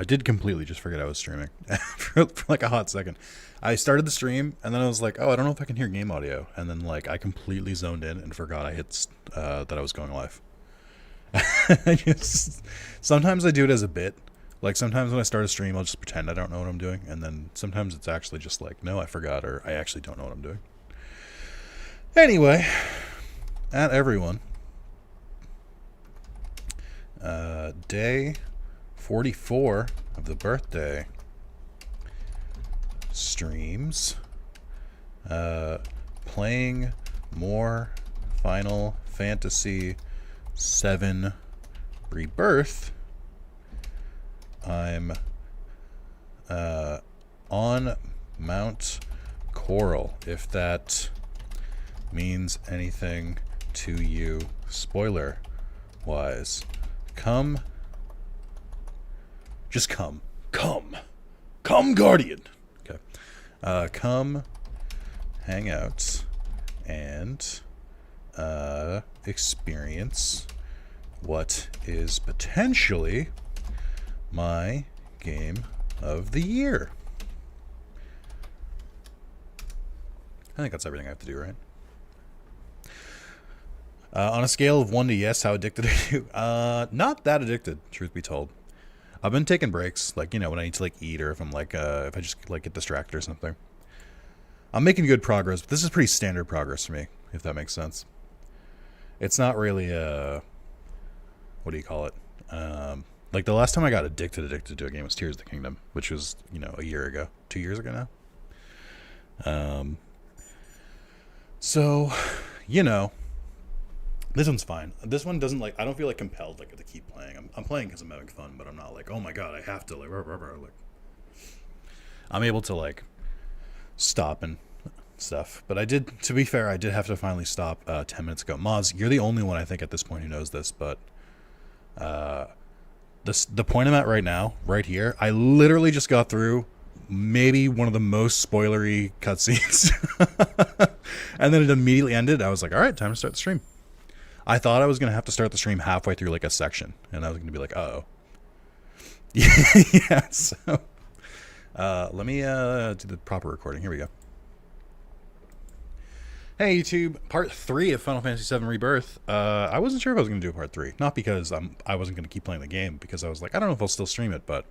I did completely just forget I was streaming for like a hot second. I started the stream and then I was like, oh, I don't know if I can hear game audio. And then like I completely zoned in and forgot I hit that I was going live. Sometimes I do it as a bit. Like sometimes when I start a stream, I'll just pretend I don't know what I'm doing. And then sometimes it's actually just like, no, I forgot, or I actually don't know what I'm doing. Anyway, at everyone. Day 44 of the birthday streams. Playing more Final Fantasy VII Rebirth. I'm on Mount Coral, if that means anything to you, spoiler wise. Come, just come, Guardian. Okay, come hang out and experience what is potentially my game of the year. I think that's everything I have to do, right? On a scale of 1 to yes, how addicted are you? Not that addicted, truth be told. I've been taking breaks, like, you know, when I need to, like, eat, or if I'm, like, if I just, like, get distracted or something. I'm making good progress, but this is pretty standard progress for me, if that makes sense. It's not really, what do you call it? Like, the last time I got addicted to a game was Tears of the Kingdom, which was, you know, a year ago. 2 years ago now. So, you know, this one's fine. This one doesn't, like, I don't feel, like, compelled, like, to keep playing. I'm playing because I'm having fun, but I'm not like, oh my god, I have to, like, like, I'm able to, like, stop and stuff. But I did, to be fair, I did have to finally stop 10 minutes ago. Moz, you're the only one, I think, at this point who knows this, but the point I'm at right now, right here, I literally just got through maybe one of the most spoilery cutscenes. And then it immediately ended. I was like, all right, time to start the stream. I thought I was going to have to start the stream halfway through, like, a section. And I was going to be like, uh-oh. Yeah, so... let me do the proper recording. Here we go. Hey, YouTube. Part 3 of Final Fantasy VII Rebirth. I wasn't sure if I was going to do part 3. Not because I wasn't going to keep playing the game, because I was like, I don't know if I'll still stream it, but...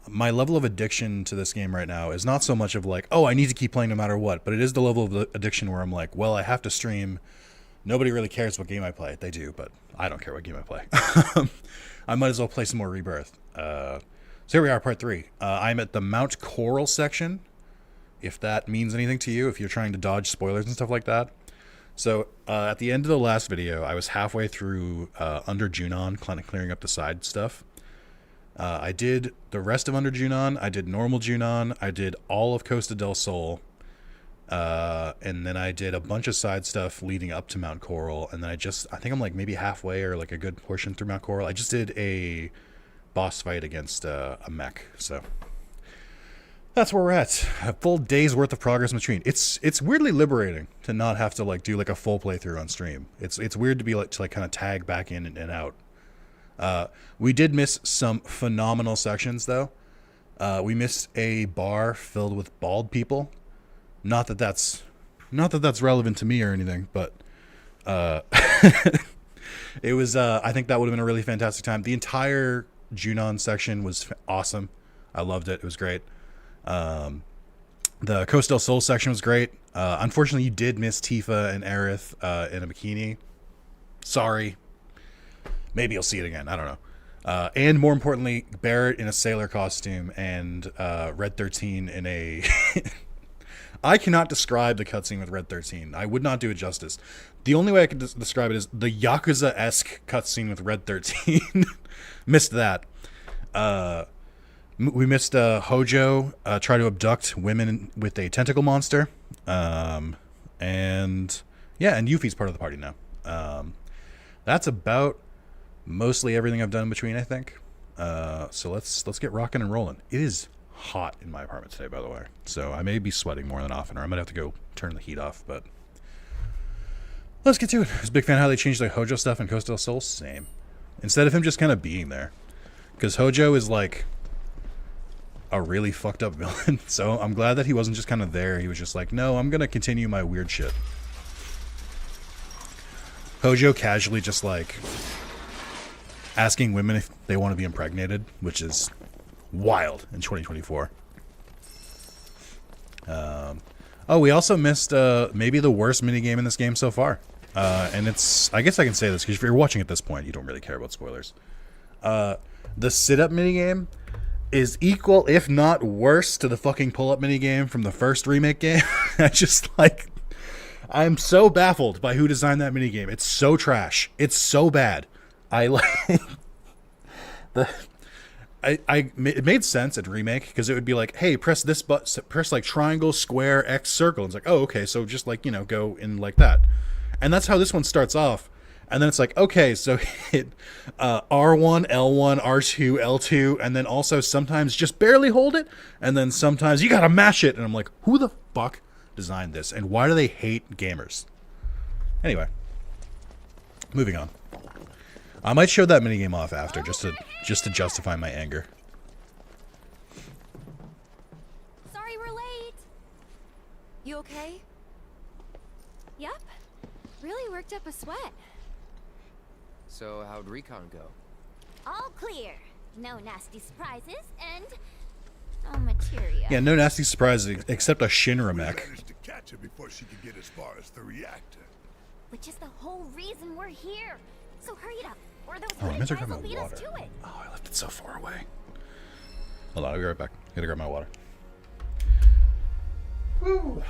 my level of addiction to this game right now is not so much of like, oh, I need to keep playing no matter what, but it is the level of addiction where I'm like, well, I have to stream. Nobody really cares what game I play. They do, but I don't care what game I play. I might as well play some more Rebirth. So here we are, part 3. I'm at the Mount Coral section, if that means anything to you, if you're trying to dodge spoilers and stuff like that. So at the end of the last video, I was halfway through Under Junon, clearing up the side stuff. I did the rest of Under Junon. I did normal Junon. I did all of Costa del Sol. And then I did a bunch of side stuff leading up to Mount Coral. And then I think I'm like maybe halfway or like a good portion through Mount Coral. I just did a boss fight against a mech. So that's where we're at. A full day's worth of progress in between. It's weirdly liberating to not have to like do like a full playthrough on stream. It's weird to be like, to like kind of tag back in and out. We did miss some phenomenal sections though. We missed a bar filled with bald people. Not that that's relevant to me or anything, but it was I think that would have been a really fantastic time. The entire Junon section was awesome. I loved it. It was great. The Coast del Sol section was great. Unfortunately, you did miss Tifa and Aerith in a bikini. Sorry. Maybe you'll see it again. I don't know. And more importantly, Barrett in a sailor costume and Red 13 in a... I cannot describe the cutscene with Red 13. I would not do it justice. The only way I could describe it is the Yakuza-esque cutscene with Red 13. Missed that. We missed Hojo try to abduct women with a tentacle monster. And yeah, and Yuffie's part of the party now. That's about mostly everything I've done in between, I think. So let's get rocking and rolling. It is hot in my apartment today, by the way. So I may be sweating more than often, or I might have to go turn the heat off, but let's get to it. I was a big fan of how they changed the Hojo stuff in Costa del Sol. Same. Instead of him just kind of being there. Because Hojo is like a really fucked up villain. So I'm glad that he wasn't just kind of there. He was just like, no, I'm gonna continue my weird shit. Hojo casually just like asking women if they want to be impregnated, which is wild in 2024. Oh, we also missed maybe the worst minigame in this game so far. And it's, I guess I can say this because if you're watching at this point, you don't really care about spoilers. The sit-up minigame is equal, if not worse, to the fucking pull-up minigame from the first remake game. I just like, I'm so baffled by who designed that minigame. It's so trash. It's so bad. I like it made sense at remake because it would be like, hey, press this button, press like triangle, square, X, circle. And it's like, oh, okay, so just like, you know, go in like that. And that's how this one starts off. And then it's like, okay, so hit R1, L1, R2, L2, and then also sometimes just barely hold it, and then sometimes you gotta mash it. And I'm like, who the fuck designed this? And why do they hate gamers? Anyway, moving on. I might show that minigame off after, just to justify my anger. Sorry we're late. You okay? Yep. Really worked up a sweat. So how'd recon go? All clear. No nasty surprises and no materia. Yeah, no nasty surprises except a Shinra mech. Managed to catch her before she could get as far as the reactor. Which is the whole reason we're here. So hurry it up, or those Oh, I meant to grab guys my will lead us water. to it. Oh, I left it so far away. Hold on, I'll be right back. Gotta grab my water. Woo!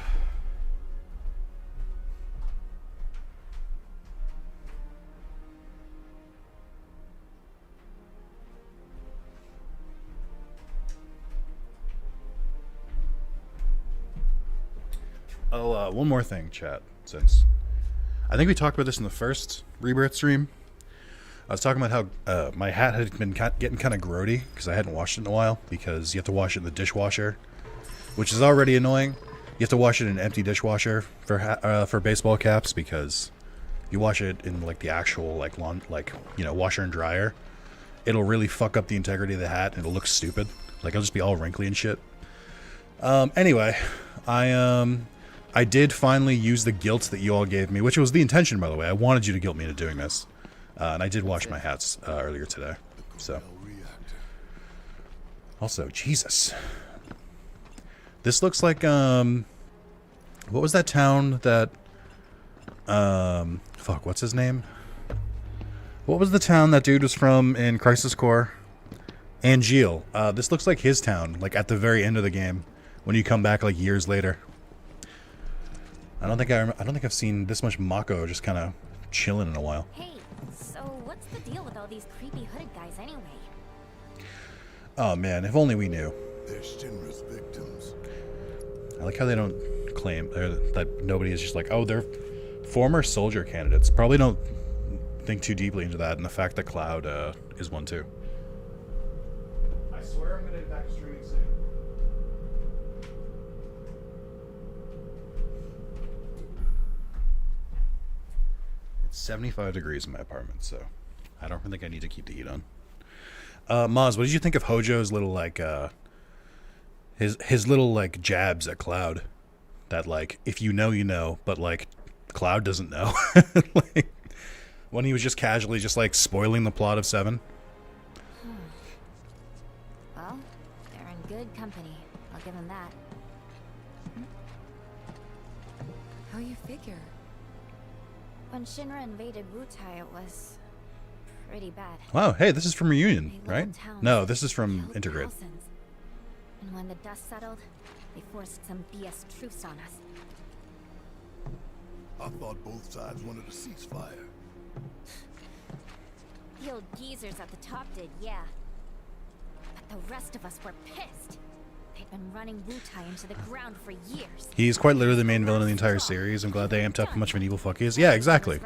Oh, one more thing, chat, since I think we talked about this in the first Rebirth stream. I was talking about how my hat had been getting kind of grody because I hadn't washed it in a while, because you have to wash it in the dishwasher, which is already annoying. You have to wash it in an empty dishwasher for baseball caps, because you wash it in like the actual like washer and dryer, it'll really fuck up the integrity of the hat and it'll look stupid. Like it'll just be all wrinkly and shit. Anyway, I did finally use the guilt that you all gave me, which was the intention, by the way. I wanted you to guilt me into doing this. And I did wash my hats earlier today. So, also, Jesus. This looks like, what was that town that, fuck, what's his name? What was the town that dude was from in Crisis Core? Angeal. This looks like his town, like at the very end of the game, when you come back like years later. I don't think I've seen this much Mako just kind of chilling in a while. Hey, so what's the deal with all these creepy hooded guys anyway? Oh man, if only we knew. They're Shinra's victims. I like how they don't claim that nobody is just like, oh, they're former soldier candidates. Probably don't think too deeply into that, and the fact that Cloud is one too. I swear I'm gonna be back streaming soon. It's 75 degrees in my apartment, so I don't think I need to keep the heat on. Maz, what did you think of Hojo's little like his little like jabs at Cloud? That like, if you know, you know, but like Cloud doesn't know. Like, when he was just casually just like spoiling the plot of 7. Well, they're in good company. I'll give them that. How you figure? When Shinra invaded Wutai, it was pretty bad. Wow, hey, this is from Reunion, They right? leveled towns, No, this is from killed Integrate. thousands. And when the dust settled, they forced some BS truce on us. I thought both sides wanted a ceasefire. The old geezers at the top did, yeah. But the rest of us were pissed. They'd been running Wutai into the ground for years. He's quite literally the main villain of the entire series. I'm glad they amped up how much of an evil fuck he is. Yeah, exactly.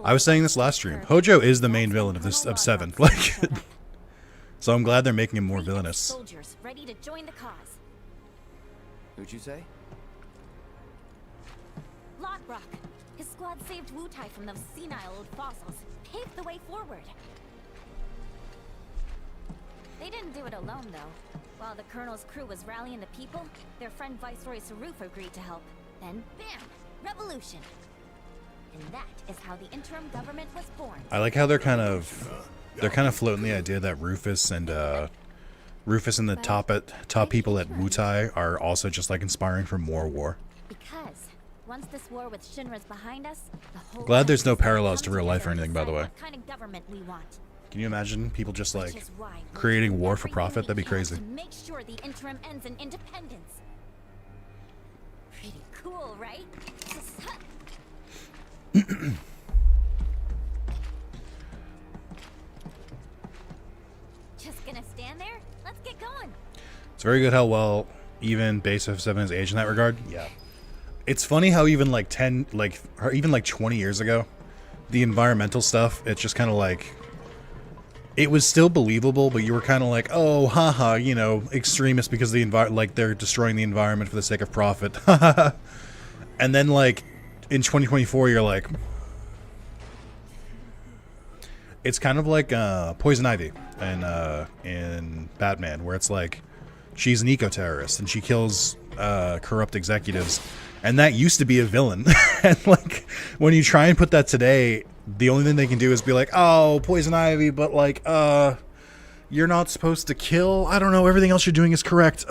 I was saying this last stream. Hojo is the main villain of 7. Like, so I'm glad they're making him more villainous. Soldiers ready to join the cause. Who'd you say? Lockrock. His squad saved Wutai from those senile old fossils. Paved the way forward. They didn't do it alone, though. While the Colonel's crew was rallying the people, their friend Viceroy Saruf agreed to help. Then, bam! Revolution! And that is how the interim government was born. I like how they're kind of floating the idea that Rufus and the top people at Wutai are also just like inspiring for more war. Because once this war with Shinra's behind us, the whole Glad there's no country's gonna parallels to come real life or together anything, and by the way. decide what kind of government we want. Can you imagine people just Which like is why we creating do war for everything profit? we That'd be can crazy. To make sure the interim ends in independence. Pretty cool, right? Just gonna stand there? Let's get going. It's very good how well even Base of 7 is aged in that regard. Yeah. It's funny how even like 10, like, or even like 20 years ago, the environmental stuff, it's just kind of like, it was still believable, but you were kind of like, oh, haha, you know, extremists because like they're destroying the environment for the sake of profit. And then like in 2024, you're like, it's kind of like Poison Ivy in Batman, where it's like she's an eco-terrorist and she kills corrupt executives, and that used to be a villain. And like when you try and put that today, the only thing they can do is be like, oh, Poison Ivy, but like you're not supposed to kill. I don't know, everything else you're doing is correct.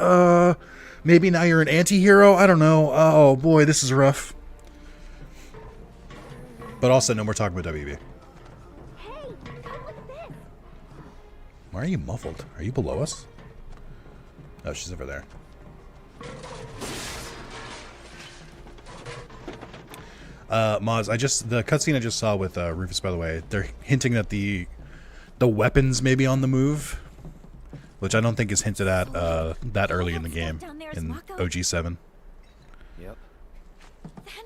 Maybe now you're an anti-hero. I don't know. Oh boy, this is rough. But also, no more talking about WB. Hey, come with this. Why are you muffled? Are you below us? Oh, she's over there. Maz, the cutscene I just saw with Rufus, by the way, they're hinting that the weapons may be on the move, which I don't think is hinted at that early in the game in OG7. Yep. Then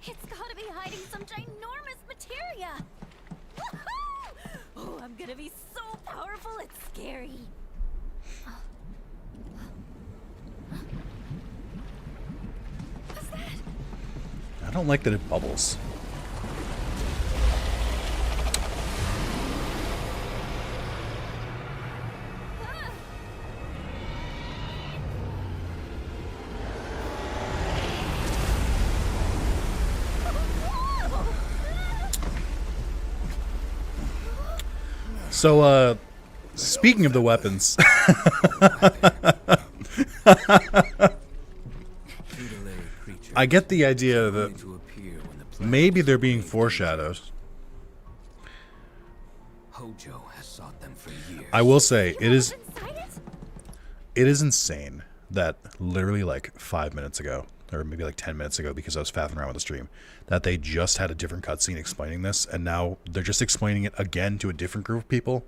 it's gotta be hiding some ginormous materia. Woohoo! Oh, I'm gonna be so powerful, it's scary. What's that? I don't like that it bubbles. So, speaking of the weapons, I get the idea that maybe they're being foreshadowed. Hojo has sought them for years. I will say, You know what's inside it? it is insane that literally like 5 minutes ago, or maybe like 10 minutes ago, because I was faffing around with the stream, that they just had a different cutscene explaining this, and now they're just explaining it again to a different group of people,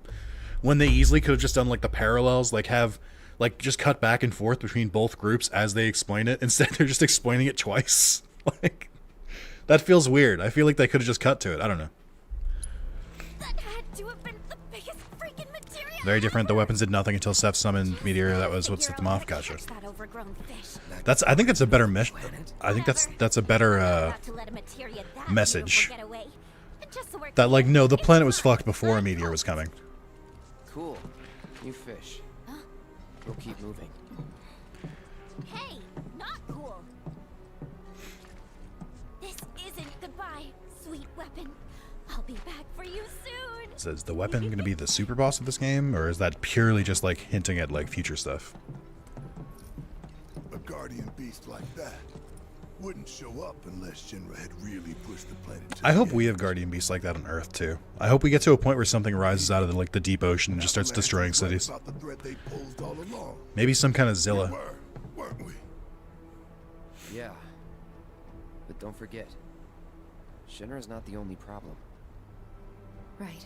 when they easily could have just done like the parallels, like have like just cut back and forth between both groups as they explain it. Instead, they're just explaining it twice. Like, that feels weird. I feel like they could have just cut to it. I don't know. That had to have been the biggest freaking materia. Very different. The weapons did nothing until Seth summoned Meteor. That was what set them off. Gotcha. That overgrown fish. I think that's a better mission. I think that's a better About to let a materia that message. beautiful get away. And just so we're that like, no, the clear, planet it's was not fucked before a fun meteor was coming. Cool. New fish. We'll keep moving. Hey, not cool. This isn't goodbye, sweet weapon. I'll be back for you soon. So is the weapon going to be the super boss of this game, or is that purely just like hinting at like future stuff? A guardian beast like that wouldn't show up unless Shinra had really pushed the planet to I the hope edge. we have guardian beasts like that on Earth too. I hope we get to a point where something rises out of the deep ocean and just starts destroying cities. About the threat they posed all along. Maybe some kind of Zilla. Weren't we? Yeah. But don't forget, Shinra's not the only problem. Right.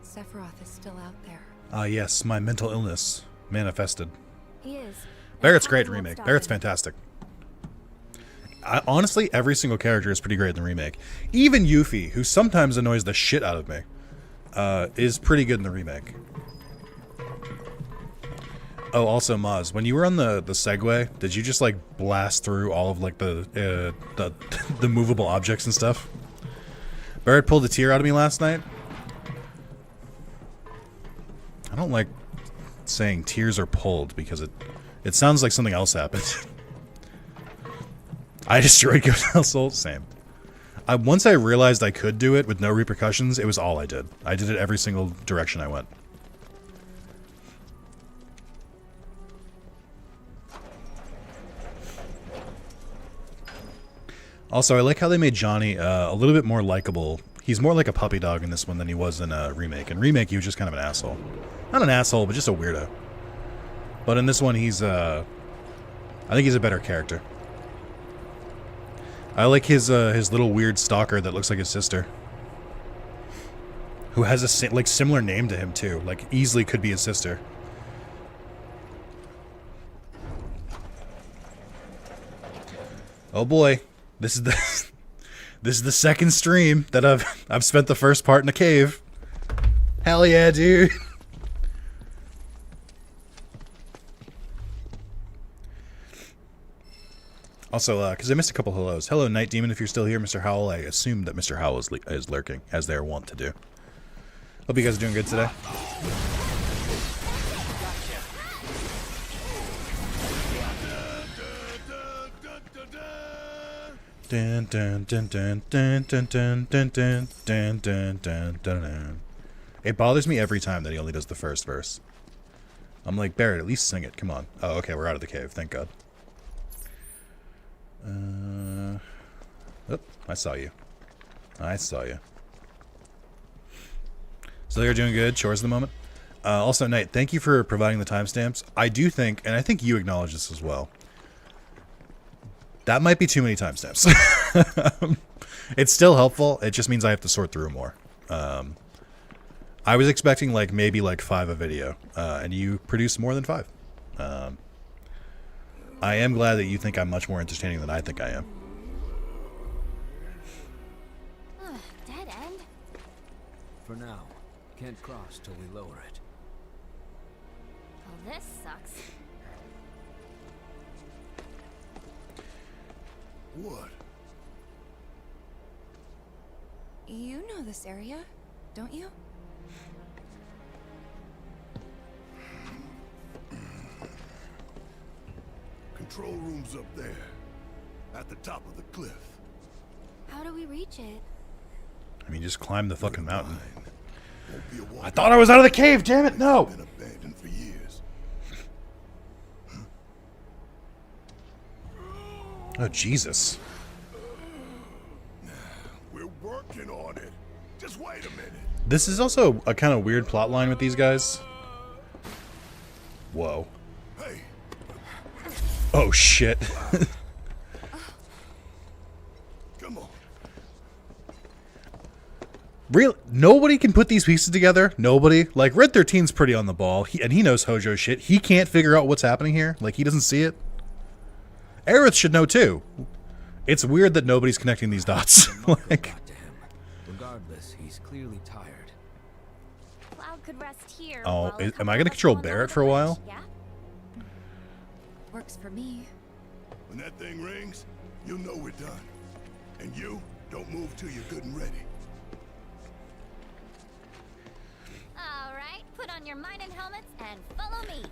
Sephiroth is still out there. Ah, yes, my mental illness manifested. He is. Barrett's great in remake. Barrett's fantastic. Honestly, every single character is pretty great in the remake. Even Yuffie, who sometimes annoys the shit out of me, is pretty good in the remake. Oh, also, Maz, when you were on the Segway, did you just like blast through all of like the movable objects and stuff? Barrett pulled a tear out of me last night. I don't like saying tears are pulled because it sounds like something else happened. I destroyed Ghost Household. Same. Once I realized I could do it with no repercussions, it was all I did. I did it every single direction I went. Also, I like how they made Johnny a little bit more likable. He's more like a puppy dog in this one than he was in Remake. In Remake, he was just kind of an asshole. Not an asshole, but just a weirdo. But in this one, he's, I think he's a better character. I like his little weird stalker that looks like his sister. Who has a, similar name to him, too. Like, easily could be his sister. Oh boy. This is the second stream that I've spent the first part in a cave. Hell yeah, dude. Also, because I missed a couple hellos. Hello, Night Demon, if you're still here, Mr. Howell. I assume that Mr. Howell is lurking, as they're wont to do. Hope you guys are doing good today. Dun, dun, dun, dun, dun, dun, dun, dun, dun, dun, dun, dun, dun. It bothers me every time that he only does the first verse. I'm like, Barrett, at least sing it. Come on. Oh, okay, we're out of the cave. Thank God. Oh, I saw you. I saw you. So you're doing good. Chores at the moment. Also, Knight, thank you for providing the timestamps. I do think, and I think you acknowledge this as well, that might be too many timestamps. It's still helpful. It just means I have to sort through more. I was expecting maybe 5 a video, and you produced more than 5. I am glad that you think I'm much more entertaining than I think I am. Dead end? For now, can't cross till we lower it. Well, this sucks. What? You know this area, don't you? Control room's up there, at the top of the cliff. How do we reach it? I mean, just climb the fucking mountain. Won't be a walk. I thought I was out of the cave, damn it, no! Been abandoned for years. Oh, Jesus. We're working on it. Just wait a minute. This is also a kind of weird plot line with these guys. Whoa. Hey, Oh, shit. come on. Real nobody can put these pieces together. Nobody. Red 13's pretty on the ball. He knows Hojo shit. He can't figure out what's happening here. He doesn't see it. Aerith should know too. It's weird that nobody's connecting these dots. Got to him. Regardless, he's clearly tired. Cloud could rest here. Oh, while a am couple I of gonna us control hold on Barrett to for a the while? bridge, Yeah? Works for me. When that thing rings, you'll know we're done. And you, don't move till you're good and ready. All right, put on your mining helmets and follow me.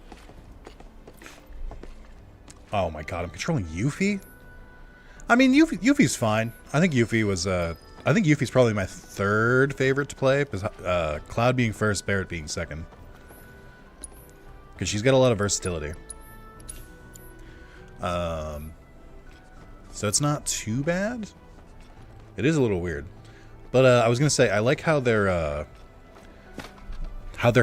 Oh my god, I'm controlling Yuffie? I mean, Yuffie's fine. I think Yuffie was, I think Yuffie's probably my 3rd favorite to play, because Cloud being first, Barrett being second. Because she's got a lot of versatility. So it's not too bad. It is a little weird. But I was going to say, I like how they're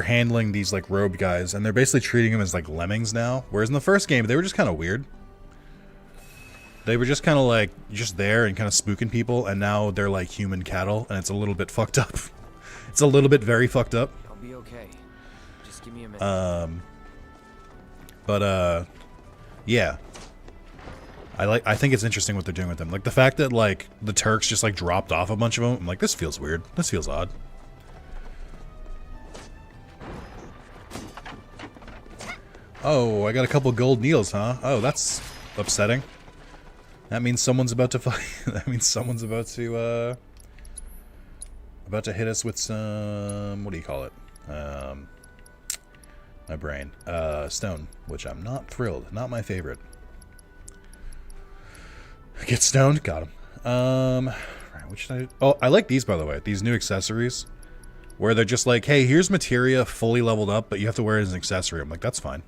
handling these robed guys, and they're basically treating them as lemmings now. Whereas in the first game, they were just kind of weird. They were just kind of just there and kind of spooking people, and now they're like human cattle, and it's a little bit fucked up. It's a little bit very fucked up. I'll be okay. Just give me a minute. Yeah. I think it's interesting what they're doing with them. The fact that the Turks just dropped off a bunch of them. I'm like, this feels weird. This feels odd. Oh, I got a couple gold needles, huh? Oh, that's upsetting. That means someone's about to fight. That means someone's about to hit us with some, what do you call it? My brain. Stone, which I'm not thrilled. Not my favorite. Get stoned. Got him. Right, what should I... Oh, I like these, by the way. These new accessories. Where they're just like, hey, here's materia fully leveled up, but you have to wear it as an accessory. I'm like, that's fine.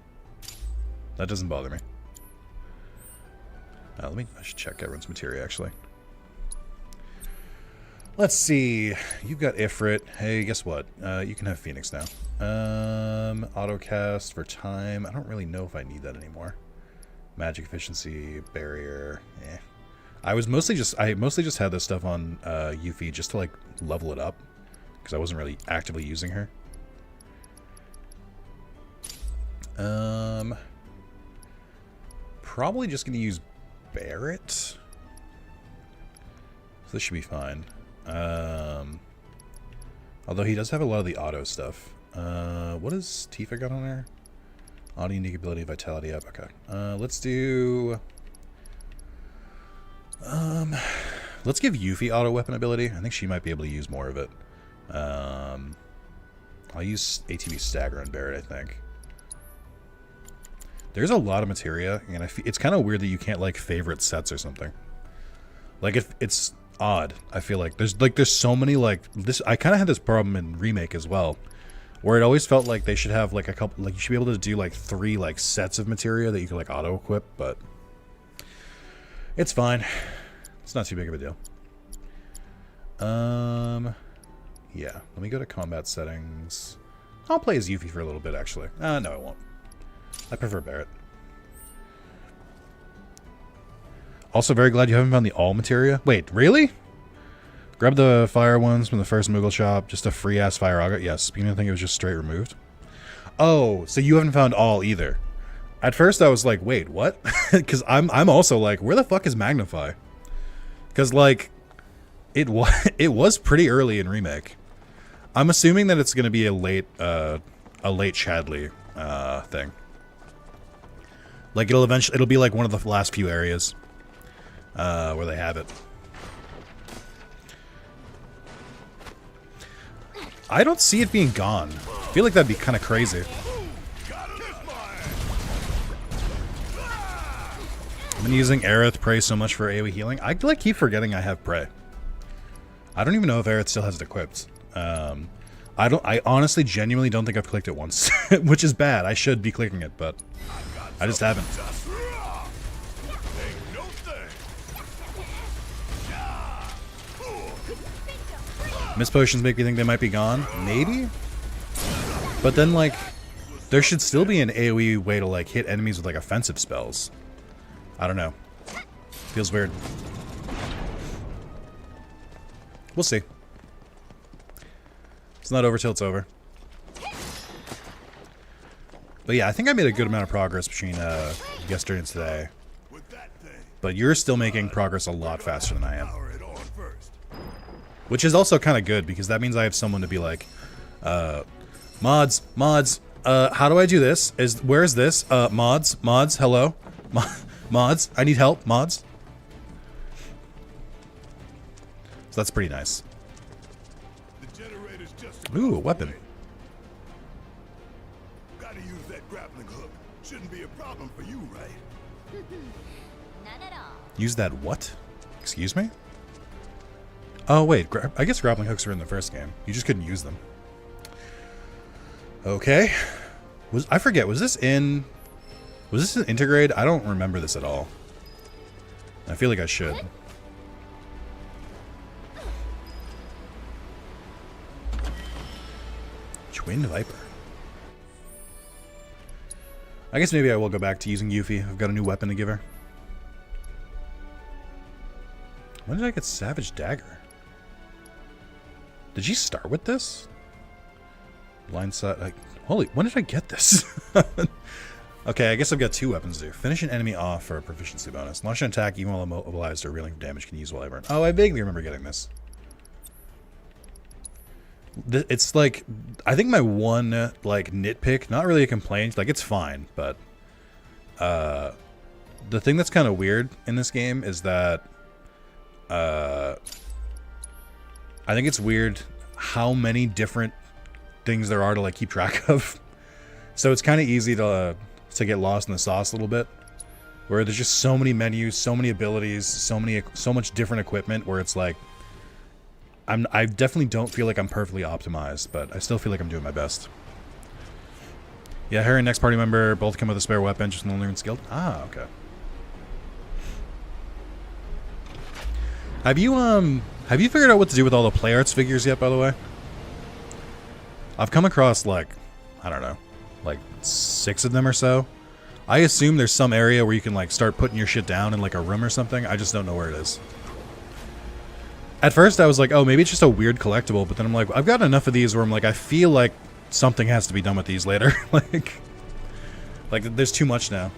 That doesn't bother me. I should check everyone's materia, actually. Let's see. You've got Ifrit. Hey, guess what? You can have Phoenix now. Autocast for time. I don't really know if I need that anymore. Magic efficiency, barrier. Eh. I mostly just had this stuff on Yuffie just to like level it up because I wasn't really actively using her. Probably just gonna use Barrett. So this should be fine. Although he does have a lot of the auto stuff. What does Tifa got on there? Auto unique ability, vitality up. Okay. Let's do... let's give Yuffie auto weapon ability. I think she might be able to use more of it. I'll use ATB stagger on Barrett, I think. There's a lot of materia, and it's kind of weird that you can't like favorite sets or something. Like it's odd. I feel like there's so many like this. I kind of had this problem in Remake as well, where it always felt like they should have like a couple, like you should be able to do like 3 like sets of materia that you could like auto equip, but it's fine. It's not too big of a deal. Yeah. Let me go to combat settings. I'll play as Yuffie for a little bit actually. No, I won't. I prefer Barrett. Also, very glad you haven't found the all materia. Wait, really? Grab the fire ones from the first Moogle shop. Just a free-ass fire auger. Yes, you didn't think it was just straight removed? Oh, so you haven't found all either. At first, I was like, wait, what? Because I'm also like, where the fuck is Magnify? Because, like, it was pretty early in Remake. I'm assuming that it's going to be a late Chadley thing. Like, it'll be like one of the last few areas where they have it. I don't see it being gone. I feel like that'd be kind of crazy. I've been using Aerith Prey so much for AoE healing. I like keep forgetting I have Prey. I don't even know if Aerith still has it equipped. I honestly genuinely don't think I've clicked it once, which is bad. I should be clicking it, but I just haven't. Mist potions make me think they might be gone. Maybe? But then, like, there should still be an AoE way to, like, hit enemies with, like, offensive spells. I don't know. Feels weird. We'll see. It's not over till it's over. But yeah, I think I made a good amount of progress between yesterday and today. But you're still making progress a lot faster than I am. Which is also kind of good, because that means I have someone to be like, mods, how do I do this? Where is this? Mods, hello? Mods, I need help, mods. So that's pretty nice. Ooh, a weapon. Gotta use that grappling hook. Shouldn't be a problem for you, right? Not at all. Use that what? Excuse me? Oh, wait. I guess grappling hooks were in the first game. You just couldn't use them. Okay. I forget. Was this in Intergrade? I don't remember this at all. I feel like I should. Twin Viper. I guess maybe I will go back to using Yuffie. I've got a new weapon to give her. When did I get Savage Dagger? Did she start with this? Blindside, like, holy, when did I get this? Okay, I guess I've got 2 weapons to do. Finish an enemy off for a proficiency bonus. Launch an attack even while immobilized or reeling from damage can use while I burn. Oh, I vaguely remember getting this. It's like, I think my one, like, nitpick, not really a complaint, like, it's fine, but, the thing that's kind of weird in this game is that, I think it's weird how many different things there are to, like, keep track of. So it's kind of easy to get lost in the sauce a little bit, where there's just so many menus, so many abilities, so much different equipment, where it's like I definitely don't feel like I'm perfectly optimized, but I still feel like I'm doing my best. Yeah, her and next party member both come with a spare weapon, just no learn skilled. Ah, okay. Have you figured out what to do with all the play arts figures yet, by the way? I've come across, like, I don't know, like 6 of them or so. I assume there's some area where you can, like, start putting your shit down in, like, a room or something. I just don't know where it is. At first, I was like, oh, maybe it's just a weird collectible, but then I'm like, I've got enough of these where I'm like, I feel like something has to be done with these later. like, there's too much now.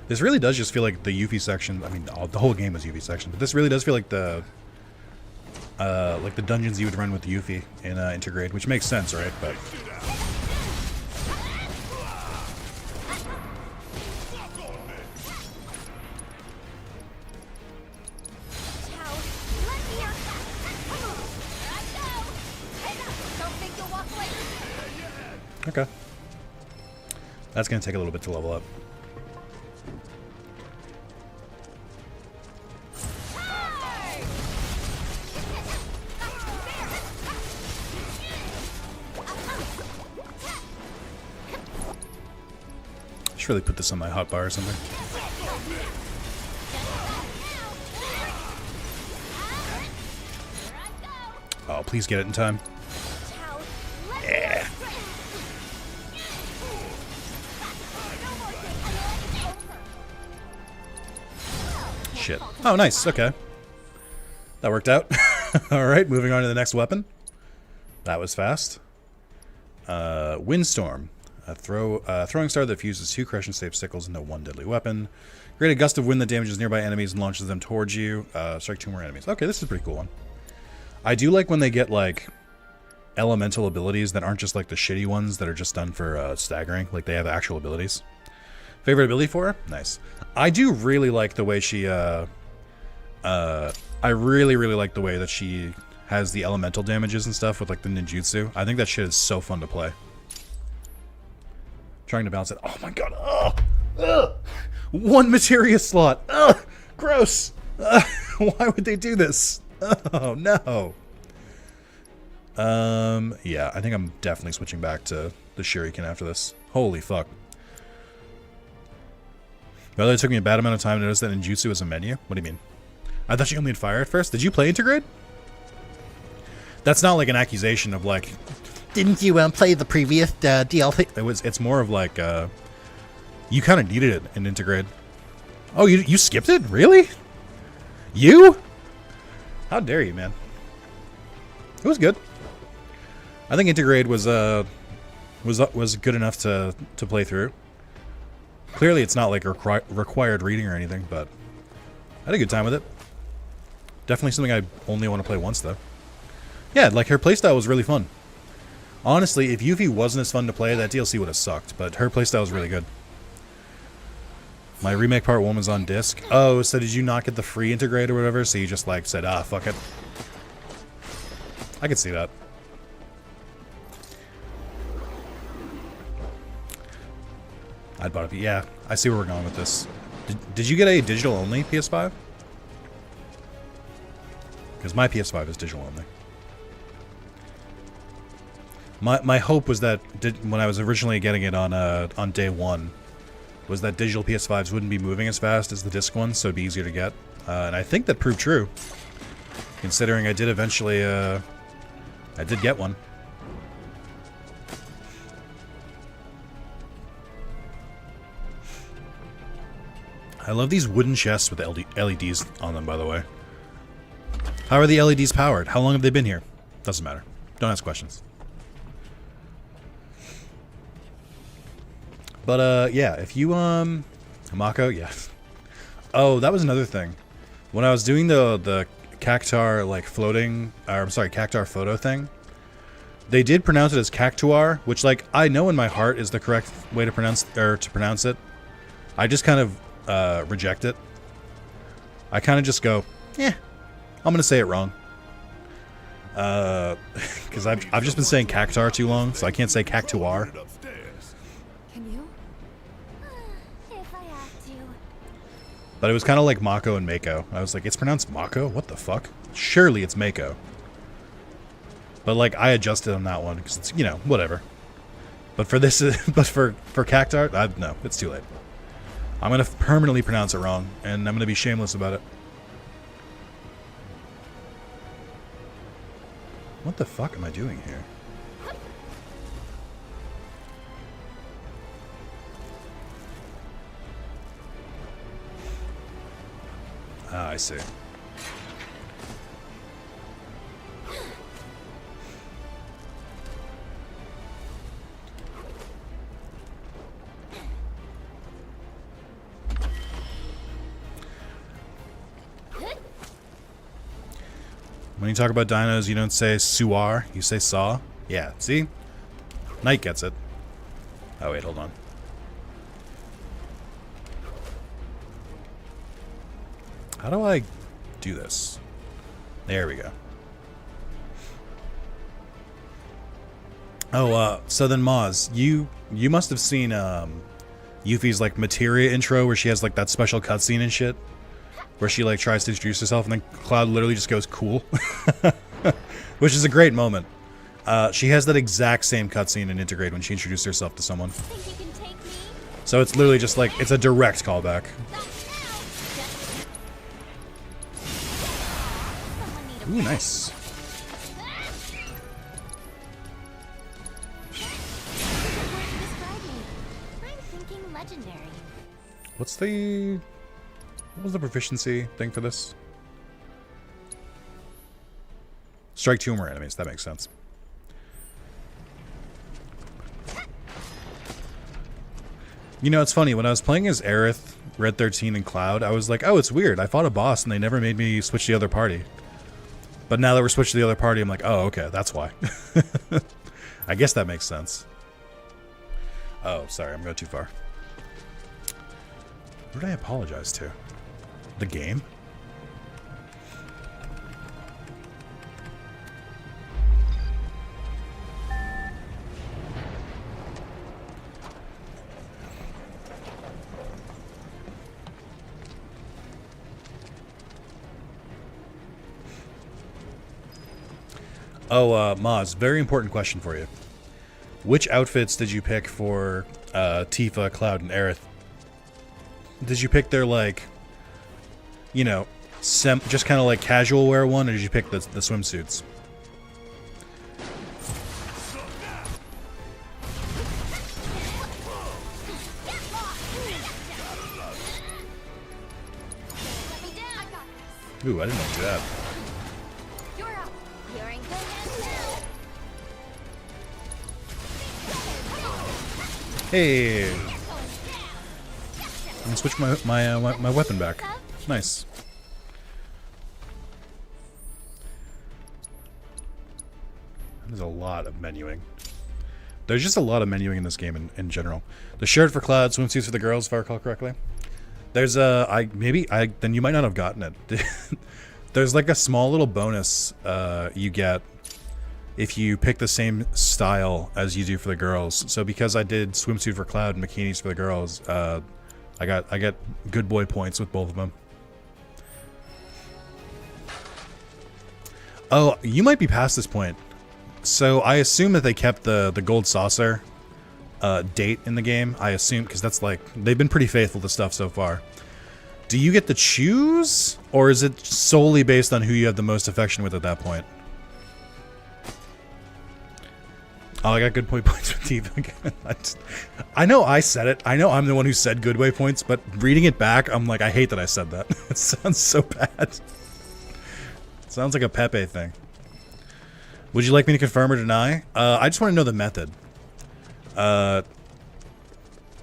This really does just feel like the Yuffie section. I mean, the whole game is Yuffie section, but this really does feel like the dungeons you would run with Yuffie in Intergrade, which makes sense, right? But okay, that's gonna take a little bit to level up. Should really put this on my hotbar or something. Oh, please get it in time. Yeah. Shit. Oh, nice. Okay. That worked out. Alright, moving on to the next weapon. That was fast. Windstorm. A throwing star that fuses 2 crush and save sickles into 1 deadly weapon. Create a gust of wind that damages nearby enemies and launches them towards you. Strike 2 more enemies. Okay, this is a pretty cool one. I do like when they get, like, elemental abilities that aren't just, like, the shitty ones that are just done for staggering. Like, they have actual abilities. Favorite ability for her? Nice. I do really like the way she, I really, really like the way that she has the elemental damages and stuff with, like, the ninjutsu. I think that shit is so fun to play. Trying to balance it. Oh my god. Ugh. Ugh. 1 materia slot. Ugh. Gross. Ugh. Why would they do this? Oh no. Yeah, I think I'm definitely switching back to the Shuriken after this. Holy fuck. Well, it took me a bad amount of time to notice that ninjutsu is a menu. What do you mean? I thought you only had fire at first. Did you play Intergrade? That's not like an accusation of like, didn't you play the previous DLC? It's more of like, you kind of needed it in Intergrade. Oh, you skipped it? Really? You? How dare you, man? It was good. I think Intergrade was good enough to play through. Clearly, it's not like required reading or anything, but I had a good time with it. Definitely something I only want to play once, though. Yeah, like her playstyle was really fun. Honestly, if Yuffie wasn't as fun to play, that DLC would have sucked, but her playstyle was really good. My remake part 1 was on disc. Oh, so did you not get the free Intergrade or whatever, so you just like said, ah, fuck it. I could see that. I'd bought it. Yeah, I see where we're going with this. Did you get a digital only PS5? Because my PS5 is digital only. My hope was that when I was originally getting it on day 1, was that digital PS5s wouldn't be moving as fast as the disc ones, so it'd be easier to get. And I think that proved true, considering I did eventually, I did get one. I love these wooden chests with LEDs on them, by the way. How are the LEDs powered? How long have they been here? Doesn't matter. Don't ask questions. But, yeah, if you, Hamako, yeah. Oh, that was another thing. When I was doing the Cactuar, like, floating, or, I'm sorry, Cactuar photo thing, they did pronounce it as Cactuar, which, like, I know in my heart is the correct way to pronounce it. I just kind of, reject it. I kind of just go, I'm gonna say it wrong. Because I've just been saying cactar too long, so I can't say cactuar. Can you? If I have to. But it was kind of like Mako and Mako. I was like, it's pronounced Mako? What the fuck? Surely it's Mako. But like, I adjusted on that one because it's, you know, whatever. But for this, but for cactar, no, it's too late. I'm gonna permanently pronounce it wrong, and I'm gonna be shameless about it. What the fuck am I doing here? Ah, I see. When you talk about dinos, you don't say suar, you say saw. Yeah, see? Knight gets it. Oh, wait, hold on. How do I do this? There we go. Oh, so then Maz, you must have seen Yuffie's like materia intro where she has like that special cutscene and shit. Where she like tries to introduce herself and then Cloud literally just goes cool. Which is a great moment. She has that exact same cutscene in Integrate when she introduced herself to someone. Think you can take me? So it's literally just like, it's a direct callback. Ooh, nice. I'm thinking legendary. What was the proficiency thing for this? Strike 2 more enemies, that makes sense. You know, it's funny, when I was playing as Aerith, Red 13, and Cloud, I was like, oh, it's weird. I fought a boss and they never made me switch to the other party. But now that we're switched to the other party, I'm like, oh, okay, that's why. I guess that makes sense. Oh, sorry, I'm going too far. Who did I apologize to? The game? Oh, Maz, very important question for you. Which outfits did you pick for Tifa, Cloud, and Aerith? Did you pick their, like, you know, just kind of like casual wear one, or did you pick the swimsuits? Ooh, I didn't know to do that. You're up. You're in good hands now. Hey! I'm gonna switch my weapon back. Nice. There's a lot of menuing. There's just a lot of menuing in this game in general. The shirt for Cloud, swimsuits for the girls, if I recall correctly. There's then you might not have gotten it. There's like a small little bonus you get if you pick the same style as you do for the girls. So because I did swimsuit for Cloud and bikinis for the girls, I got good boy points with both of them. Oh, you might be past this point. So I assume that they kept the gold saucer date in the game. I assume, because that's like, they've been pretty faithful to stuff so far. Do you get to choose, or is it solely based on who you have the most affection with at that point? Oh, I got good boy points with Tifa again. I know I said it. I know I'm the one who said good boy points, but reading it back, I'm like, I hate that I said that. It sounds so bad. It sounds like a Pepe thing. Would you like me to confirm or deny? I just want to know the method. I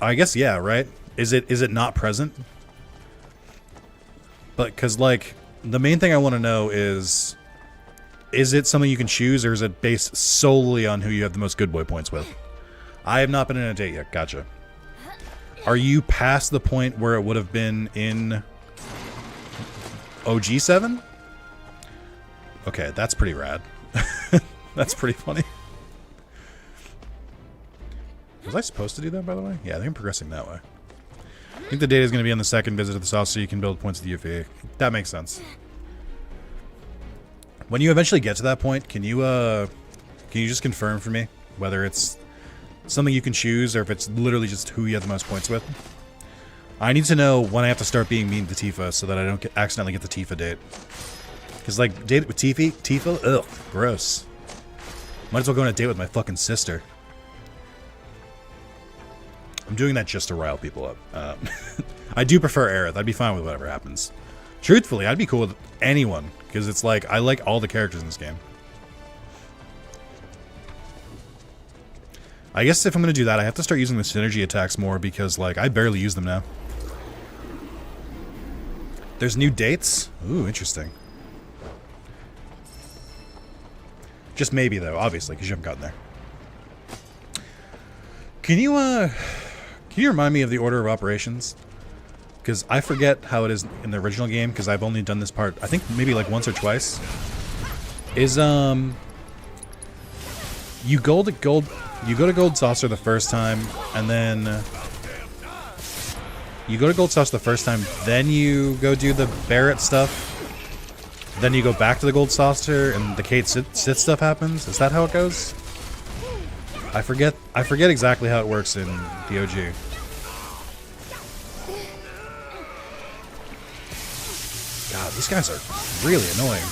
guess, yeah, right? Is it not present? But, because, like, the main thing I want to know is it something you can choose, or is it based solely on who you have the most good boy points with? I have not been in a date yet. Gotcha. Are you past the point where it would have been in OG 7? Okay, that's pretty rad. That's pretty funny. Was I supposed to do that, by the way? Yeah, I think I'm progressing that way. I think the data is going to be on the second visit to the south so you can build points of the UV. That makes sense. When you eventually get to that point, can you just confirm for me whether it's something you can choose or if it's literally just who you have the most points with? I need to know when I have to start being mean to Tifa so that I don't accidentally get the Tifa date. Because, like, date with Tifa? Ugh, gross. Might as well go on a date with my fucking sister. I'm doing that just to rile people up. I do prefer Aerith. I'd be fine with whatever happens. Truthfully, I'd be cool with anyone. Because it's like, I like all the characters in this game. I guess if I'm going to do that, I have to start using the synergy attacks more because, like, I barely use them now. There's new dates? Ooh, interesting. Just maybe, though, obviously, because you haven't gotten there. Can you remind me of the order of operations? Because I forget how it is in the original game, because I've only done this part, I think maybe like once or twice. Is, you go to Gold Saucer the first time, and then you go to Gold Saucer the first time, then you go do the Barrett stuff, then you go back to the Gold Saucer, and the Kate Sith stuff happens? Is that how it goes? I forget exactly how it works in the OG. God, these guys are really annoying.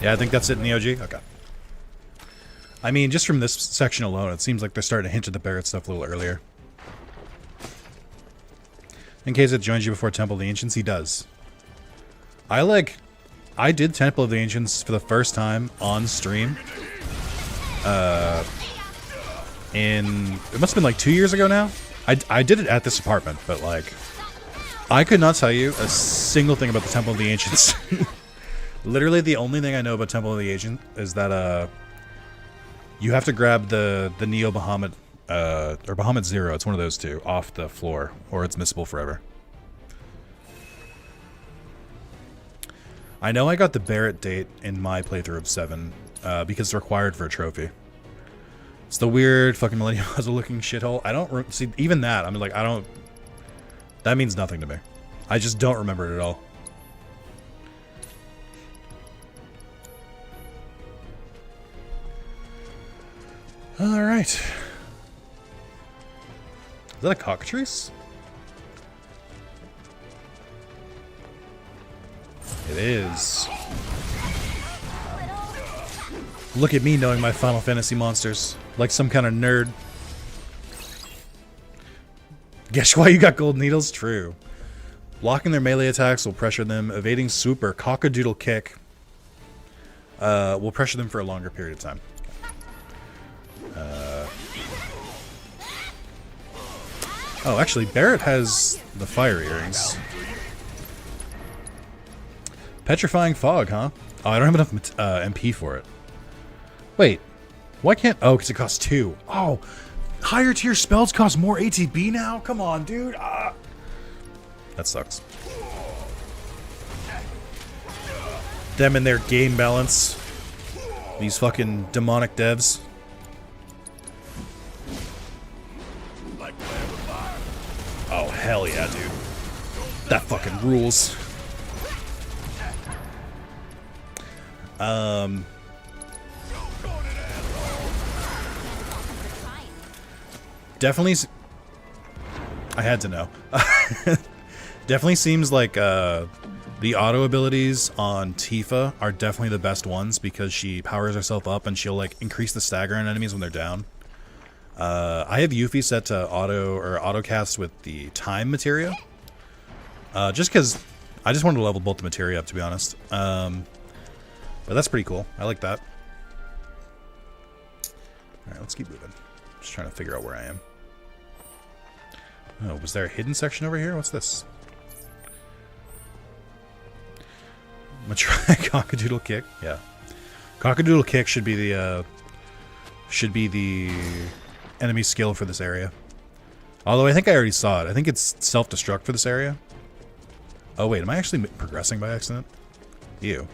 Yeah, I think that's it in the OG. Okay. I mean, just from this section alone, it seems like they're starting to hint at the Barrett stuff a little earlier. In case it joins you before Temple of the Ancients, he does. I did Temple of the Ancients for the first time on stream. It must have been like 2 years ago now. I did it at this apartment, but like, I could not tell you a single thing about the Temple of the Ancients. Literally, the only thing I know about Temple of the Ancient is that you have to grab the Neo Bahamut or Bahamut Zero. It's one of those two off the floor, or it's missable forever. I know I got the Barrett date in my playthrough of 7 because it's required for a trophy. It's the weird fucking Millennium Puzzle looking shithole. I don't see even that. I'm like, I don't. That means nothing to me. I just don't remember it at all. All right. Is that a cockatrice? It is. Look at me knowing my Final Fantasy monsters. Like some kind of nerd. Guess why you got gold needles? True. Blocking their melee attacks will pressure them. Evading swoop or cockadoodle kick will pressure them for a longer period of time. Oh, actually, Barrett has the fire earrings. Petrifying fog, huh? Oh, I don't have enough MP for it. Wait, why can't... Oh, because it costs 2. Oh, higher tier spells cost more ATB now? Come on, dude. Ah. That sucks. Them and their game balance. These fucking demonic devs. Oh, hell yeah, dude. That fucking rules. Definitely... I had to know. Definitely seems like the auto abilities on Tifa are definitely the best ones because she powers herself up and she'll like increase the stagger on enemies when they're down. I have Yuffie set to auto cast with the time materia. Just because I just wanted to level both the materia up, to be honest. But that's pretty cool. I like that. Alright, let's keep moving. Just trying to figure out where I am. Oh, was there a hidden section over here? What's this? gonna try Cockadoodle Kick. Yeah, Cockadoodle Kick should be the enemy skill for this area. Although I think I already saw it. I think it's self-destruct for this area. Oh wait, am I actually progressing by accident? Ew.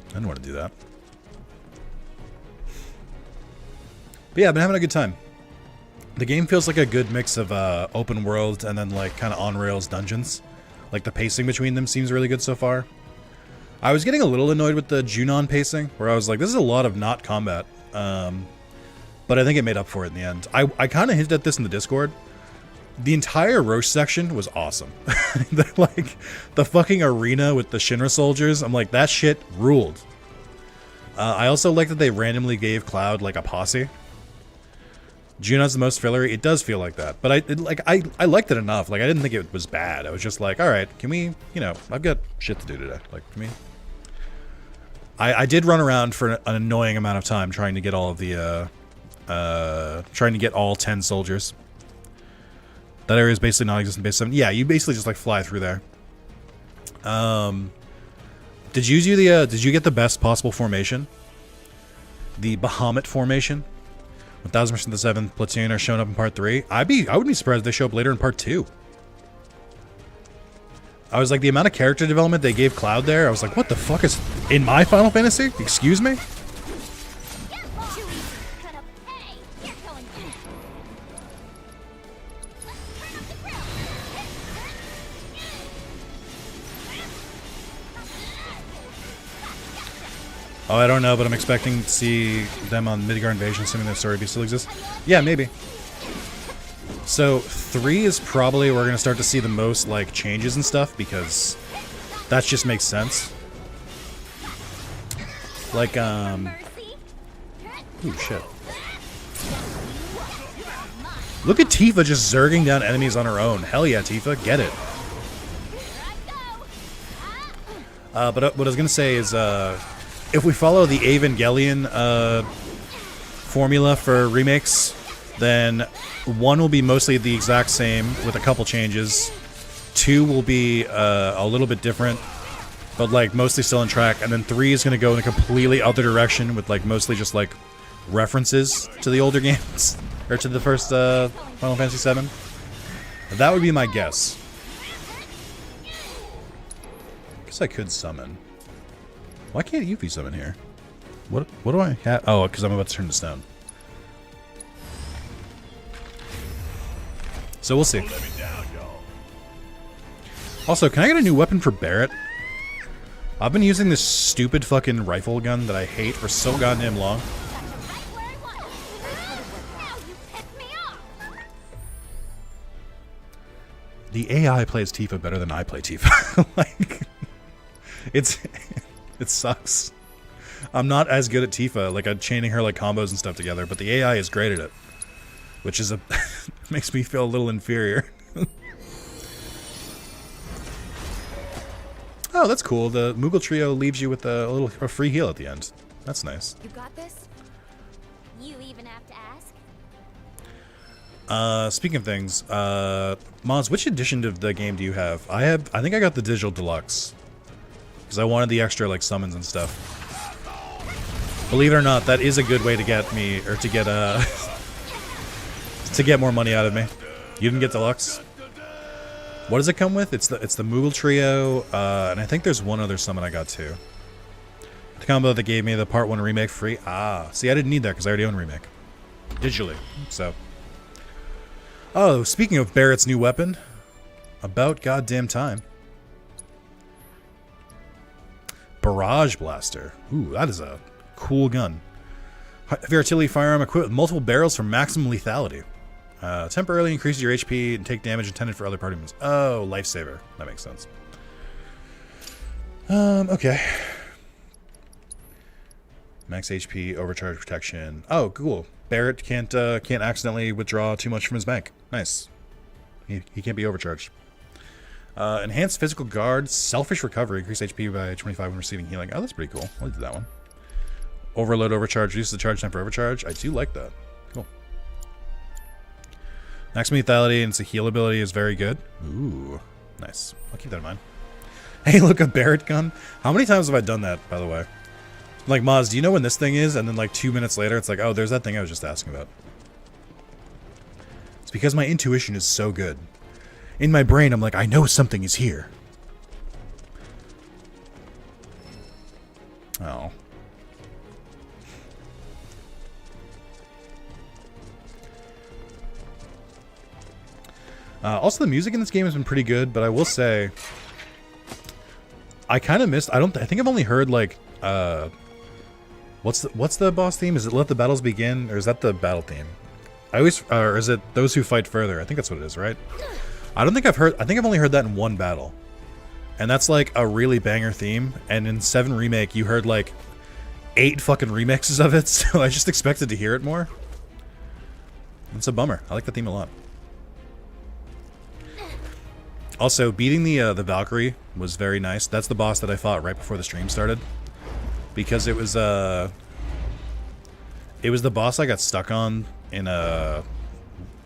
I didn't want to do that. But yeah, I've been having a good time. The game feels like a good mix of open world and then like kind of on-rails dungeons. Like the pacing between them seems really good so far. I was getting a little annoyed with the Junon pacing, where I was like, this is a lot of not combat. But I think it made up for it in the end. I kind of hinted at this in the Discord. The entire Roche section was awesome. Like, the fucking arena with the Shinra soldiers, I'm like, that shit ruled. I also like that they randomly gave Cloud, like, a posse. Junon's the most fillery. It does feel like that. But I liked it enough. Like, I didn't think it was bad. I was just like, alright, can we, you know, I've got shit to do today. Like, can we... I did run around for an annoying amount of time trying to get all of the, trying to get all 10 soldiers. That area is basically non-existent base 7. Yeah, you basically just, like, fly through there. Did you do the, did you get the best possible formation? The Bahamut formation? 1000% of the 7th platoon are showing up in part 3. I wouldn't be surprised if they show up later in part 2. I was like, the amount of character development they gave Cloud there, I was like, what the fuck is in my Final Fantasy? Excuse me? Oh, I don't know, but I'm expecting to see them on Midgar Invasion, assuming their story still exists. Yeah, maybe. So, 3 is probably where we're going to start to see the most, like, changes and stuff, because that just makes sense. Like, ooh, shit. Look at Tifa just zerging down enemies on her own. Hell yeah, Tifa, get it. But what I was going to say is, if we follow the Evangelion formula for remakes, then 1 will be mostly the exact same with a couple changes. 2 will be a little bit different, but like mostly still on track. And then 3 is going to go in a completely other direction with like mostly just like references to the older games or to the first Final Fantasy VII. That would be my guess. I guess I could summon. Why can't Yuffie summon here? What do I have? Oh, because I'm about to turn to stone. So we'll see. Also, can I get a new weapon for Barret? I've been using this stupid fucking rifle gun that I hate for so goddamn long. The AI plays Tifa better than I play Tifa. Like, it sucks. I'm not as good at Tifa, like I'm chaining her like combos and stuff together, but the AI is great at it. Which is makes me feel a little inferior. Oh, that's cool. The Moogle Trio leaves you with a free heal at the end. That's nice. You got this? You even have to ask? Speaking of things, Mons, which edition of the game do you have? I think I got the Digital Deluxe. Because I wanted the extra, like, summons and stuff. Believe it or not, that is a good way to get me, or to get, to get more money out of me. You didn't get Deluxe? What does it come with? It's the Moogle Trio, and I think there's one other summon I got too. The combo that gave me the Part 1 remake free. Ah, see, I didn't need that because I already own remake. Digitally, so. Oh, speaking of Barret's new weapon, about goddamn time. Barrage Blaster. Ooh, that is a cool gun. Heavy artillery firearm equipped with multiple barrels for maximum lethality. Temporarily increases your HP and take damage intended for other party members. Oh, lifesaver. That makes sense. Okay. Max HP, overcharge protection. Oh, cool. Barret can't accidentally withdraw too much from his bank. Nice. He can't be overcharged. Enhanced physical guard, selfish recovery, increase HP by 25 when receiving healing. Oh, that's pretty cool. I'll do that one. Overload overcharge, reduces the charge time for overcharge. I do like that. Cool. Maximum lethality and its heal ability is very good. Ooh, nice. I'll keep that in mind. Hey, look, a Barrett gun. How many times have I done that, by the way? Like, Maz, do you know when this thing is? And then like 2 minutes later, it's like, oh, there's that thing I was just asking about. It's because my intuition is so good. In my brain, I'm like, I know something is here. Oh. Also, the music in this game has been pretty good, but I will say, I kind of missed. I think I've only heard like, what's the boss theme? Is it "Let the Battles Begin" or is that the battle theme? Or is it "Those Who Fight Further"? I think that's what it is, right? I don't think I've heard. I think I've only heard that in one battle, and that's like a really banger theme. And in 7 Remake, you heard like 8 fucking remixes of it, so I just expected to hear it more. It's a bummer. I like the theme a lot. Also, beating the Valkyrie was very nice. That's the boss that I fought right before the stream started, because it was the boss I got stuck on in a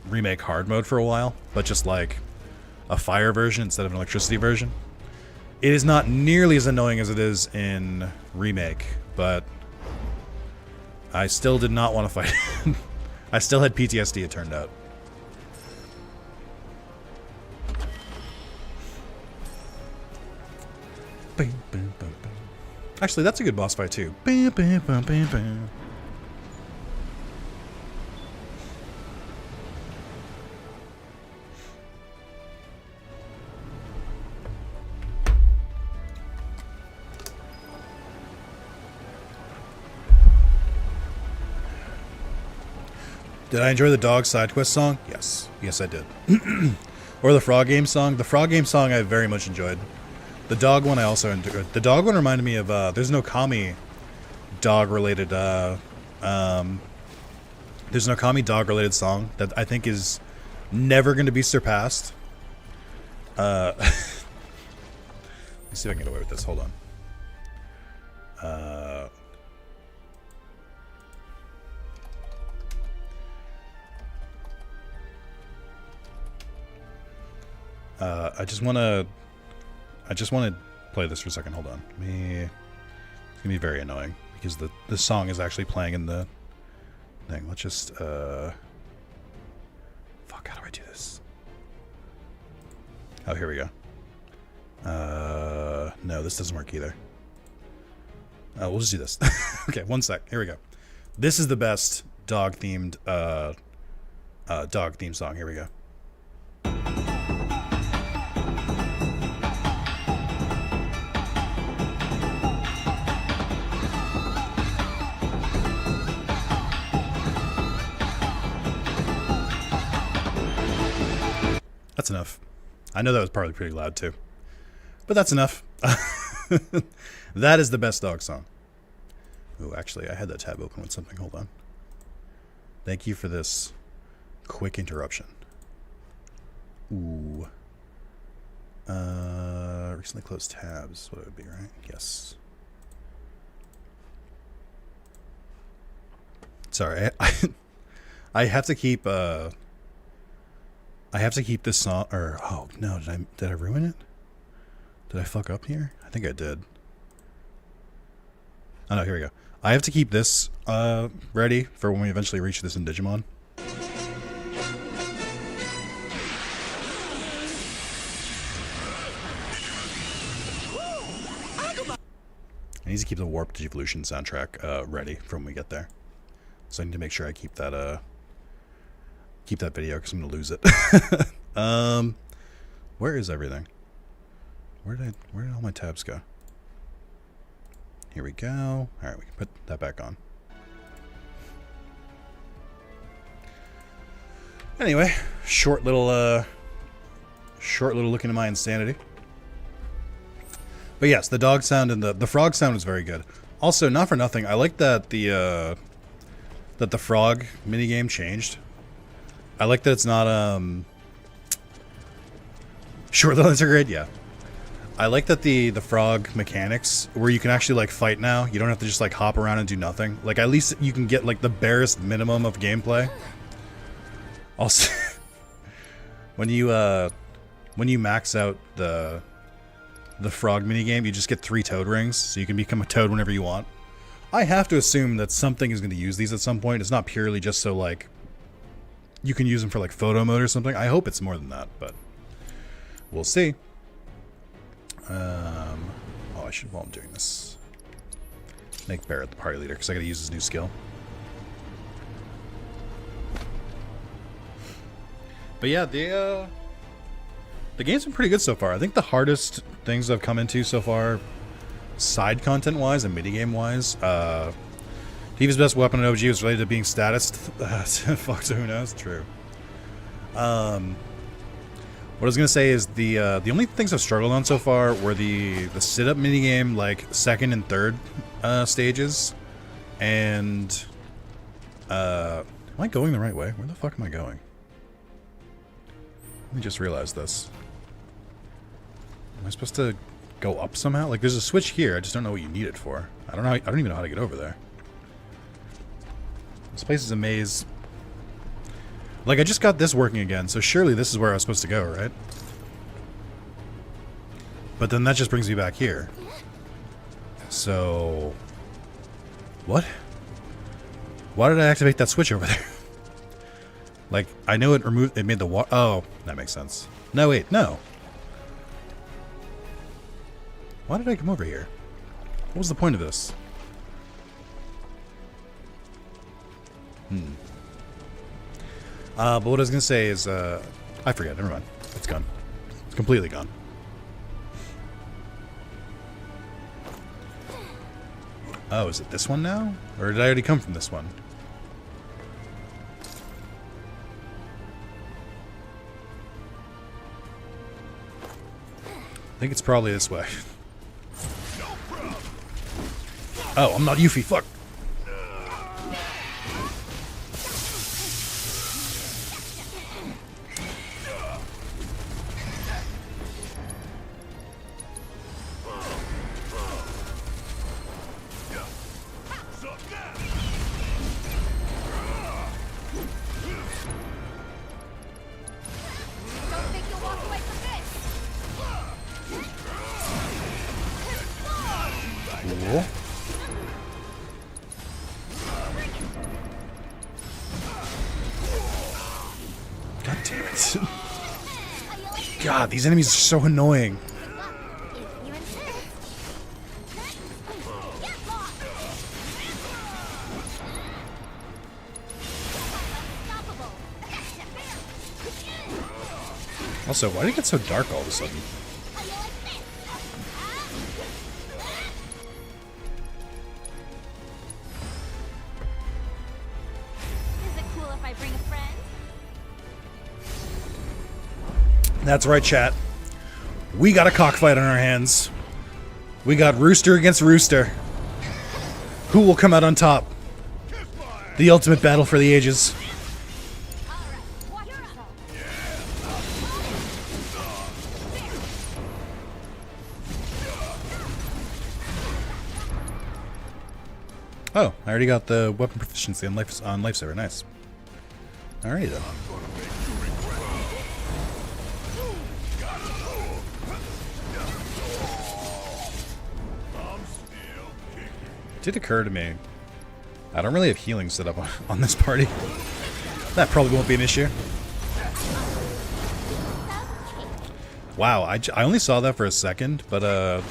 remake hard mode for a while, but just like a fire version instead of an electricity version. It is not nearly as annoying as it is in remake, but I still did not want to fight it. I still had PTSD, it turned out. Actually, that's a good boss fight too. Did I enjoy the dog side quest song? Yes. Yes, I did. Or the frog game song? The frog game song I very much enjoyed. The dog one I also enjoyed. The dog one reminded me of, there's no Kami dog related, there's no Kami dog related song that I think is never going to be surpassed. Let me see if I can get away with this. Hold on. I just want to play this for a second. Hold on. It's going to be very annoying because the song is actually playing in the thing. Let's just, fuck, how do I do this? Oh, here we go. No, this doesn't work either. We'll just do this. Okay, one sec. Here we go. This is the best dog-themed, dog-themed song. Here we go. That's enough. I know that was probably pretty loud too, but that's enough. That is the best dog song. Oh, actually, I had that tab open with something. Hold on. Thank you for this quick interruption. Ooh. Recently closed tabs. What it would be, right? Yes. Sorry, I have to keep. I have to keep this song, or, oh, no, did I ruin it? Did I fuck up here? I think I did. Oh, no, here we go. I have to keep this, ready for when we eventually reach this in Digimon. I need to keep the Warp Digivolution soundtrack, ready for when we get there. So I need to make sure I keep that, video because I'm gonna lose it. Where is everything? Where did all my tabs go? Here we go. All right, we can put that back on. Anyway, short little look into my insanity. But yes, the dog sound and the frog sound was very good. Also, not for nothing, I like that the frog minigame changed. I like that it's not, short little integrate, yeah. I like that the frog mechanics, where you can actually, like, fight now. You don't have to just, like, hop around and do nothing. Like, at least you can get, like, the barest minimum of gameplay. Also, when you max out the the frog minigame, you just get 3 toad rings, so you can become a toad whenever you want. I have to assume that something is going to use these at some point. It's not purely just so, like, you can use them for, like, photo mode or something. I hope it's more than that, but we'll see. Oh, I should, while I'm doing this, make Barrett the party leader, because I got to use his new skill. But yeah, the game's been pretty good so far. I think the hardest things I've come into so far, side content wise and minigame wise, Tifa's best weapon in OG was related to being status. Fuck, so who knows? True. What I was gonna say is the only things I've struggled on so far were the sit-up minigame, like second and third stages, and am I going the right way? Where the fuck am I going? Let me just realize this. Am I supposed to go up somehow? Like, there's a switch here. I just don't know what you need it for. I don't even know how to get over there. This place is a maze. Like, I just got this working again, so surely this is where I was supposed to go, right? But then that just brings me back here. So... what? Why did I activate that switch over there? Like, I know it removed... it made the water... oh, that makes sense. No, wait, no. Why did I come over here? What was the point of this? But what I was going to say is... I forget, never mind. It's gone. It's completely gone. Oh, is it this one now? Or did I already come from this one? I think it's probably this way. Oh, I'm not Yuffie, fuck! Cool. God damn it. God, these enemies are so annoying. Also, why did it get so dark all of a sudden? That's right, chat. We got a cockfight on our hands. We got Rooster against Rooster. Who will come out on top? The ultimate battle for the ages. Oh, I already got the weapon proficiency on Lifesaver. Nice. Alrighty then. It did occur to me, I don't really have healing set up on this party. That probably won't be an issue. Wow, I only saw that for a second, but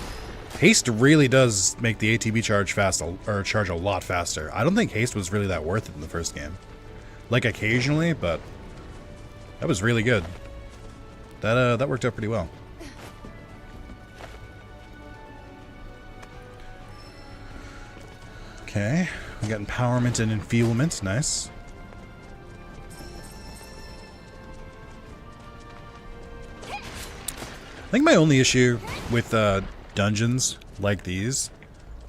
haste really does make the ATB charge charge a lot faster. I don't think haste was really that worth it in the first game. Like occasionally, but that was really good. That worked out pretty well. Okay, we got empowerment and enfeeblement, nice. I think my only issue with dungeons like these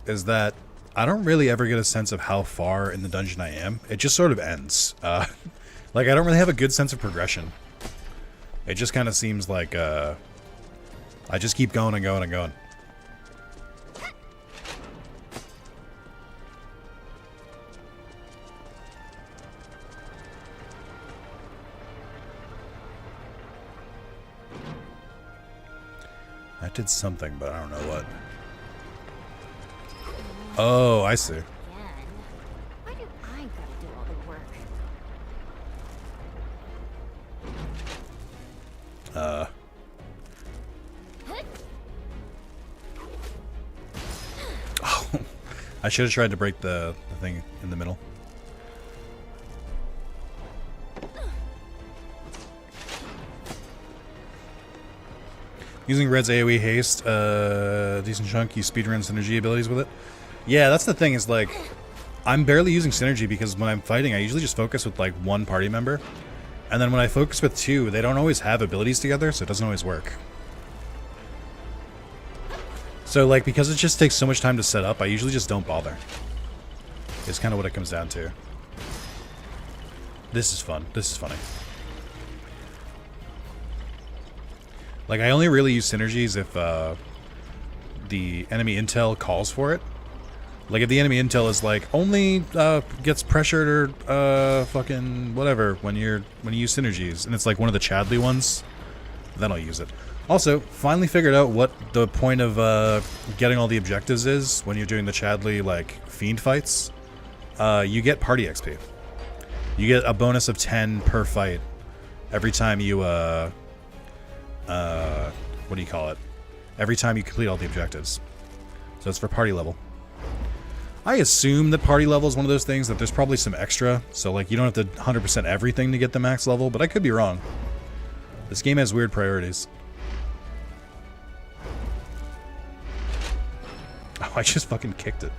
is that I don't really ever get a sense of how far in the dungeon I am. It just sort of ends. Like, I don't really have a good sense of progression. It just kind of seems like I just keep going and going and going. did something, but I don't know what. Oh, I see. Again. Why do I gotta do all the work? Oh, I should have tried to break the thing in the middle. Using Red's AoE haste, decent chunk, you speedrun synergy abilities with it. Yeah, that's the thing is like, I'm barely using synergy because when I'm fighting, I usually just focus with like one party member. And then when I focus with two, they don't always have abilities together, so it doesn't always work. So like, because it just takes so much time to set up, I usually just don't bother. It's kind of what it comes down to. This is fun. This is funny. Like, I only really use synergies if the enemy intel calls for it. Like, if the enemy intel is like, only gets pressured or fucking whatever when you use synergies, and it's like one of the Chadley ones, then I'll use it. Also, finally figured out what the point of getting all the objectives is when you're doing the Chadley, like, fiend fights. You get party XP. You get a bonus of 10 per fight every time you, what do you call it? Every time you complete all the objectives. So it's for party level. I assume that party level is one of those things that there's probably some extra, so like you don't have to 100% everything to get the max level, but I could be wrong. This game has weird priorities. Oh, I just fucking kicked it.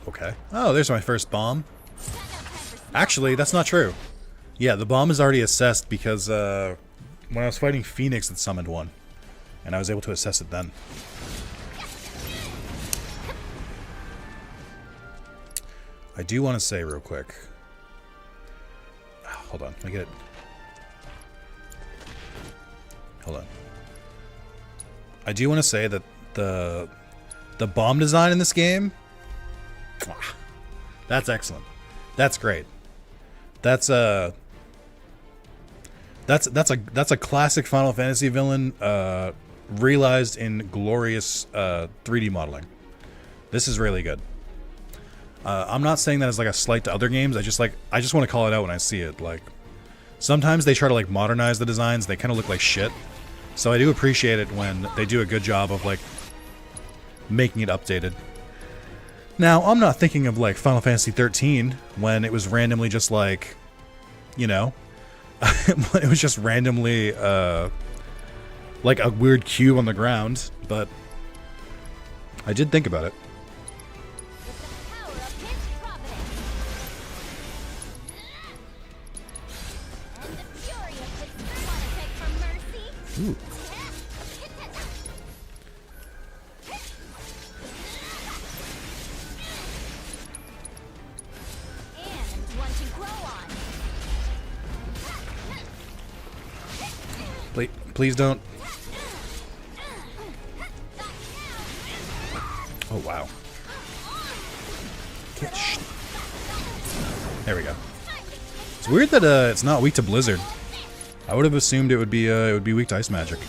Okay. Oh, there's my first bomb. Actually, that's not true. Yeah, the bomb is already assessed because when I was fighting Phoenix, it summoned one. And I was able to assess it then. I do want to say real quick. Hold on, let me get it. Hold on. I do want to say that the bomb design in this game, that's excellent. That's great. That's a classic Final Fantasy villain realized in glorious 3D modeling. This is really good. I'm not saying that as like a slight to other games. I just want to call it out when I see it. Like sometimes they try to like modernize the designs. They kind of look like shit. So I do appreciate it when they do a good job of like making it updated. Now, I'm not thinking of like Final Fantasy 13 when it was randomly just like, you know, it was just randomly like a weird cube on the ground, but I did think about it. Ooh. Please don't. Oh, wow. There we go. It's weird that it's not weak to Blizzard. I would have assumed it would be weak to Ice Magic.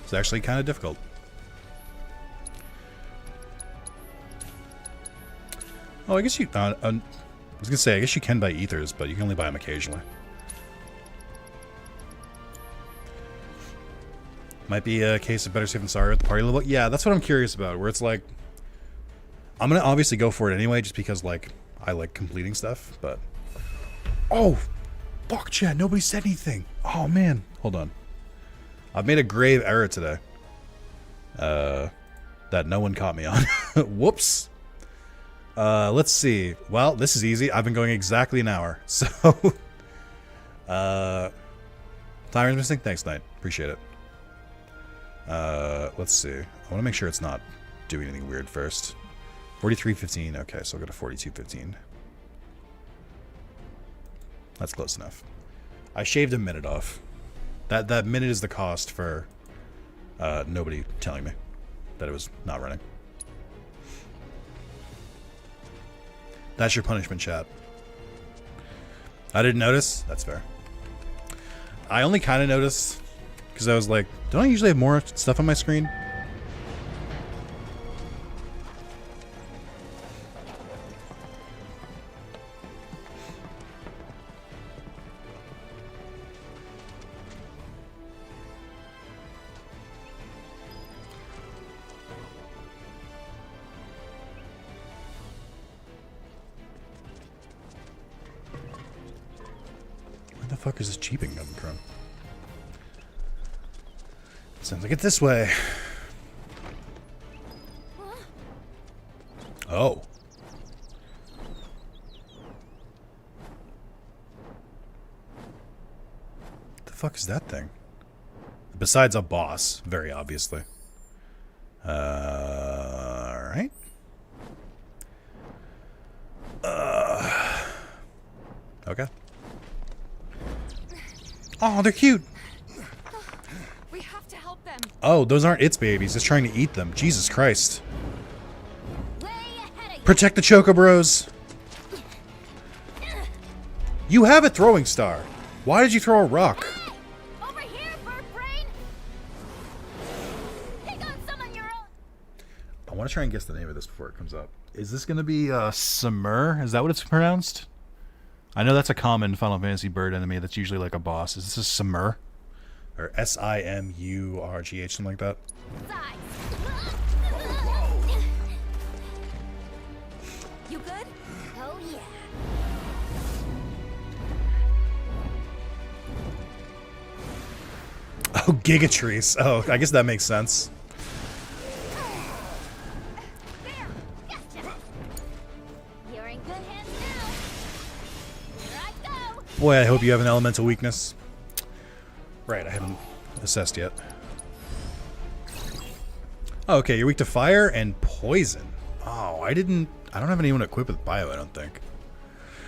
It's actually kind of difficult. Oh, I guess you... I was going to say, I guess you can buy ethers, but you can only buy them occasionally. Might be a case of better safe than sorry at the party level. Yeah, that's what I'm curious about, where it's like... I'm going to obviously go for it anyway, just because, like, I like completing stuff, but... Oh! Fuck, chat, nobody said anything! Oh, man. Hold on. I've made a grave error today. That no one caught me on. Whoops. Let's see. Well, this is easy. I've been going exactly an hour. So, timer's missing? Thanks, Knight. Appreciate it. Let's see. I want to make sure it's not doing anything weird first. 43.15. Okay, so I'll go to 42.15. That's close enough. I shaved a minute off. That minute is the cost for nobody telling me that it was not running. That's your punishment, chat. I didn't notice. That's fair. I only kind of noticed because I was like, don't I usually have more stuff on my screen? Where the fuck is this jeeping coming from? Sounds like it's this way. Oh. What the fuck is that thing? Besides a boss, very obviously. Alright. Okay. Oh, they're cute. We have to help them. Oh, those aren't its babies. It's trying to eat them. Jesus Christ. Way ahead of you. Protect the Chocobros. You have a throwing star. Why did you throw a rock? Hey, over here, bird brain. Take on some on your own. I want to try and guess the name of this before it comes up. Is this going to be Simur? Is that what it's pronounced? I know that's a common Final Fantasy bird enemy that's usually like a boss. Is this a Simur? Or S-I-M-U-R-G-H, something like that? Sides. You good? Oh yeah. Oh, Gigatrees. Oh, I guess that makes sense. There. Gotcha. You're in good hands now. Here I go. Boy, I hope you have an elemental weakness. Right, I haven't assessed yet. Oh, okay, you're weak to fire and poison. Oh, I don't have anyone equipped with bio, I don't think.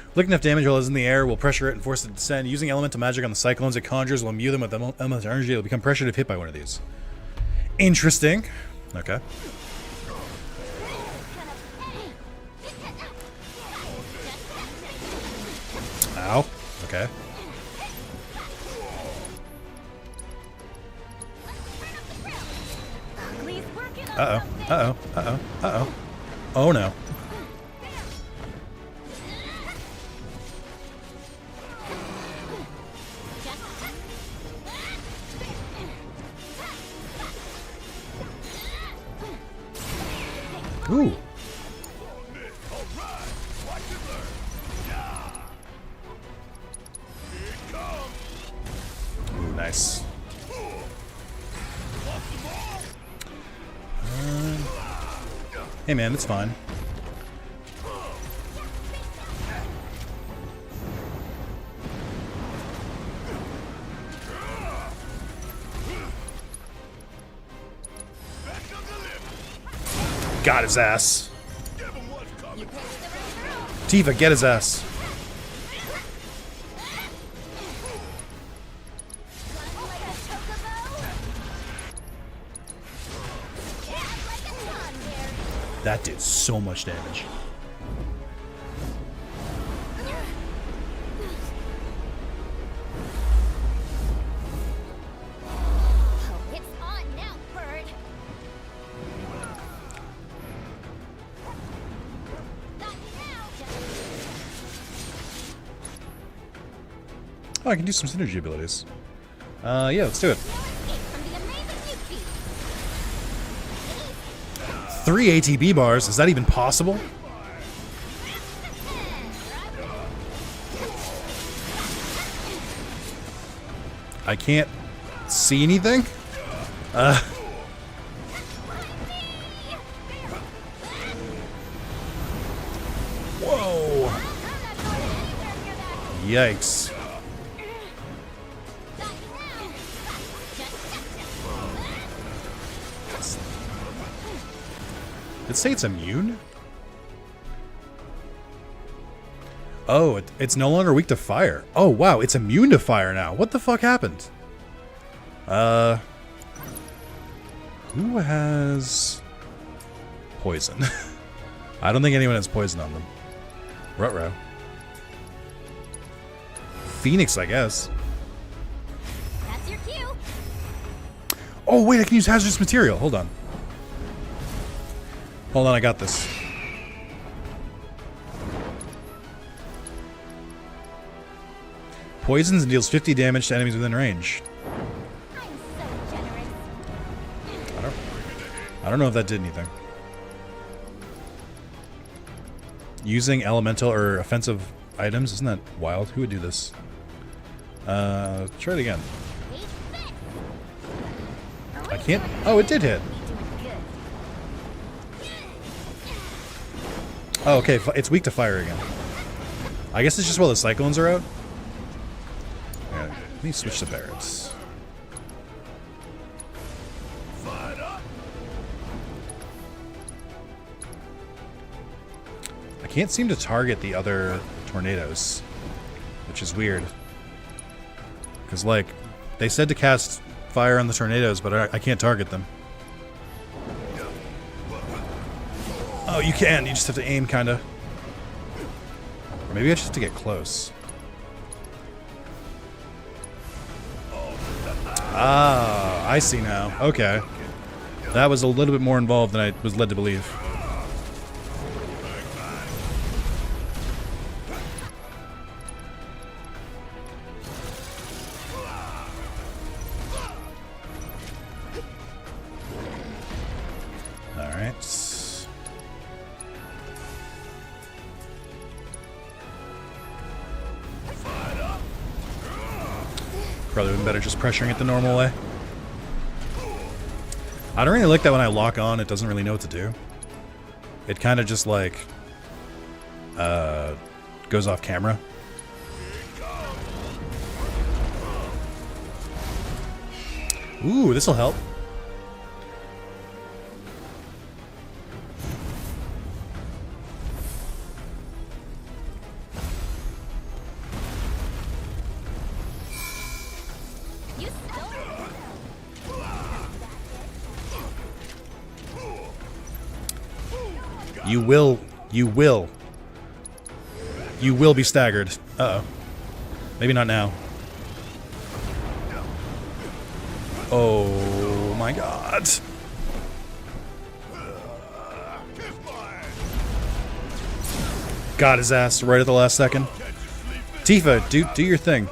Inflict enough damage while it's in the air will pressure it and force it to descend. Using elemental magic on the cyclones it conjures will imbue them with elemental energy. It will become pressured if hit by one of these. Interesting. Okay. Ow. Okay. Ugly's working on Uh-oh. something. Uh-oh. Uh-oh. Uh-oh. Oh, no. Ooh. Ooh, nice. Hey man, it's fine. Got his ass. Tifa, get his ass. That did so much damage. Oh, it's on now, bird. Not now. Oh, I can do some synergy abilities. Yeah, let's do it. Escape from the amazing new feat. 3 ATB bars. Is that even possible? I can't see anything. Whoa. Yikes. Did it say it's immune? Oh, it's no longer weak to fire. Oh, wow, it's immune to fire now. What the fuck happened? Who has poison? I don't think anyone has poison on them. Ruh-roh. Phoenix, I guess. That's your cue. Oh, wait, I can use hazardous material. Hold on. Hold on, I got this. Poisons and deals 50 damage to enemies within range. I'm so generous. I don't know if that did anything. Using elemental or offensive items, isn't that wild? Who would do this? Try it again. I can't. Oh, it did hit. Oh, okay. It's weak to fire again. I guess it's just while the cyclones are out. Yeah, let me switch to Barrett's. I can't seem to target the other tornadoes, which is weird. Because, like, they said to cast fire on the tornadoes, but I can't target them. Oh, you can. You just have to aim, kind of. Or maybe I just have to get close. Ah, I see now. Okay. That was a little bit more involved than I was led to believe. Probably been better just pressuring it the normal way. I don't really like that when I lock on, it doesn't really know what to do. It kind of just like goes off camera. Ooh, this'll help. You will be staggered. Uh-oh. Maybe not now. Oh my god. Got his ass right at the last second. Tifa, do your thing.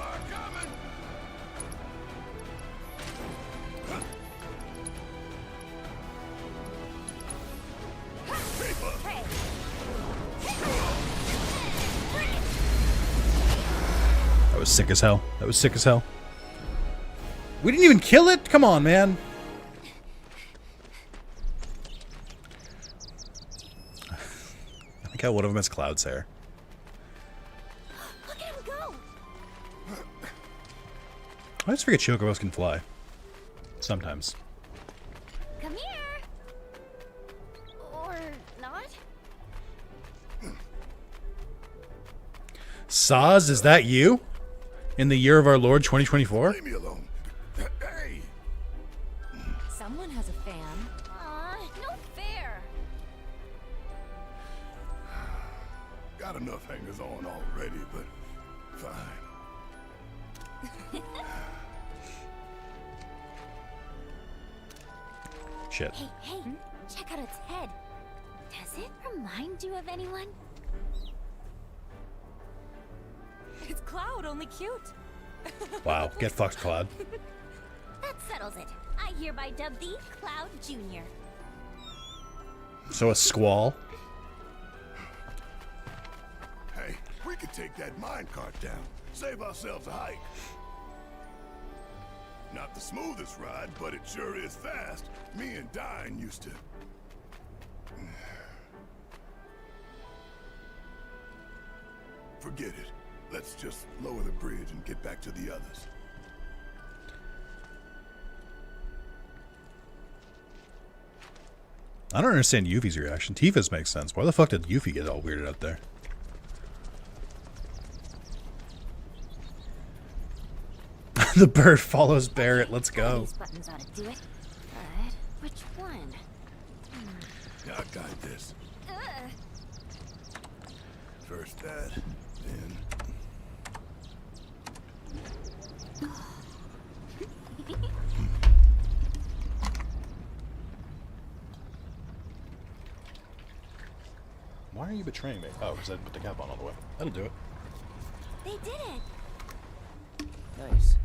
Sick as hell. That was sick as hell. We didn't even kill it? Come on, man. I think how one of them has Cloud's hair. Look at him go. I just forget Chocobos can fly. Sometimes. Come here. Or not? Saz, is that you? In the year of our Lord 2024? Leave me alone. Hey. Someone has a fan. Aw, no fair. Got enough hangers on already, but fine. Shit. Hey, check out its head. Does it remind you of anyone? It's Cloud, only cute. Wow, get fucked, Cloud. That settles it. I hereby dub thee Cloud Jr. So a squall? Hey, we could take that minecart down. Save ourselves a hike. Not the smoothest ride, but it sure is fast. Me and Dine used to... Forget it. Let's just lower the bridge and get back to the others. I don't understand Yuffie's reaction. Tifa's makes sense. Why the fuck did Yuffie get all weirded out there? The bird follows Barrett. Let's go. These buttons ought to do it. But which one? Yeah, I got this. Ugh. First that, then Why are you betraying me? Oh, because I didn't put the cap on all the way. That'll do it. They did it. Nice.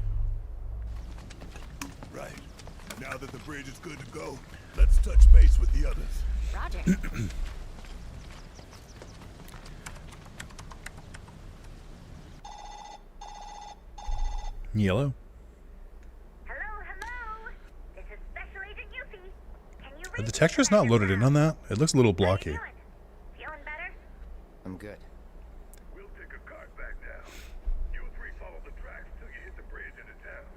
right. Now that the bridge is good to go, let's touch base with the others. Roger. Yellow. Hello, hello. This is Special Agent Yuffie. Can you read The texture's not loaded in on that. It looks a little blocky. Feeling better? I'm good. We'll take a cart back now. You three follow the tracks till you hit the bridge into town.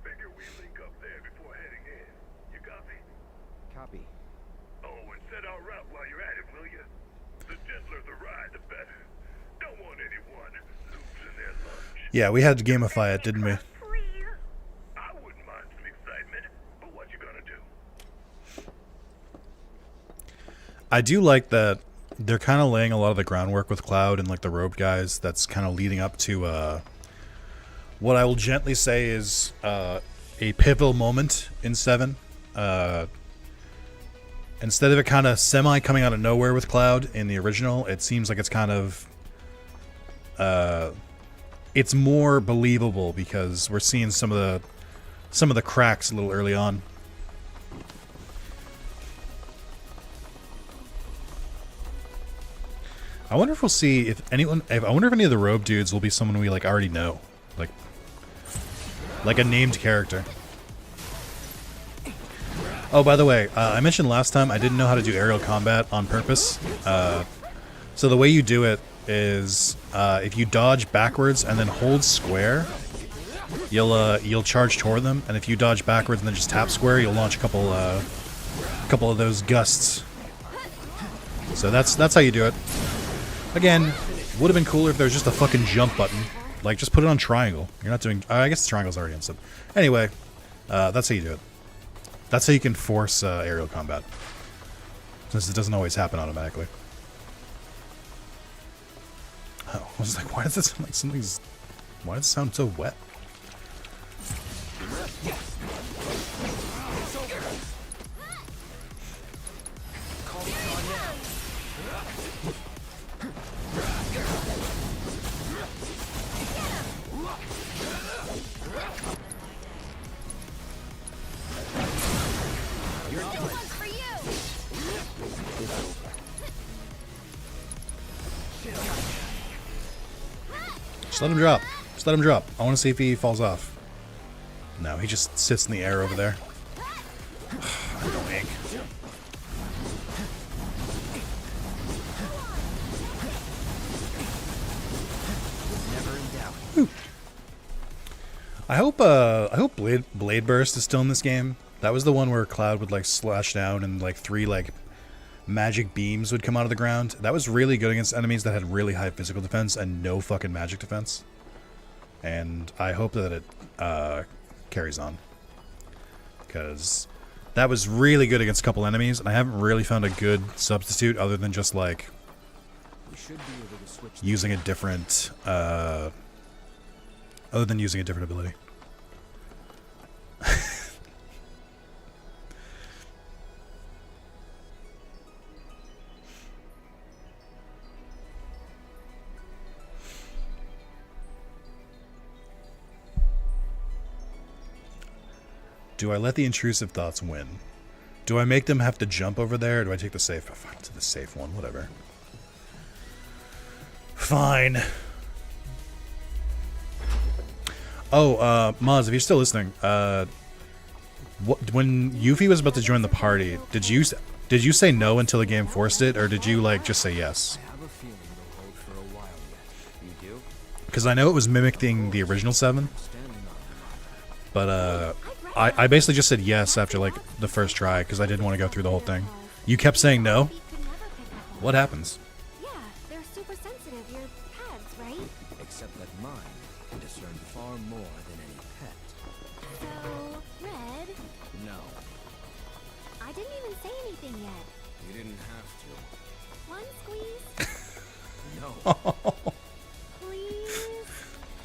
Figure we link up there before heading in. You copy? Copy. Oh, and set our route while you're at it, will you? The gentler the ride, the better. Don't want anyone losing their lunch. Yeah, we had to gamify it, didn't we? Please. I wouldn't mind some excitement, but what you gonna do? I do like that they're kind of laying a lot of the groundwork with Cloud and like the robed guys. That's kind of leading up to what I will gently say is a pivotal moment in 7. Instead of it kind of semi coming out of nowhere with Cloud in the original, it seems like it's kind of it's more believable because we're seeing some of the cracks a little early on. I wonder if we'll see if anyone. I wonder if any of the robe dudes will be someone we like already know, like a named character. Oh, by the way, I mentioned last time I didn't know how to do aerial combat on purpose. So the way you do it is if you dodge backwards and then hold square, you'll charge toward them, and if you dodge backwards and then just tap square, you'll launch a couple of those gusts. So that's how you do it. Again, would have been cooler if there was just a fucking jump button. Like, just put it on triangle. You're not doing... I guess the triangle's already instant. Anyway, that's how you do it. That's how you can force aerial combat. Since it doesn't always happen automatically. Oh, I was like, why does it sound like something's... Why does it sound so wet? Just let him drop. Just let him drop. I want to see if he falls off. No, he just sits in the air over there. Annoying. Whew. I hope Blade Burst is still in this game. That was the one where Cloud would like slash down and like 3 like magic beams would come out of the ground. That was really good against enemies that had really high physical defense and no fucking magic defense. And I hope that it carries on. Because that was really good against a couple enemies, and I haven't really found a good substitute other than just like using a different ability. Do I let the intrusive thoughts win? Do I make them have to jump over there, or do I take the safe? Fine, to the safe one, whatever. Fine. Oh, Maz, if you're still listening, when Yuffie was about to join the party, did you say no until the game forced it, or did you like just say yes? I have a feeling it'll hold for a while yet. You do? Because I know it was mimicking the original 7, Standing on. but I basically just said yes after like the first try because I didn't want to go through the whole thing. You kept saying no? Feet could never pick up on. What happens? Yeah, they're super sensitive. Your pads, right? Except that mine can discern far more than any pet. So, Red, No, I didn't even say anything yet. you didn't have One squeeze, to. No. please.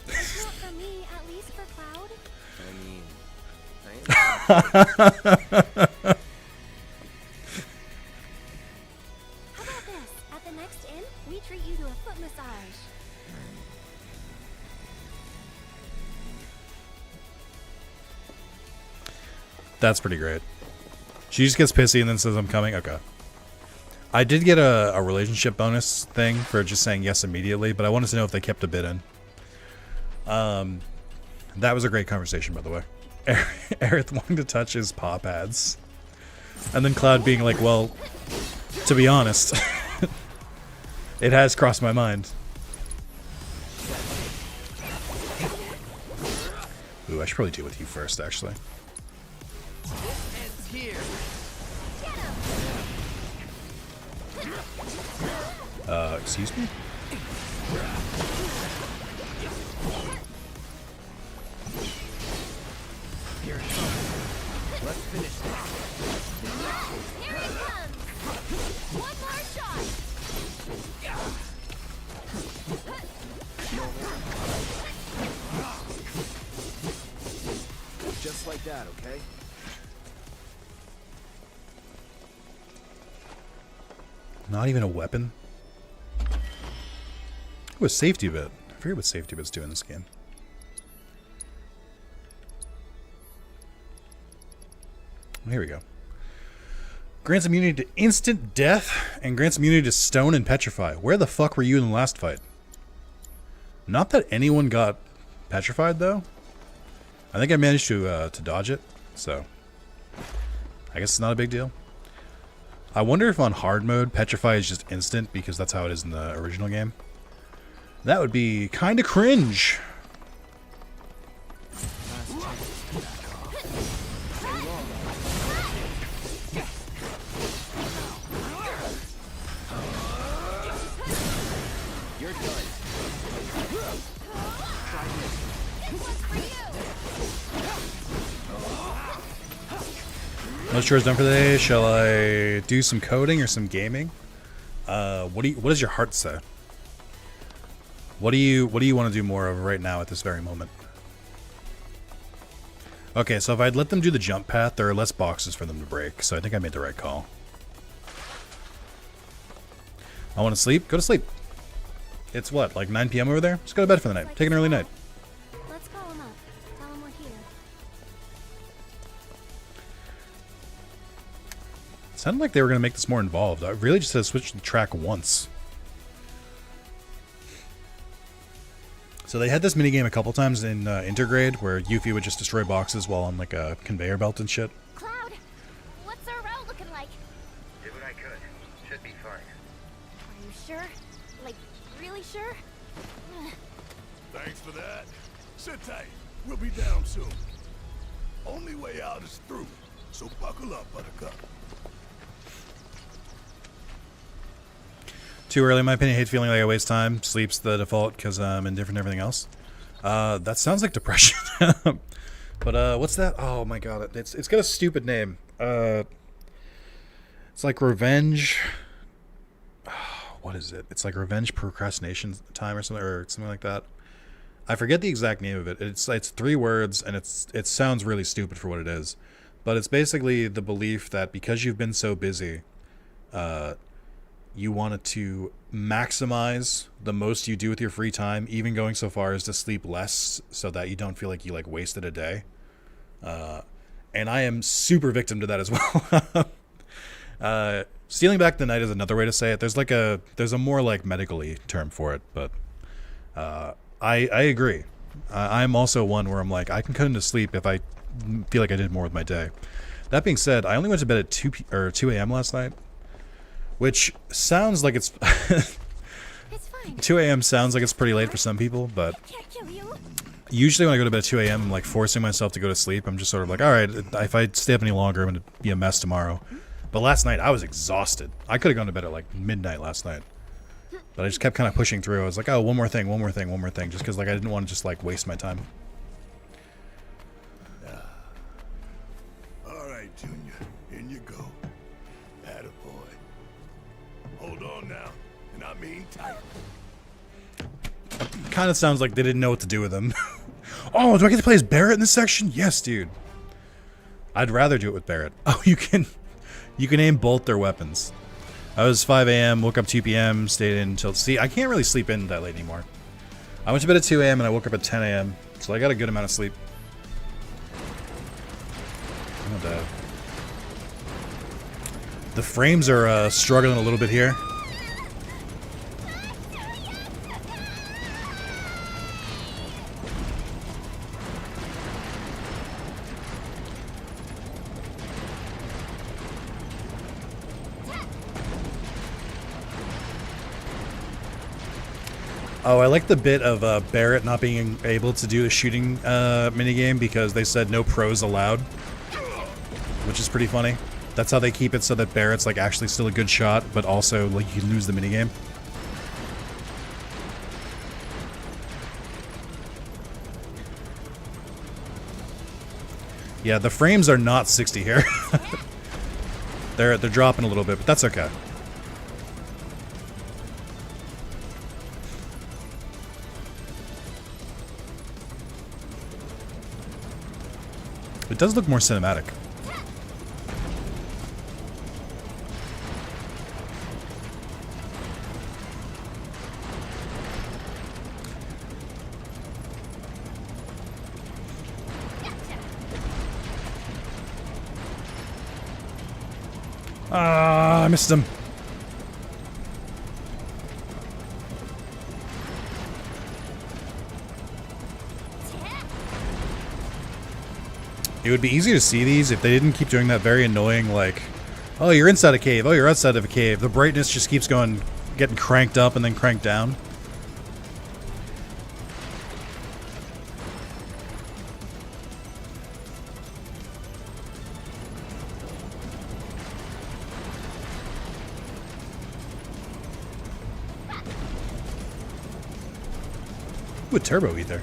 It's not for me, at least for Cloud. I mean, I How about this? At the next inn, we treat you to a foot massage. That's pretty great. She just gets pissy and then says, I'm coming. Okay. I did get a relationship bonus thing for just saying yes immediately, but I wanted to know if they kept a bit in. That was a great conversation, by the way. Aerith wanting to touch his paw pads. And then Cloud being like, well, to be honest, it has crossed my mind. Ooh, I should probably deal with you first, actually. It's here. Excuse me? Here it comes. Let's finish this. Here it comes! One more shot! Just like that, okay? Not even a weapon? Ooh, a safety bit. I forget what safety bits do in this game. Here we go. Grants immunity to instant death and grants immunity to stone and petrify. Where the fuck were you in the last fight? Not that anyone got petrified, though. I think I managed to dodge it, so I guess it's not a big deal. I wonder if on hard mode, petrify is just instant because that's how it is in the original game. That would be kind of cringe. You're done. Most chores done for the day. Shall I do some coding or some gaming? What does your heart say? What do you want to do more of right now at this very moment? Okay, so if I'd let them do the jump path, there are less boxes for them to break, so I think I made the right call. I want to sleep? Go to sleep. It's what, like 9 p.m. over there? Just go to bed for the night. Take an early night. Let's call him up. Tell him we're here. It sounded like they were going to make this more involved. I really just had to switch the track once. So they had this minigame a couple times in Intergrade where Yuffie would just destroy boxes while on like a conveyor belt and shit. Cloud, what's our route looking like? Did what I could. Should be fine. Are you sure? Like, really sure? Thanks for that. Sit tight. We'll be down soon. Only way out is through. So buckle up, Buttercup. Too early, in my opinion. I hate feeling like I waste time. Sleep's the default because I'm indifferent to everything else. That sounds like depression. But what's that? Oh my god, it's got a stupid name. It's like revenge. What is it? It's like revenge procrastination time or something like that. I forget the exact name of it. It's 3 words and it sounds really stupid for what it is. But it's basically the belief that because you've been so busy, you wanted to maximize the most you do with your free time, even going so far as to sleep less so that you don't feel like you like wasted a day. And I am super victim to that as well. Stealing back the night is another way to say it. There's a more like medically term for it, but I agree. I'm also one where I'm like, I can cut into sleep if I feel like I did more with my day. That being said, I only went to bed at 2 a.m. last night, which sounds like it's It's fine. 2 a.m. sounds like it's pretty late for some people, but Can't kill you. usually when I go to bed at 2 a.m., I'm like forcing myself to go to sleep. I'm just sort of like, all right, if I stay up any longer, I'm going to be a mess tomorrow. But last night, I was exhausted. I could have gone to bed at like midnight last night. But I just kept kind of pushing through. I was like, oh, one more thing, just because like I didn't want to just like waste my time. All right, Junior. In you go. Attaboy. Hold on now. And I mean tight. Kind of sounds like they didn't know what to do with him. Oh, do I get to play as Barrett in this section? Yes, dude. I'd rather do it with Barrett. Oh, you can aim both their weapons. I was 5 a.m., woke up 2 p.m., stayed in until... See, I can't really sleep in that late anymore. I went to bed at 2 a.m. and I woke up at 10 a.m., so I got a good amount of sleep. Not bad. The frames are struggling a little bit here. Oh, I like the bit of Barrett not being able to do a shooting minigame because they said no pros allowed, which is pretty funny. That's how they keep it so that Barrett's like actually still a good shot, but also like you can lose the minigame. Yeah, the frames are not 60 here. they're dropping a little bit, but that's okay. It does look more cinematic. Ah, I missed him. It would be easier to see these if they didn't keep doing that very annoying, like, oh, you're inside a cave, oh, you're outside of a cave. The brightness just keeps going, getting cranked up and then cranked down. Ooh, a turbo ether.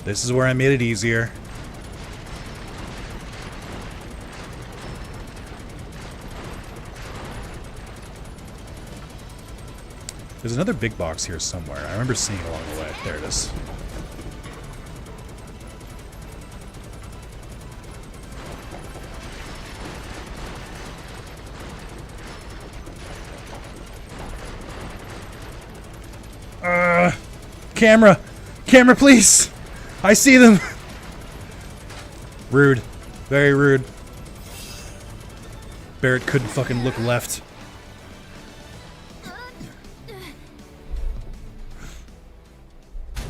This is where I made it easier. There's another big box here somewhere. I remember seeing it along the way. There it is. Camera! Camera, please! I see them! Rude. Very rude. Barrett couldn't fucking look left.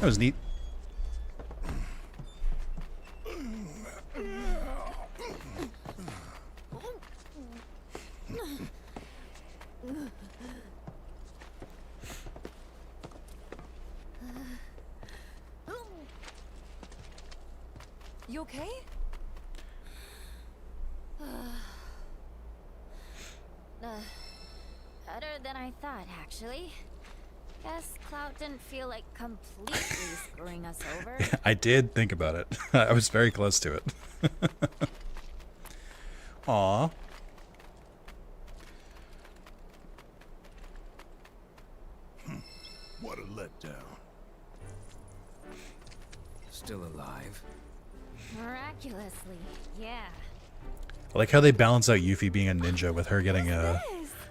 That was neat. You okay? Better than I thought, actually. Guess Clout didn't feel like completely screwing us over. I did think about it. I was very close to it. Aw. What a letdown. Still alive. Miraculously, yeah. I like how they balance out Yuffie being a ninja with her getting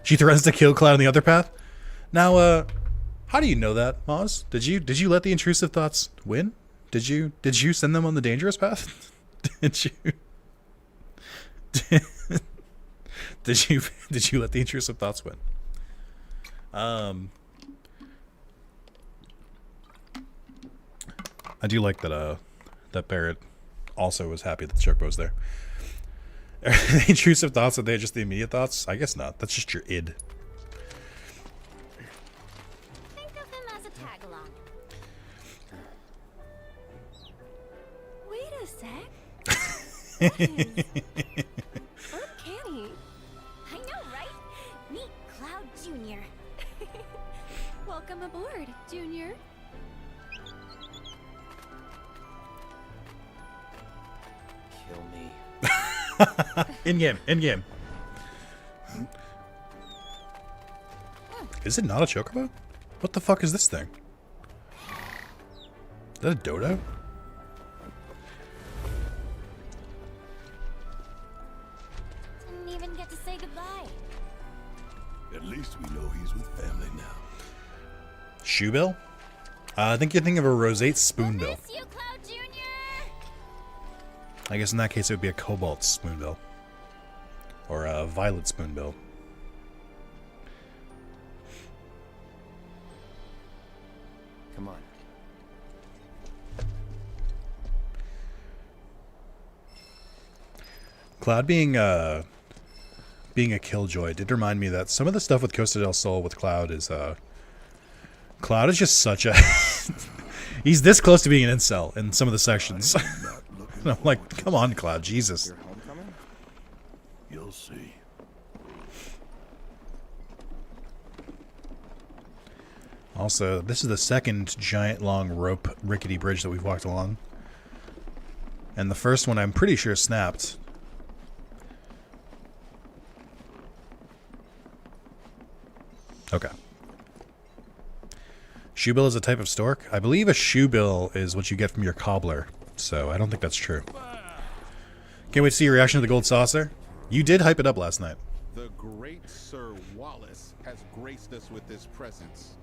she threatens to kill Cloud on the other path. Now, how do you know that, Maz? Did you let the intrusive thoughts win? Did you send them on the dangerous path? Did you did you let the intrusive thoughts win? I do like that that Barrett also was happy that the Sharkbow was there. Are the intrusive thoughts, are they just the immediate thoughts? I guess not. That's just your id. Think of him as a tag-along. Uncanny. I know, right? Meet Cloud Jr. Welcome aboard, Junior. Kill me. In game, in game. Is it not a chocobo? What the fuck is this thing? Is that a dodo? Didn't even get to say goodbye. At least we know he's with family now. Shoebill? I think you're thinking of a roseate spoonbill. Miss you, Cloud Jr. I guess in that case it would be a cobalt spoonbill. Or a violet spoonbill. Come on. Cloud being a killjoy did remind me that some of the stuff with Costa del Sol with Cloud is Cloud is just such a he's this close to being an incel in some of the sections. And I'm like, come on, Cloud, Jesus. Your homecoming? You'll see. Also, this is the second giant long rope rickety bridge that we've walked along. And the first one I'm pretty sure snapped. Okay. Shoebill is a type of stork? I believe a shoebill is what you get from your cobbler, so I don't think that's true. Can't wait to see your reaction to the gold saucer. You did hype it up last night. The great Sir Wallace has graced us with his presence.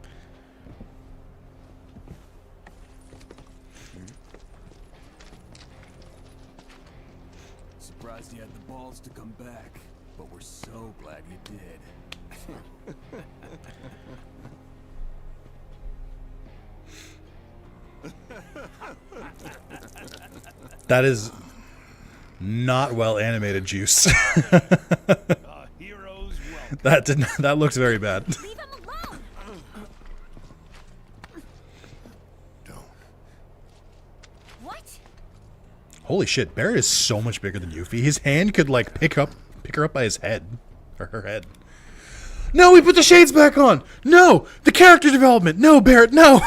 Surprised you had the balls to come back, but we're so glad you did. That is not well animated, Juice. Heroes welcome. That looks very bad. Leave him alone. Don't. What? Holy shit, Barret is so much bigger than Yuffie. His hand could like pick her up by his head. Or her head. No, we put the shades back on! No! The character development! No, Barret, no!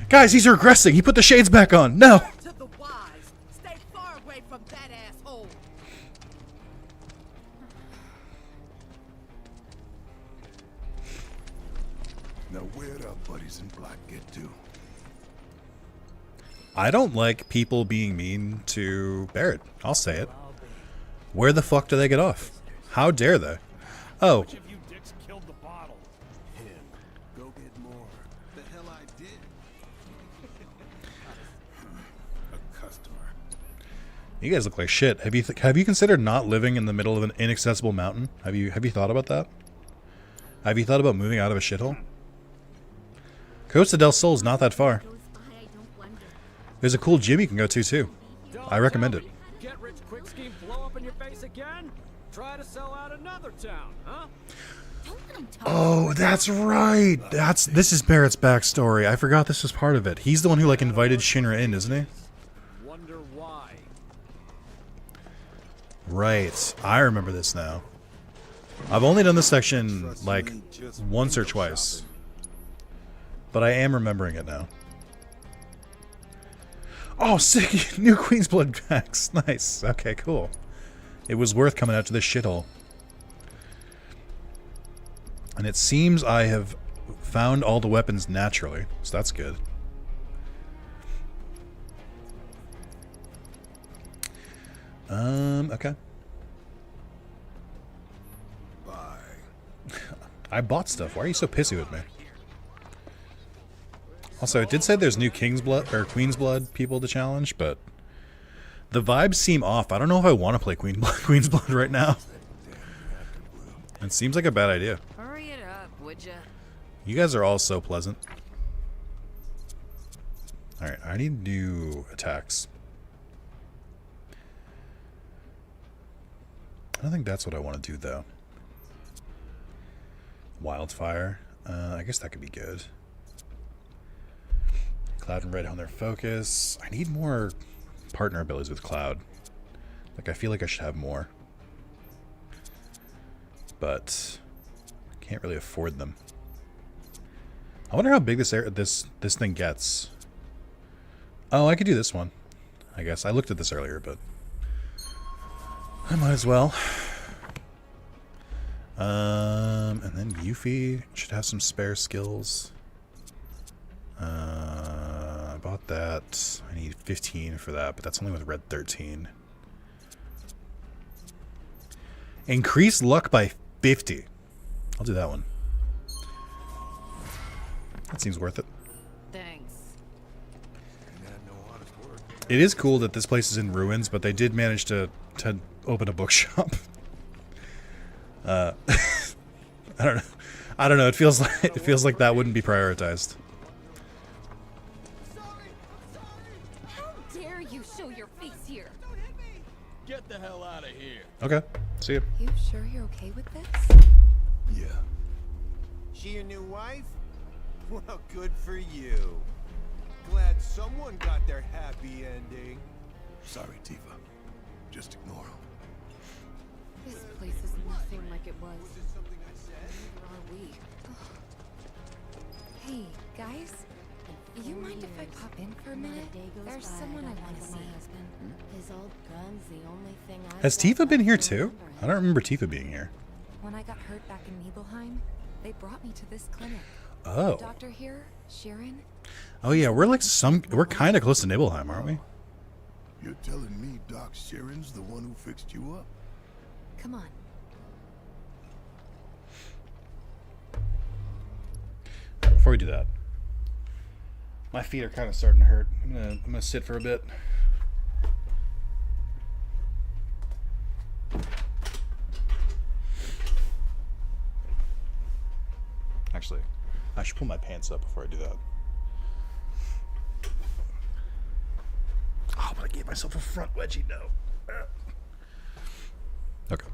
Guys, he's regressing. He put the shades back on. No! To the wise, stay far away from that asshole. Now where'd our buddies in black get to? I don't like people being mean to Barret. I'll say it. Where the fuck do they get off? How dare they? Oh, Which of you dicks killed the bottle? Him. Go get more. The hell I did. A customer. you guys look like shit. Have you considered not living in the middle of an inaccessible mountain? Have you thought about that? Have you thought about moving out of a shithole? Costa del Sol's not that far. Goes by, I don't wonder. There's a cool gym you can go to too. I recommend it. Get rich quick scheme blow up in your face again? Try to sell out another town, huh? Don't let him talk. Oh, that's right. This is Barret's backstory. I forgot this was part of it. He's the one who like invited Shinra in, isn't he? Wonder why. Right. I remember this now. I've only done this section like once or twice. But I am remembering it now. Oh, sick! New Queen's Blood packs. Nice. Okay, cool. It was worth coming out to this shithole. And it seems I have found all the weapons naturally, so that's good. Okay. Bye. I bought stuff. Why are you so pissy with me? Also, it did say there's new King's Blood or Queen's Blood people to challenge, but the vibes seem off. I don't know if I want to play Queen's Blood right now. It seems like a bad idea. Hurry it up, would ya? You guys are all so pleasant. Alright, I need new attacks. I don't think that's what I want to do, though. Wildfire. I guess that could be good. Cloud and Red on their focus. I need more partner abilities with Cloud. Like, I feel like I should have more. But can't really afford them. I wonder how big this thing gets. Oh, I could do this one. I guess I looked at this earlier, but I might as well. And then Yuffie should have some spare skills. Bought that. I need 15 for that, but that's only with Red 13. Increase luck by 50. I'll do that one. That seems worth it. Thanks. It is cool that this place is in ruins, but they did manage to open a bookshop. I don't know. I don't know. It feels like that wouldn't be prioritized. How dare you show your face here? Get the hell out of here. Okay. See you. You sure you're okay with this? Yeah. She your new wife? Well, good for you. Glad someone got their happy ending. Sorry, Tifa. Just ignore him. This place is nothing like it was. Was it something I said? Neither are we. Hey, guys. You mind if I pop in for a minute? There's someone I want to see. His old gun's the only thing I've Has got Tifa been left here to too? remember I don't remember Tifa being here. When I got hurt back in Nibelheim, they brought me to this clinic. Oh. The doctor here, Sharon. Oh yeah, we're kind of close to Nibelheim, aren't we? You're telling me Doc Sharon's the one who fixed you up? Come on. Before we do that, my feet are kind of starting to hurt. I'm gonna sit for a bit. Actually, I should pull my pants up before I do that. Oh, but I gave myself a front wedgie. No. Okay.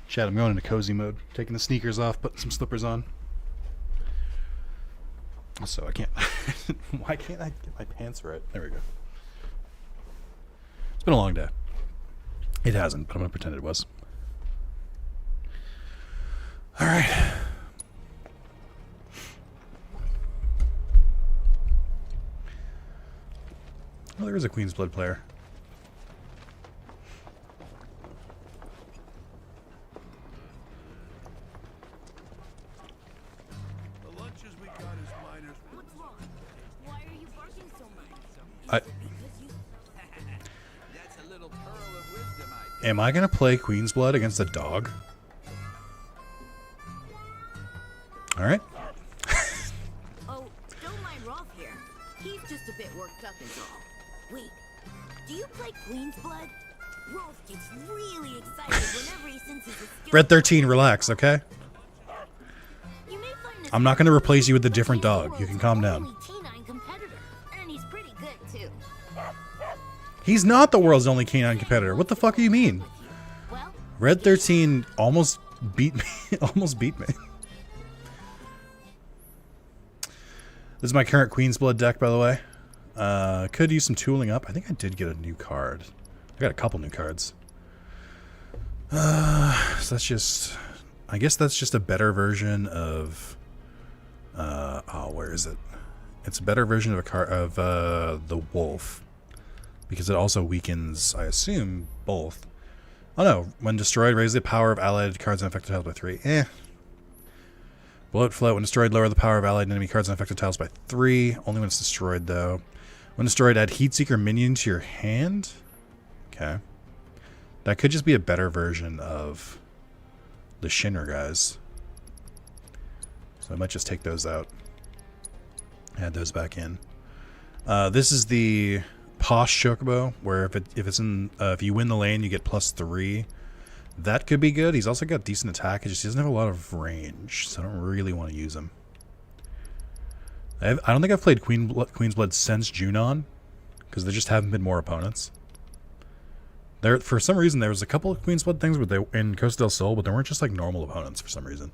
Chad, I'm going into cozy mode. Taking the sneakers off, putting some slippers on. So I can't. Why can't I get my pants right? There we go. It's been a long day. It hasn't, but I'm going to pretend it was. All right. Well, there is a Queen's Blood player. The lunches we got is miners. What's wrong? Why are you barking so much? That's a little pearl of wisdom, I Am I going to play Queen's Blood against a dog? All right. Oh, don't mind Rolf here. He's just a bit worked up is all. Wait, do you play Queen's Blood? Rolf gets really excited whenever he senses a skill. Red 13, relax, okay? You may find this I'm not going to replace you with a different dog. You can calm down. only canine competitor, and he's pretty good too. He's not the world's only canine competitor. What the fuck do you mean? Well, Red 13 almost beat me. Almost beat me. This is my current Queen's Blood deck, by the way. Could use some tooling up. I think I did get a new card. I got a couple new cards. So that's just... I guess that's just a better version of... oh, where is it? It's a better version of a card of the Wolf. Because it also weakens, I assume, both. Oh no, when destroyed, raise the power of allied cards and affected tiles by 3. Bullet float, when destroyed, lower the power of allied enemy cards and affected tiles by 3. Only when it's destroyed, though. When destroyed, add Heatseeker minion to your hand. Okay. That could just be a better version of the Shinra guys. So I might just take those out. Add those back in. This is the Posh Chocobo, where if you win the lane, you get +3. That could be good. He's also got decent attack. He doesn't have a lot of range, so I don't really want to use him. I don't think I've played Queen's Blood since Junon, because there just haven't been more opponents. There, for some reason, there was a couple of Queen's Blood things where they in Costa del Sol, but they weren't just like normal opponents for some reason.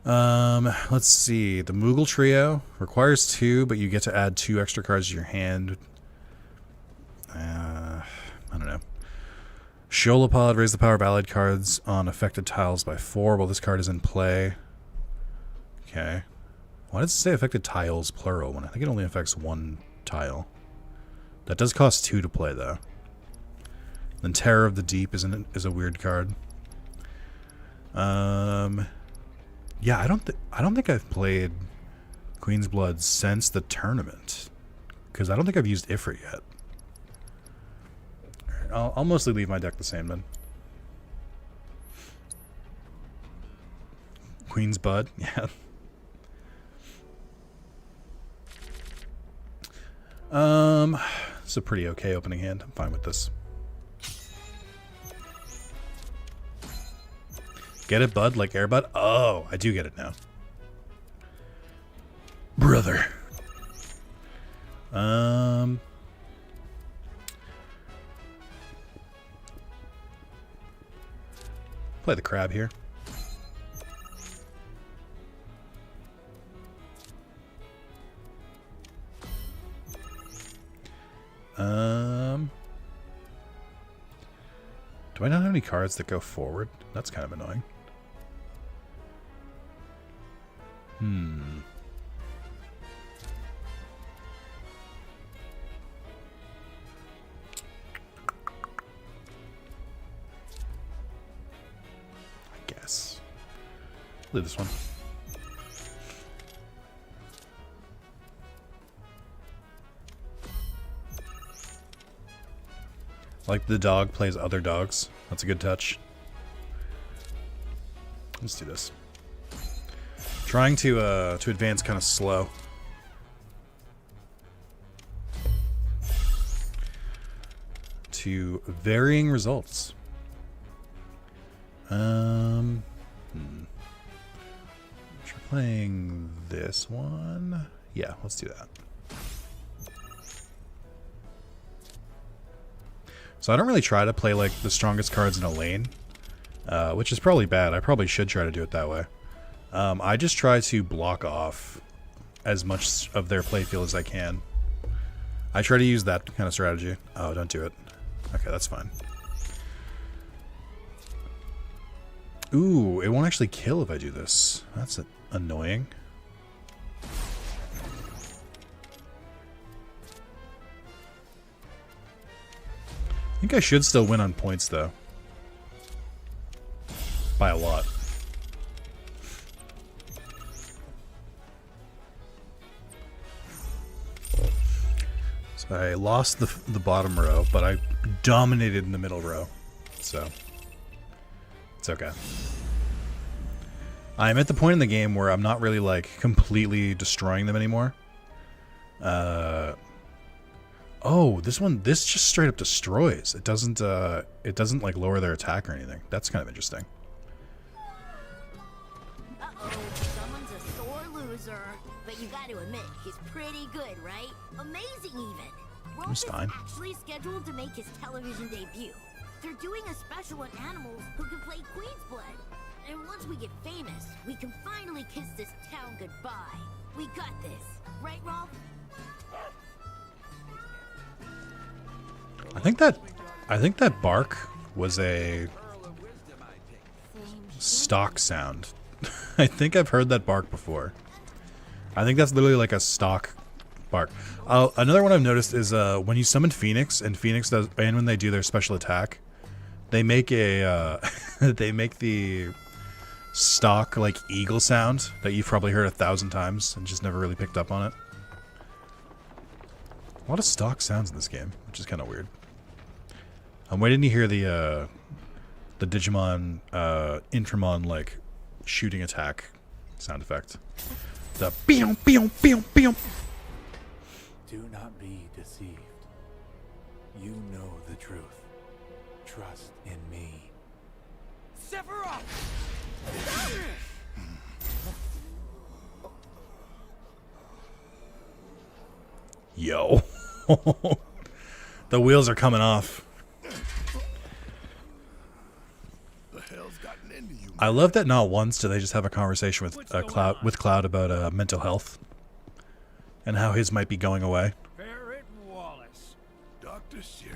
Let's see. The Moogle Trio requires 2, but you get to add 2 extra cards to your hand. I don't know. Sholopod, raise the power of allied cards on affected tiles by 4 while this card is in play. Okay. Why does it say affected tiles plural when I think it only affects 1 tile? That does cost 2 to play though. Then Terror of the Deep is a weird card. Yeah, I don't think I've played Queen's Blood since the tournament, because I don't think I've used Ifrit yet. I'll mostly leave my deck the same then. Queen's Bud, yeah. It's a pretty okay opening hand. I'm fine with this. Get it, Bud? Like Air Bud? Oh, I do get it now. Brother. Play the crab here. Do I not have any cards that go forward? That's kind of annoying. I guess. Leave this one. Like the dog plays other dogs. That's a good touch. Let's do this. Trying to advance kind of slow. To varying results. Try playing this one. Yeah, let's do that. So I don't really try to play like the strongest cards in a lane, which is probably bad. I probably should try to do it that way. I just try to block off as much of their playfield as I can. I try to use that kind of strategy. Oh, don't do it. Okay, that's fine. Ooh, it won't actually kill if I do this. That's annoying. I think I should still win on points, though. By a lot. So I lost the bottom row, but I dominated in the middle row. So it's okay. I'm at the point in the game where I'm not really like completely destroying them anymore. Oh, this just straight up destroys. It doesn't like lower their attack or anything. That's kind of interesting. Uh-oh, someone's a sore loser. But you gotta admit, he's pretty good, right? Amazing even. Rolf is fine. actually scheduled to make his television debut. They're doing a special on animals who can play Queen's Blood. And once we get famous, we can finally kiss this town goodbye. We got this. Right, Rolf? I think that bark was a stock sound. I think I've heard that bark before. I think that's literally like a stock bark. Another one I've noticed is when you summon Phoenix and when they do their special attack, they make a they make the stock like eagle sound that you've probably heard 1,000 times and just never really picked up on it. A lot of stock sounds in this game, which is kind of weird. I'm waiting to hear the Digimon Intramon like shooting attack sound effect. The pew pew pew pew. Do not be deceived. You know the truth. Trust in me. Sephiroth! Yo. The wheels are coming off. I love that not once do they just have a conversation with Cloud about mental health and how his might be going away. Barrett Wallace. Dr. Sheeran.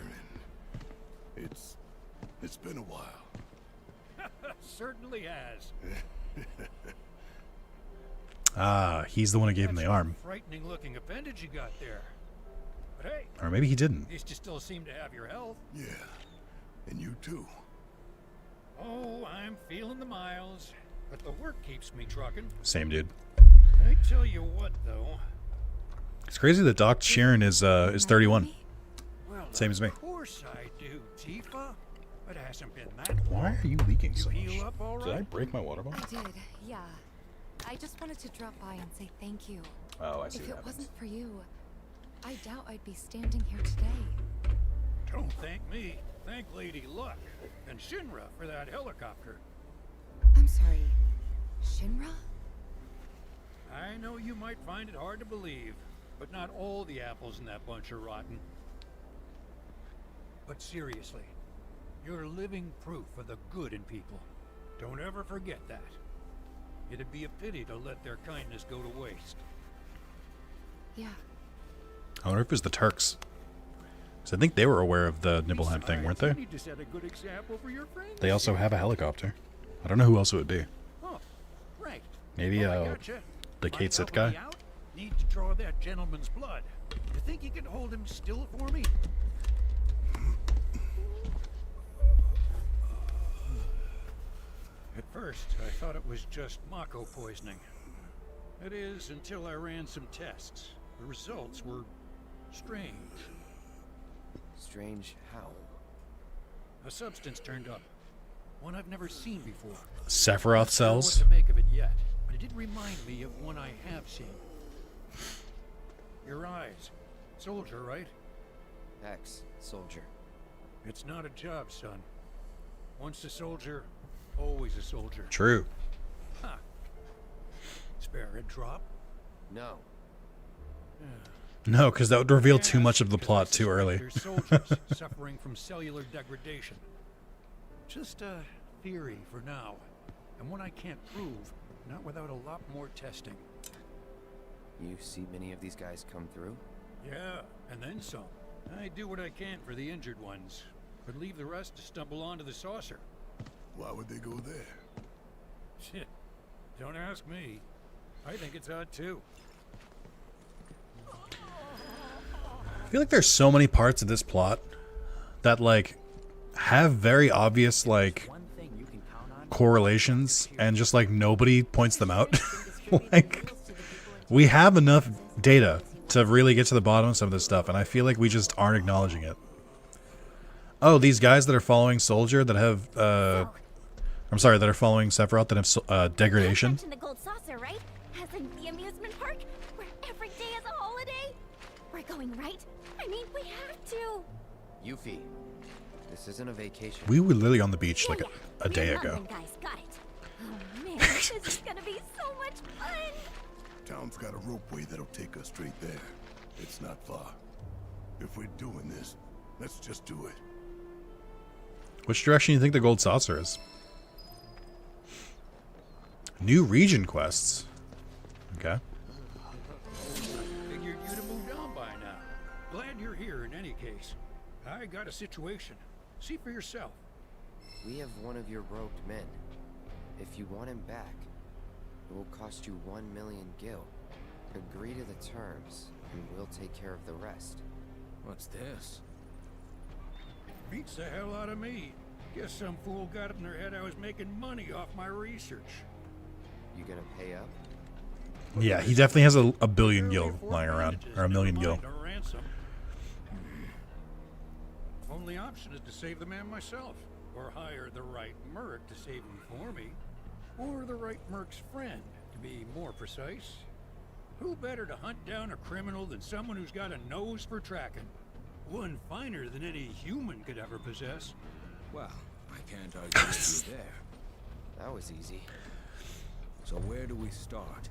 It's been a while. Certainly has. Ah, he's the one who gave him the arm. Frightening looking appendage you got there. But hey, Or maybe he didn't. at least you still seem to have your health. Yeah, and you too. Oh, I'm feeling the miles, but the work keeps me trucking. Same dude. I tell you what, though. It's crazy that Doc Sheeran is 31. Well, Same as me. Of course I do, Tifa. But it hasn't been that long. Why are you leaking so You much? heal up all Did I right? break my water bottle? I did, yeah. I just wanted to drop by and say thank you. Oh, I see If what it happens. wasn't for you, I doubt I'd be standing here today. Don't thank me. Thank Lady Luck and Shinra for that helicopter. I'm sorry, Shinra? I know you might find it hard to believe, but not all the apples in that bunch are rotten. But seriously, you're living proof of the good in people. Don't ever forget that. It'd be a pity to let their kindness go to waste. Yeah. I wonder if it was the Turks. Because I think they were aware of the Nibelheim thing, weren't they? You need to set a good example for your friends. They also have a helicopter. I don't know who else it would be. Oh, right. Maybe Well, I gotcha. the Mind Kate Sith helping me guy? out? Need to draw that gentleman's blood. You think you can hold him still for me? At first, I thought it was just Mako poisoning. That is, until I ran some tests. The results were strange. Strange how? A substance turned up. One I've never seen before. Sephiroth Not sure what cells? to make of it yet, but it did remind me of one I have seen. Your eyes. Soldier, right? Soldier. It's not a job, son. Once a soldier, always a soldier. True. Huh. Spare a drop? No. No, because that would reveal too much of the plot too early. There's soldiers suffering from cellular degradation. Just a theory for now, and one I can't prove, not without a lot more testing. You see many of these guys come through? Yeah, and then some. I do what I can for the injured ones, but leave the rest to stumble onto the saucer. Why would they go there? Shit. Don't ask me. I think it's odd too. I feel like there's so many parts of this plot that, like, have very obvious, like, correlations, and just, like, nobody points them out. Like, we have enough data to really get to the bottom of some of this stuff, and I feel like we just aren't acknowledging it. Oh, these guys that are following Soldier that have, I'm sorry, that are following Sephiroth that have degradation. You mentioned the gold saucer, right? As in the amusement park, where every day is a holiday? We're going, right? I mean, we have to. Yuffie, this isn't a vacation. We were literally on the beach like a day We're ago. London guys, got it. Oh man, this is gonna be so much fun. Town's got a ropeway that'll take us straight there. It's not far. If we're doing this, let's just do it. Which direction do you think the gold saucer is? New region quests. Okay. Figured you'd have moved on by now. Glad you're here in any case. I got a situation. See for yourself. We have one of your robed men. If you want him back, it will cost you 1 million gil. Agree to the terms, and we'll take care of the rest. What's this? Beats the hell out of me. Guess some fool got it in their head I was making money off my research. You gonna pay up? Yeah, he definitely has a billion gil lying around, or a million gil. A ransom. Only option is to save the man myself, or hire the right merc to save him for me, or the right merc's friend, to be more precise. Who better to hunt down a criminal than someone who's got a nose for tracking? One finer than any human could ever possess. Well, I can't argue with you there. That was easy. So where do we start?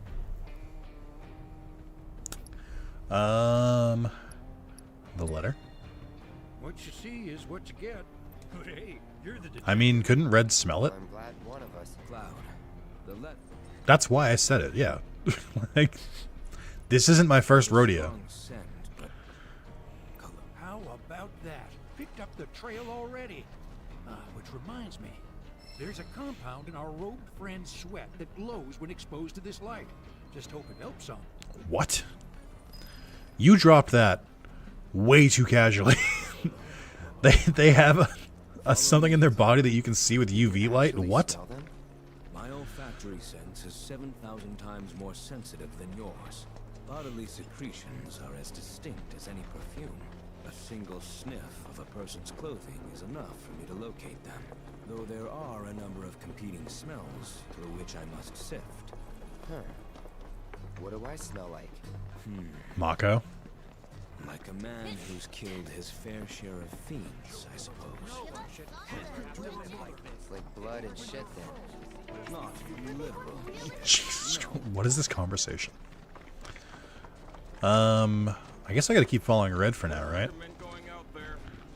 The letter. What you see is what you get. But hey, you're the I mean, couldn't Red smell it? I'm glad one of us. Cloud. The let. That's why I said it, yeah. Like, this isn't my first rodeo. Strong scent, but How about that? Picked up the trail already. Which reminds me, there's a compound in our robed friend's sweat that glows when exposed to this light. Just hope it helps some. What? You dropped that way too casually. they have a something in their body that you can see with UV light? What? my olfactory sense is 7,000 times more sensitive than yours. Bodily secretions are as distinct as any perfume. A single sniff of a person's clothing is enough for me to locate them, though there are a number of competing smells through which I must sift. Huh. What do I smell like? Mako? Like a man who's killed his fair share of fiends, I suppose. It's like blood and shit then. Not literal. Jesus Christ, what is this conversation? I guess I gotta keep following Red for now, right?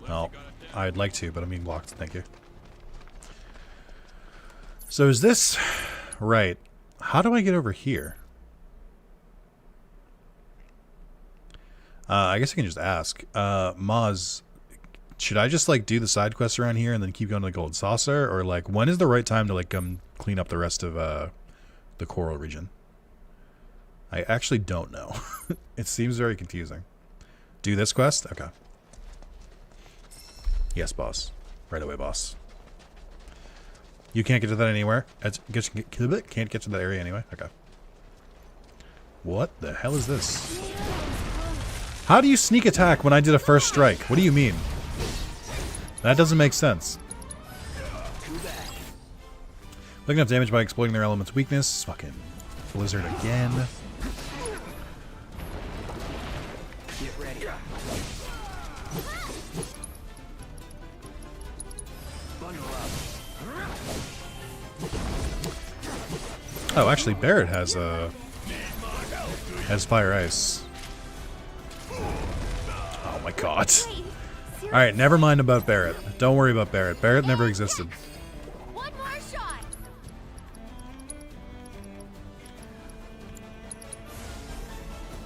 Well, I'd like to, but I'm being blocked. Thank you. So is this... Right. How do I get over here? I guess I can just ask. Maz, should I just, like, do the side quests around here and then keep going to the Gold Saucer? Or, like, when is the right time to, like, come clean up the rest of, the Coral region? I actually don't know. It seems very confusing. Do this quest? Okay. Yes, boss. Right away, boss. You can't get to that anywhere. Can't get to that area anyway? Okay. What the hell is this? How do you sneak attack when I did a first strike? What do you mean? That doesn't make sense. Looking up damage by exploiting their element's weakness. Fucking blizzard again. Get ready. Oh, actually, Barret has fire ice. Oh my god. Alright, never mind about Barret. Don't worry about Barret. Barret never existed. One more shot.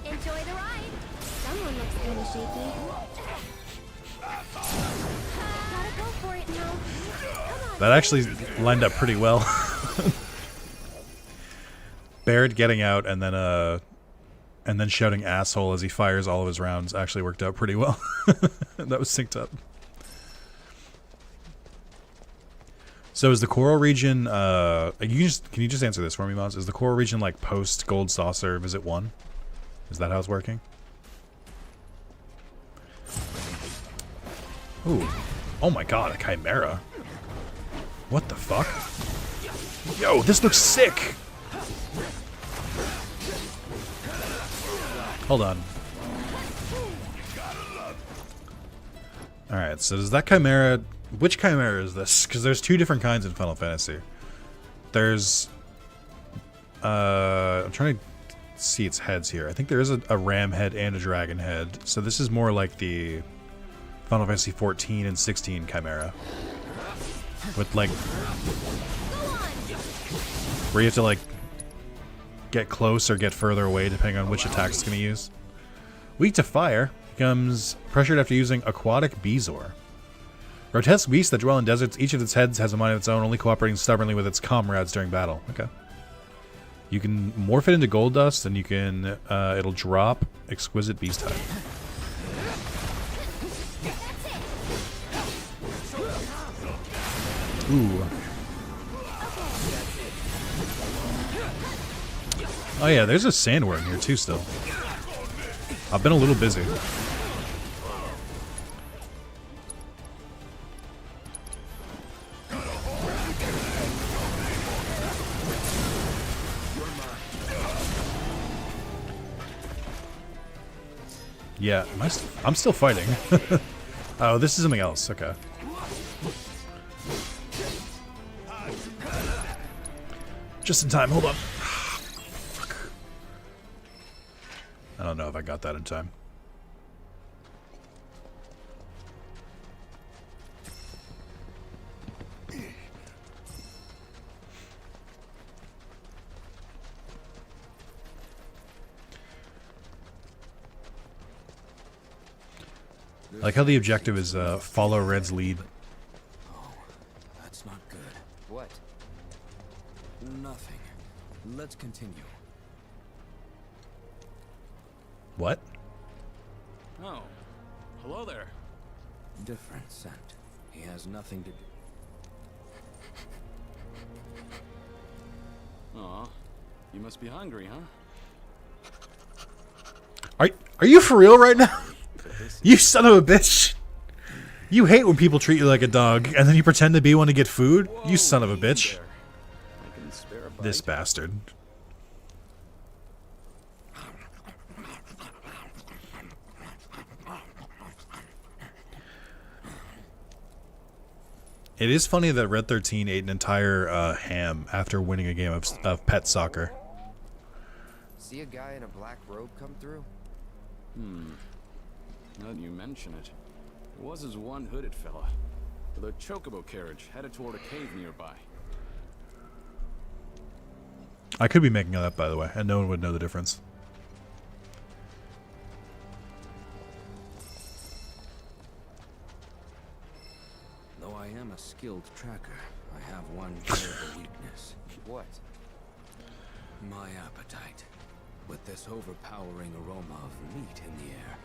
Enjoy the ride. Someone looks kind of shaky. Gotta go for it now. Come on. That actually lined up pretty well. Barret getting out and then shouting asshole as he fires all of his rounds actually worked out pretty well. That was synced up. So is the Coral region can you just answer this for me, Maz? Is the Coral region like post Gold Saucer Visit 1? Is that how it's working? Ooh. Oh my god, a Chimera. What the fuck? Yo, this looks sick! Hold on. Alright, so does that Chimera... Which Chimera is this? Because there's two different kinds in Final Fantasy. There's... I'm trying to see its heads here. I think there is a ram head and a dragon head. So this is more like the Final Fantasy 14 and 16 Chimera. With like... Where you have to like... get close or get further away depending on which attack it's going to use. Weak to fire, becomes pressured after using Aquatic Bezoar. Grotesque beasts that dwell in deserts, each of its heads has a mind of its own, only cooperating stubbornly with its comrades during battle. Okay. You can morph it into gold dust, and you can, it'll drop Exquisite Beast Type. Ooh. Oh yeah, there's a sandworm here too still. I've been a little busy. Yeah, I'm still fighting. Oh, this is something else. Okay. Just in time. Hold on. I don't know if I got that in time. I like how the objective is follow Red's lead. Oh, that's not good. What? Nothing. Let's continue. What? Oh, hello there. Different scent. He has nothing to do. Aw, you must be hungry, huh? Are you for real right now? You son of a bitch! You hate when people treat you like a dog, and then you pretend to be one to get food? You son of a bitch. This bastard. It is funny that Red 13 ate an entire ham after winning a game of pet soccer. See a guy in a black robe come through? Now that you mention it, it was his one hooded fella, with a chocobo carriage headed toward a cave nearby. I could be making it up, by the way, and no one would know the difference. Though I am a skilled tracker, I have one terrible weakness. What? My appetite. With this overpowering aroma of meat in the air,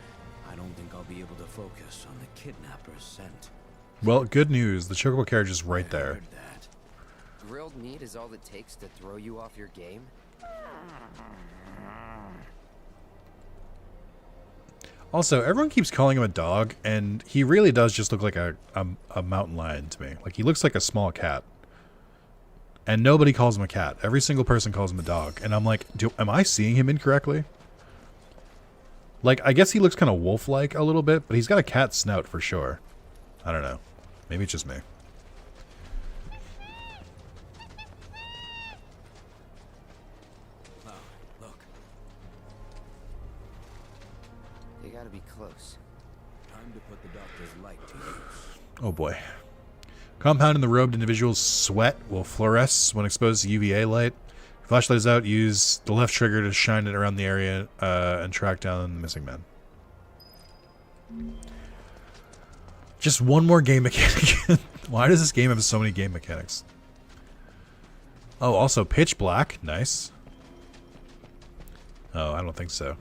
I don't think I'll be able to focus on the kidnapper's scent. Well, good news. The chocobo carriage is right there. Heard that. Grilled meat is all it takes to throw you off your game? Also, everyone keeps calling him a dog, and he really does just look like a mountain lion to me. Like, he looks like a small cat. And nobody calls him a cat. Every single person calls him a dog. And I'm like, am I seeing him incorrectly? Like, I guess he looks kind of wolf-like a little bit, but he's got a cat snout for sure. I don't know. Maybe it's just me. Oh, look. They gotta be close. Time to put the doctor's light to use. Oh boy. Compound in the robed individual's sweat will fluoresce when exposed to UVA light. Flashlight is out. Use the left trigger to shine it around the area and track down the missing man. Just one more game mechanic. Why does this game have so many game mechanics? Oh, also pitch black. Nice. Oh, I don't think so.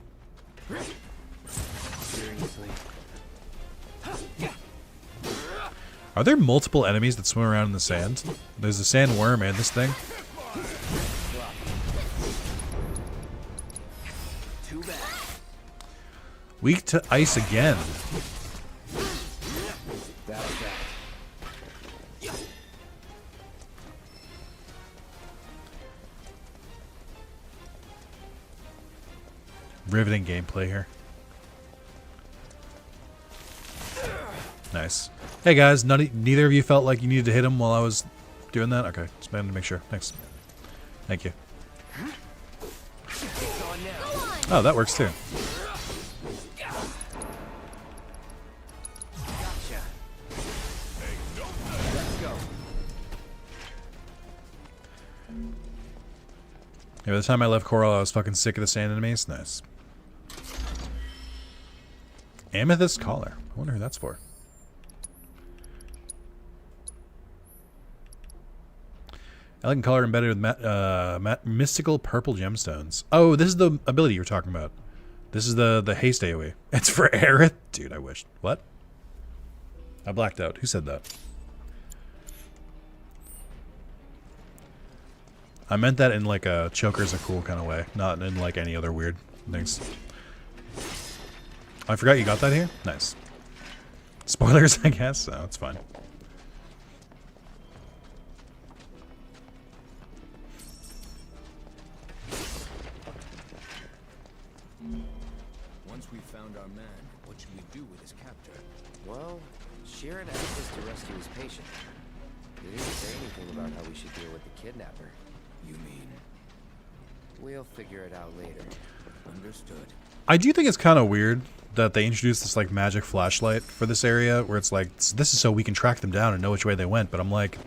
Seriously. Are there multiple enemies that swim around in the sand? There's a sandworm and this thing. Too bad. Weak to ice again. Riveting gameplay here. Nice. Hey guys, neither of you felt like you needed to hit him while I was doing that? Okay, just wanted to make sure. Thanks. Thank you. Oh, that works too. Yeah, by the time I left Coral, I was fucking sick of the sand enemies. Nice. Amethyst collar. I wonder who that's for. Elegant collar embedded with mystical purple gemstones. Oh, this is the ability you were talking about. This is the haste AoE. It's for Aerith? Dude, I wish. What? I blacked out. Who said that? I meant that in like a chokers are cool kind of way, not in like any other weird things. I forgot you got that here? Nice. Spoilers, I guess? Oh, it's fine. Once we found our man, what should we do with his captor? Well, Sharon asked us to rescue his patient. They didn't say anything about how we should deal with the kidnapper. You mean? We'll figure it out later. Understood. I do think it's kind of weird that they introduced this like magic flashlight for this area where it's like, this is so we can track them down and know which way they went, but I'm like,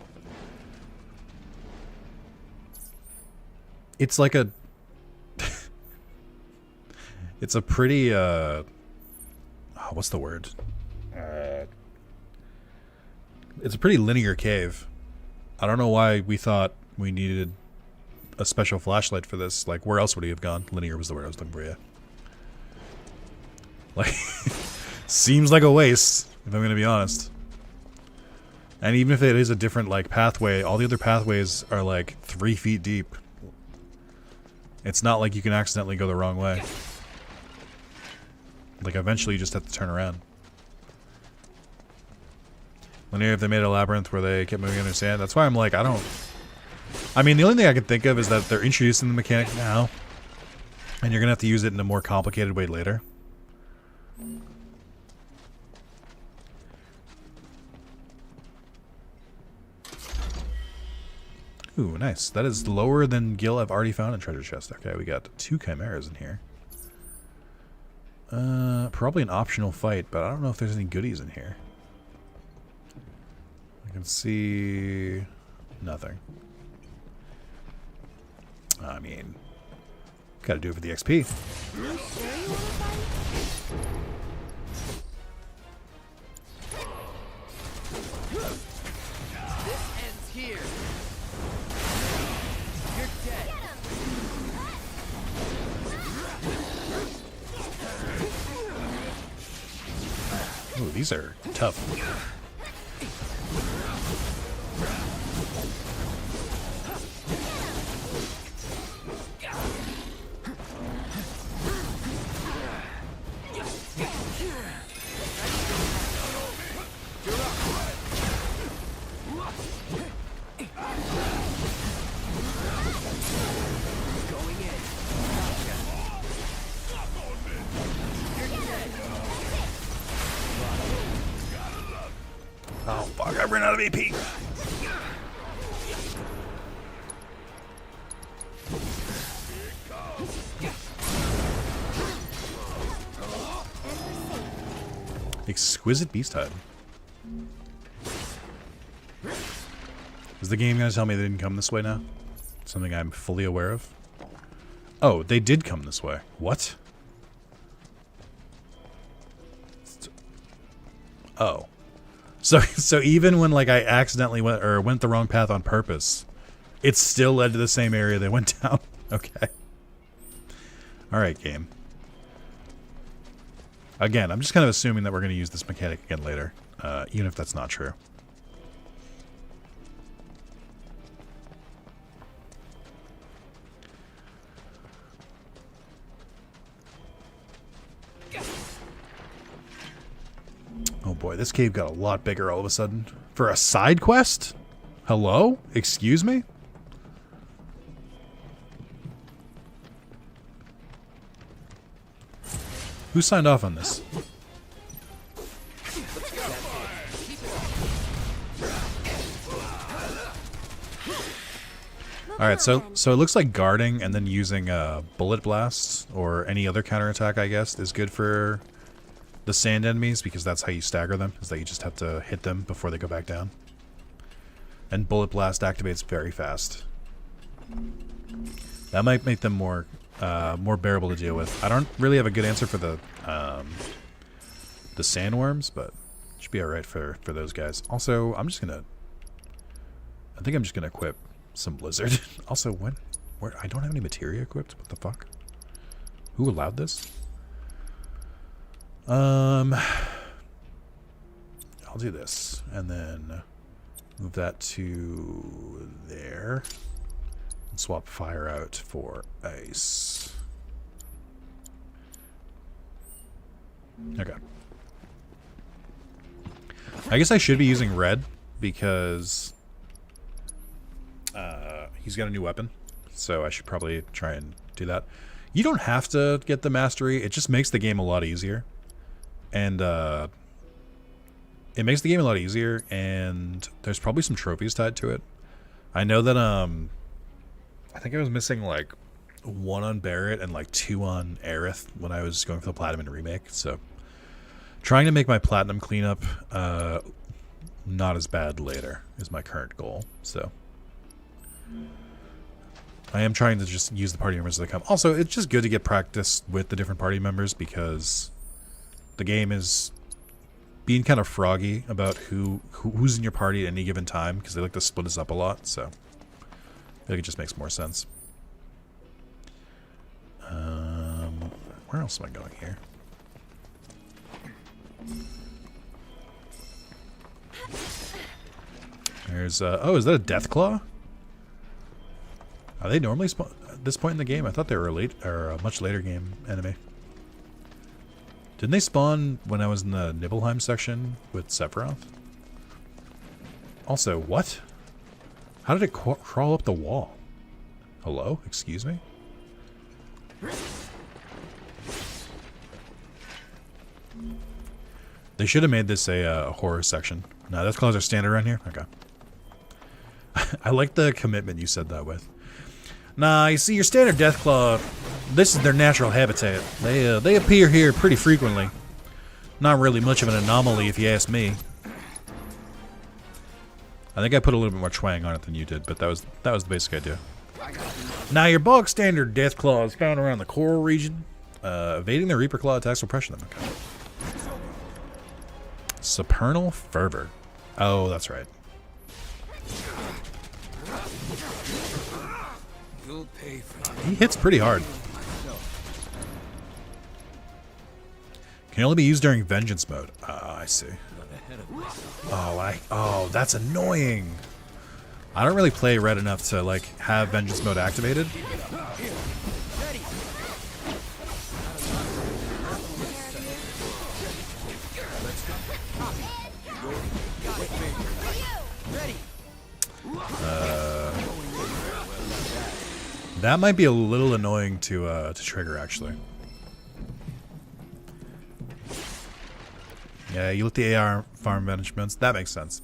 it's like a it's a pretty what's the word? It's a pretty linear cave. I don't know why we thought we needed a special flashlight for this. Like, where else would he have gone? Linear was the word I was looking for, yeah. Like, seems like a waste, if I'm going to be honest. And even if it is a different, like, pathway, all the other pathways are, like, 3 feet deep. It's not like you can accidentally go the wrong way. Like, eventually you just have to turn around. Linear, if they made a labyrinth where they kept moving under sand, that's why I'm like, I don't... I mean, the only thing I can think of is that they're introducing the mechanic now, and you're going to have to use it in a more complicated way later. Ooh, nice. That is lower than Gil I've already found in treasure chest. Okay, we got 2 chimeras in here. Probably an optional fight, but I don't know if there's any goodies in here. I can see nothing. I mean, gotta do it for the XP. This ends here. You're dead. Ooh, these are tough. Oh fuck, I ran out of AP. Exquisite beast hide. Is the game gonna tell me they didn't come this way now? Something I'm fully aware of? Oh, they did come this way. What? Oh. So even when like I accidentally went the wrong path on purpose, it still led to the same area they went down. Okay. Alright, game. Again, I'm just kind of assuming that we're going to use this mechanic again later, even if that's not true. Oh boy, this cave got a lot bigger all of a sudden. For a side quest? Hello? Excuse me? Who signed off on this? Alright, so it looks like guarding and then using bullet blasts or any other counterattack, I guess, is good for the sand enemies, because that's how you stagger them, is that you just have to hit them before they go back down. And bullet blast activates very fast. That might make them more bearable to deal with. I don't really have a good answer for the sandworms, but it should be alright for those guys. Also, I think I'm just gonna equip some blizzard. Also, where I don't have any materia equipped. What the fuck? Who allowed this? I'll do this and then move that to there and swap fire out for ice. Okay. I guess I should be using red because he's got a new weapon, so I should probably try and do that. You don't have to get the mastery, it just makes the game a lot easier. And it makes the game a lot easier, and there's probably some trophies tied to it. I know that I think I was missing like 1 on Barrett and like 2 on Aerith when I was going for the Platinum and Remake, so trying to make my Platinum cleanup not as bad later is my current goal. So I am trying to just use the party members as they come. Also, it's just good to get practice with the different party members, because the game is being kind of froggy about who's in your party at any given time, because they like to split us up a lot, so I think it just makes more sense. Where else am I going here? There's oh, is that a death claw? Are they normally spawn at this point in the game? I thought they were a much later game enemy. Didn't they spawn when I was in the Nibelheim section with Sephiroth? Also, what? How did it crawl up the wall? Hello? Excuse me? They should have made this a horror section. No, those claws are standard around here? Okay. I like the commitment you said that with. Nah, you see, your standard Deathclaw, this is their natural habitat. They appear here pretty frequently. Not really much of an anomaly, if you ask me. I think I put a little bit more twang on it than you did, but that was the basic idea. Now, your bog standard Deathclaw is found around the coral region. Evading the Reaper Claw attacks will pressure them. Okay. Supernal Fervor. Oh, that's right. He hits pretty hard. Can only be used during Vengeance mode. I see. Oh, that's annoying. I don't really play Red enough to like have Vengeance mode activated. That might be a little annoying to trigger, actually. Yeah, you let the AR farm managements. That makes sense.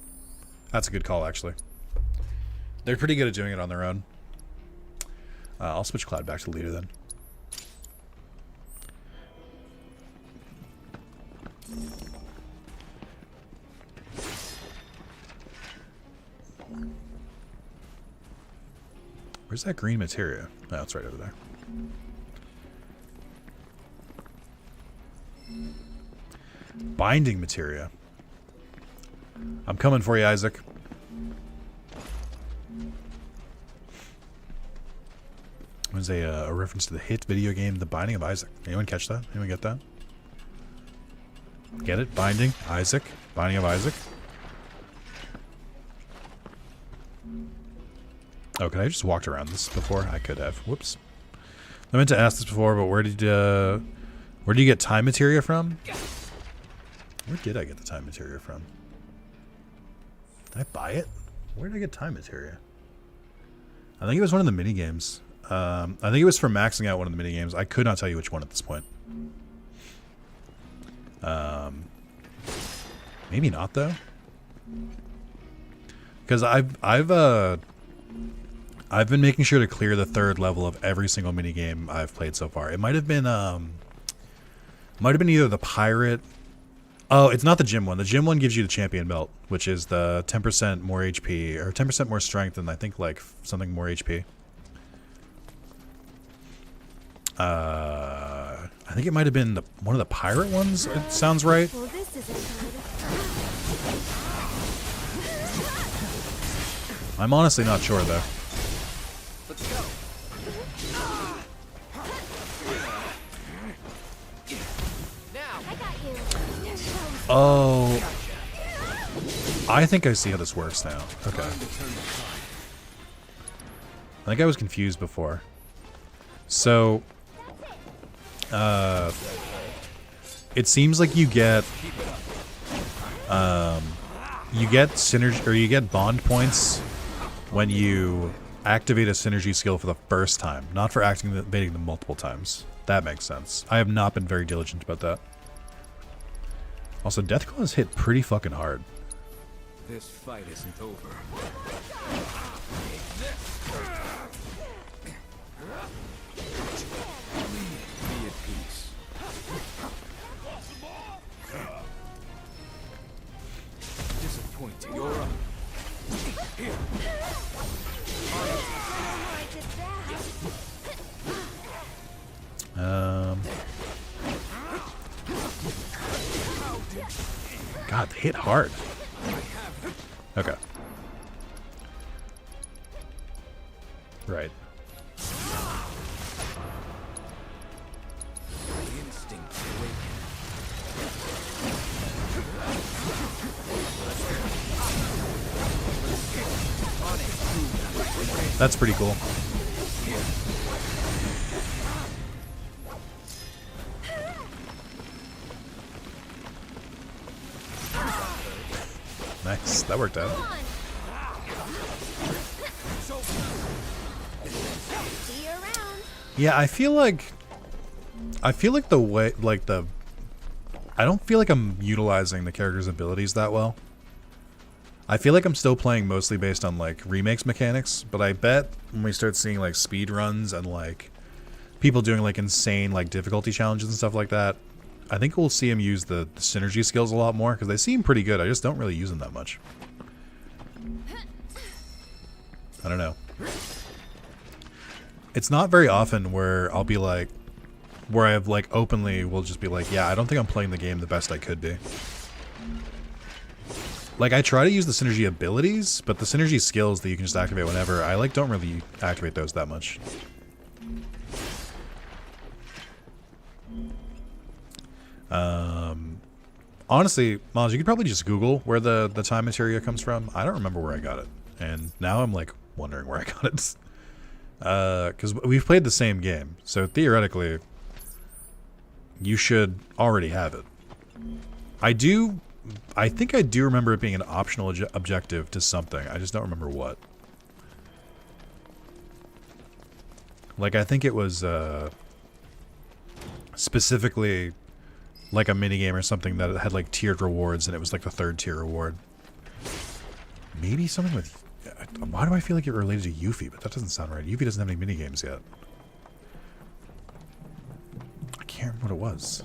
That's a good call, actually. They're pretty good at doing it on their own. I'll switch Cloud back to leader then. Where's that green materia? Oh, it's right over there. Binding materia. I'm coming for you, Isaac. Was a reference to the hit video game The Binding of Isaac. Anyone catch that? Anyone get that? Get it? Binding Isaac. Binding of Isaac. Oh, could I just walked around this before? I could have. Whoops. I meant to ask this before, but where did you get time materia from? Where did I get the time materia from? Did I buy it? Where did I get time materia? I think it was one of the mini games. I think it was for maxing out one of the mini games. I could not tell you which one at this point. Maybe not though, because I've been making sure to clear the third level of every single mini game I've played so far. It might have been either the pirate. Oh, it's not the gym one. The gym one gives you the champion belt, which is the 10% more HP or 10% more strength, and I think like something more HP. I think it might have been one of the pirate ones. It sounds right. Well, this isn't good. I'm honestly not sure though. Let's go. Now. I got you. Oh, I think I see how this works now. Okay. I think I was confused before. So, it seems like you get synergy, or you get bond points when you activate a synergy skill for the first time, not for activating them multiple times. That makes sense. I have not been very diligent about that. Also, Deathclaws hit pretty fucking hard. This fight isn't over. Be at peace. Disappointing. You're up. Here. God, they hit hard. Okay. Right. That's pretty cool. Nice. That worked out. Yeah, I feel like the way, like I don't feel like I'm utilizing the character's abilities that well. I feel like I'm still playing mostly based on like remakes mechanics, but I bet when we start seeing like speed runs and like people doing like insane like difficulty challenges and stuff like that, I think we'll see him use the synergy skills a lot more because they seem pretty good. I just don't really use them that much. I don't know. It's not very often where I'll be like, where I've like openly will just be like, yeah, I don't think I'm playing the game the best I could be. Like, I try to use the synergy abilities, but the synergy skills that you can just activate whenever, I like don't really activate those that much. Honestly, Maz, you could probably just Google where the time materia comes from. I don't remember where I got it, and now I'm like wondering where I got it. Because we've played the same game, so theoretically, you should already have it. I think I do remember it being an optional objective to something. I just don't remember what. Like, I think it was specifically like a minigame or something that had like tiered rewards, and it was like the 3rd tier reward. Maybe something with... Why do I feel like it related to Yuffie? But that doesn't sound right. Yuffie doesn't have any minigames yet. I can't remember what it was.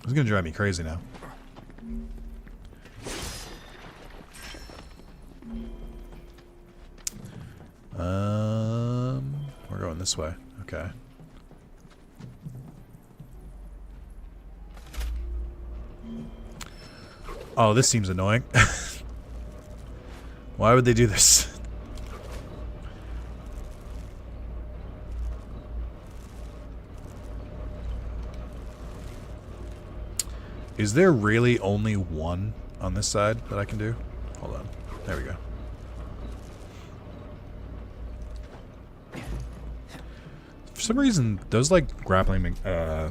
It's gonna drive me crazy now. We're going this way. Okay. Oh, this seems annoying. Why would they do this? Is there really only one on this side that I can do? Hold on. There we go. For some reason, those like grappling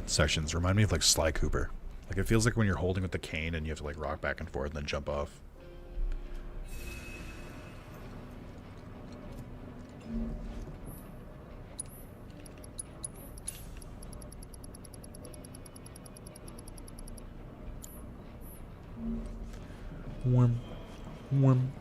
sections remind me of like Sly Cooper. Like, it feels like when you're holding with the cane and you have to like rock back and forth and then jump off. Warm. Warm.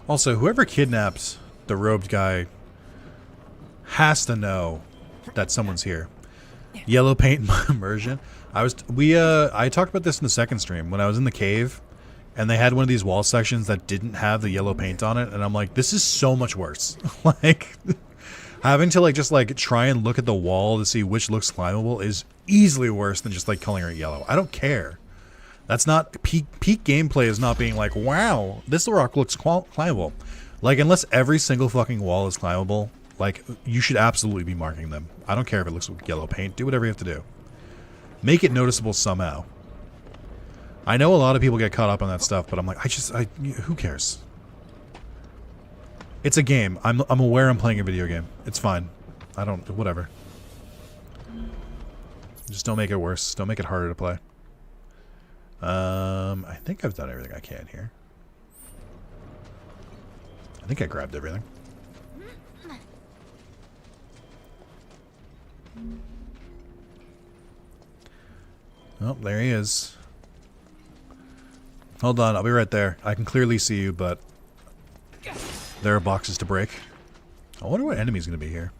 Also, whoever kidnaps the robed guy has to know that someone's here. Yellow paint immersion. I talked about this in the second stream when I was in the cave and they had one of these wall sections that didn't have the yellow paint on it, and I'm like, this is so much worse. Like, having to like just like try and look at the wall to see which looks climbable is easily worse than just like coloring it yellow. I don't care. That's not peak gameplay is not being like, wow, this rock looks climbable. Like, unless every single fucking wall is climbable, like, you should absolutely be marking them. I don't care if it looks like yellow paint. Do whatever you have to do. Make it noticeable somehow. I know a lot of people get caught up on that stuff, but I'm like, who cares? It's a game. I'm aware I'm playing a video game. It's fine. Whatever. Just don't make it worse. Don't make it harder to play. I think I've done everything I can here. I think I grabbed everything. Oh, there he is. Hold on, I'll be right there. I can clearly see you, but there are boxes to break. I wonder what enemy's going to be here.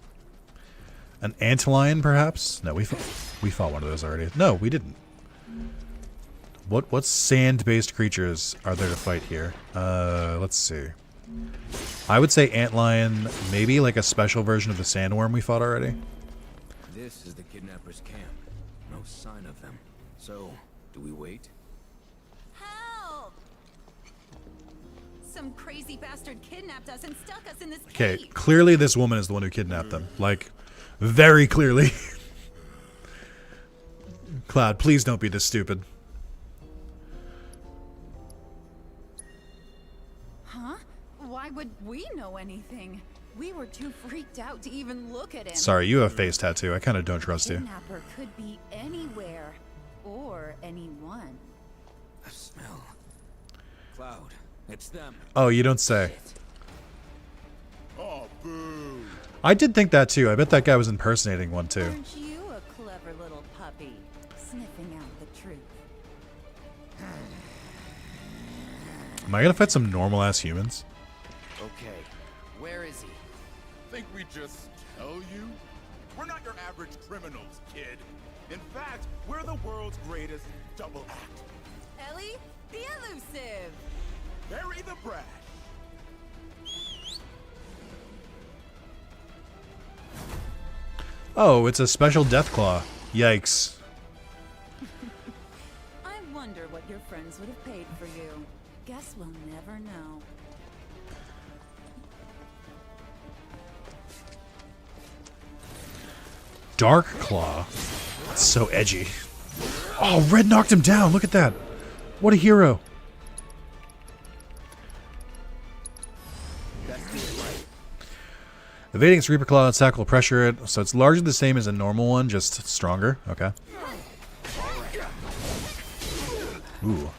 An antlion, perhaps? No, we fought one of those already. No, we didn't. What sand-based creatures are there to fight here? Let's see. I would say antlion, maybe like a special version of the sandworm we fought already. This is the kidnappers' camp. No sign of them. So, do we wait? Help! Some crazy bastard kidnapped us and stuck us in this Okay, cave. clearly this woman is the one who kidnapped them. Like, very clearly. Cloud, please don't be this stupid. Huh? Why would we know anything? We were too freaked out to even look at him. Sorry, you have a face tattoo. I kind of don't trust you. Kidnapper could be anywhere or anyone. The smell. Cloud, it's them. Oh, you don't say. Oh, boo. I did think that too. I bet that guy was impersonating one too. Aren't you a clever little puppy, sniffing out the truth? Am I gonna fight some normal-ass humans? Okay, where is he? Think we just tell you? We're not your average criminals, kid. In fact, we're the world's greatest double act. Ellie, the elusive. Bury the brag. Oh, it's a special death claw. Yikes. I wonder what your friends would have paid for you. Guess we'll never know. Dark claw. That's so edgy. Oh, Red knocked him down. Look at that. What a hero. Evading its Reaper Claw attack will pressure it, so it's largely the same as a normal one, just stronger. Okay. Ooh.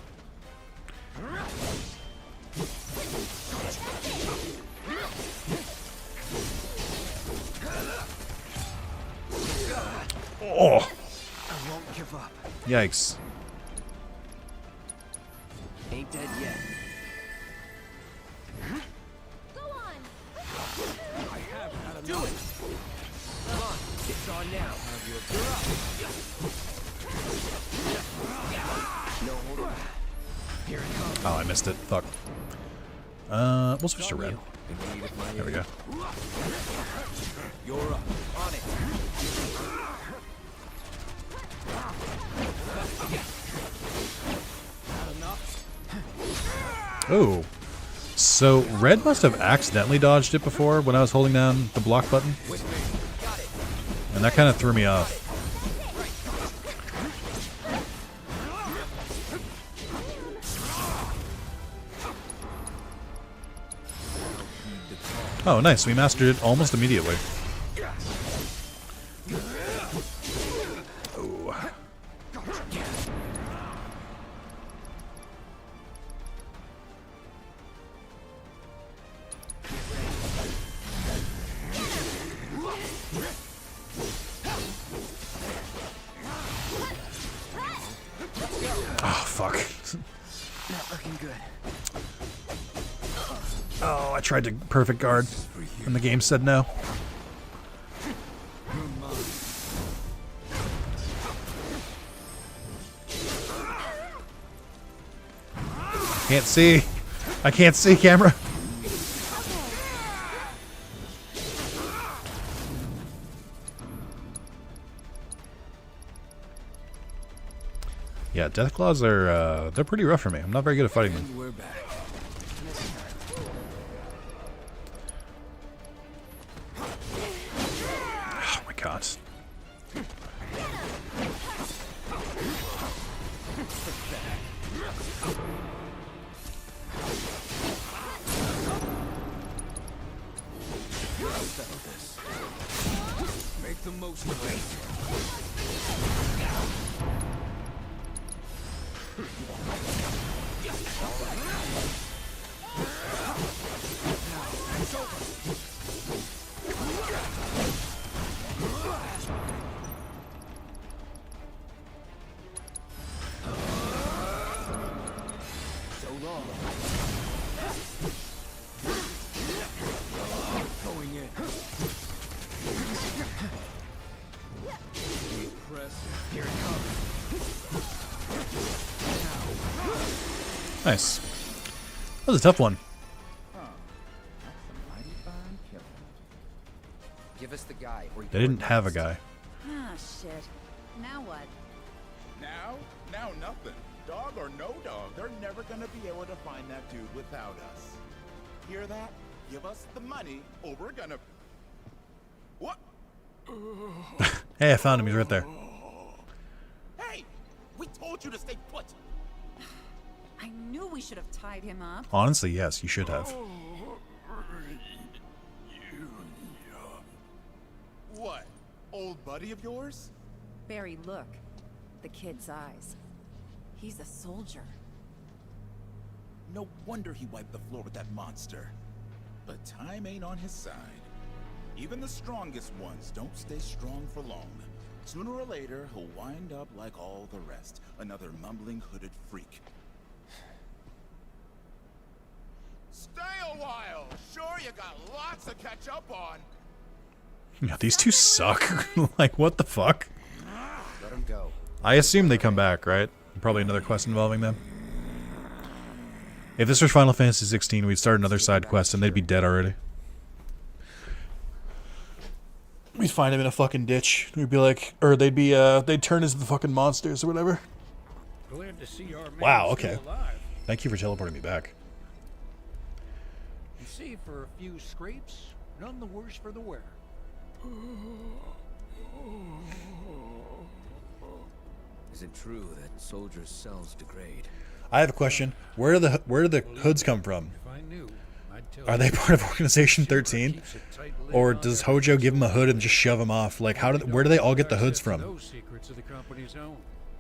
Oh! I won't give up. Yikes. Ain't dead yet. Do it! Come on, it's on now. You're up. No, hold on. Here it comes. Oh, I missed it. Fuck. We'll switch to red. There we go. You're up. On it. Not enough? Oh. So, red must have accidentally dodged it before when I was holding down the block button. And that kind of threw me off. Oh, nice. We mastered it almost immediately. Oh. Oh, fuck. Not looking good. Oh, I tried to perfect guard, and the game said no. Can't see. I can't see, camera. Yeah, Deathclaws are, they're pretty rough for me. I'm not very good at fighting them. We're back. Oh my god. Make the most of it. Nice. That was a tough one. Give us the guy. Or They didn't have a guy. Ah, shit. Now what? Now nothing. Dog or no dog, they're never gonna be able to find that dude without us. Hear that? Give us the money, or we're gonna... What? Hey, I found him. He's right there. Hey! We told you to stay put! I knew we should have tied him up. Honestly, yes, you should have. What? Old buddy of yours? Barry, look. The kid's eyes. He's a soldier. No wonder he wiped the floor with that monster. But time ain't on his side. Even the strongest ones don't stay strong for long. Sooner or later, he'll wind up like all the rest. Another mumbling hooded freak. Stay a while! Sure, you got lots to catch up on. Yeah, these two suck. Like, what the fuck? Let him go. I assume they come back, right? Probably another quest involving them. If this was Final Fantasy 16, we'd start another side quest and they'd be dead already. We'd find him in a fucking ditch. We'd be like, or they'd be, they'd turn into the fucking monsters or whatever. Glad to see our man Wow, still okay. alive. Thank you for teleporting me back. You see, for a few scrapes, none the worse for the wear. Is it true that soldiers' cells degrade? I have a question. Where do the hoods come from? Are they part of Organization 13? Or does Hojo give them a hood and just shove them off? Like, where do they all get the hoods from? Those secrets of the company's own.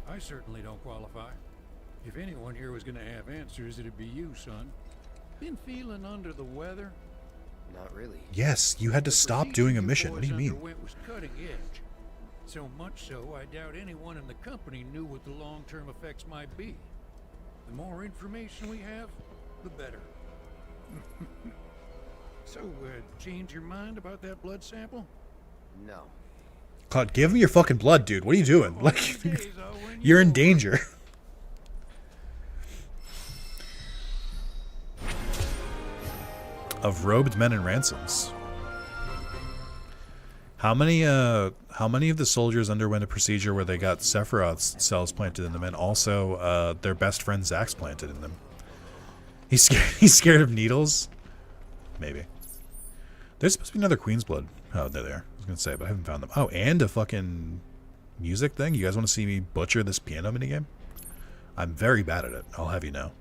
I certainly don't qualify. If anyone here was going to have answers, it'd be you, son. Been feeling under the weather? Not really. Yes, you had to stop doing a mission. What do you mean? Was cutting edge. So much so, I doubt anyone in the company knew what the long-term effects might be. The more information we have, the better. So, change your mind about that blood sample? No. Cloud, give me your fucking blood, dude. What are you doing? Like, you're in danger. Of robed men and ransoms. How many of the soldiers underwent a procedure where they got Sephiroth's cells planted in them, and also their best friend Zack's planted in them? He's scared of needles? Maybe. There's supposed to be another Queen's Blood. Oh, they're there. I was gonna say, but I haven't found them. Oh, and a fucking music thing. You guys want to see me butcher this piano minigame? I'm very bad at it. I'll have you know.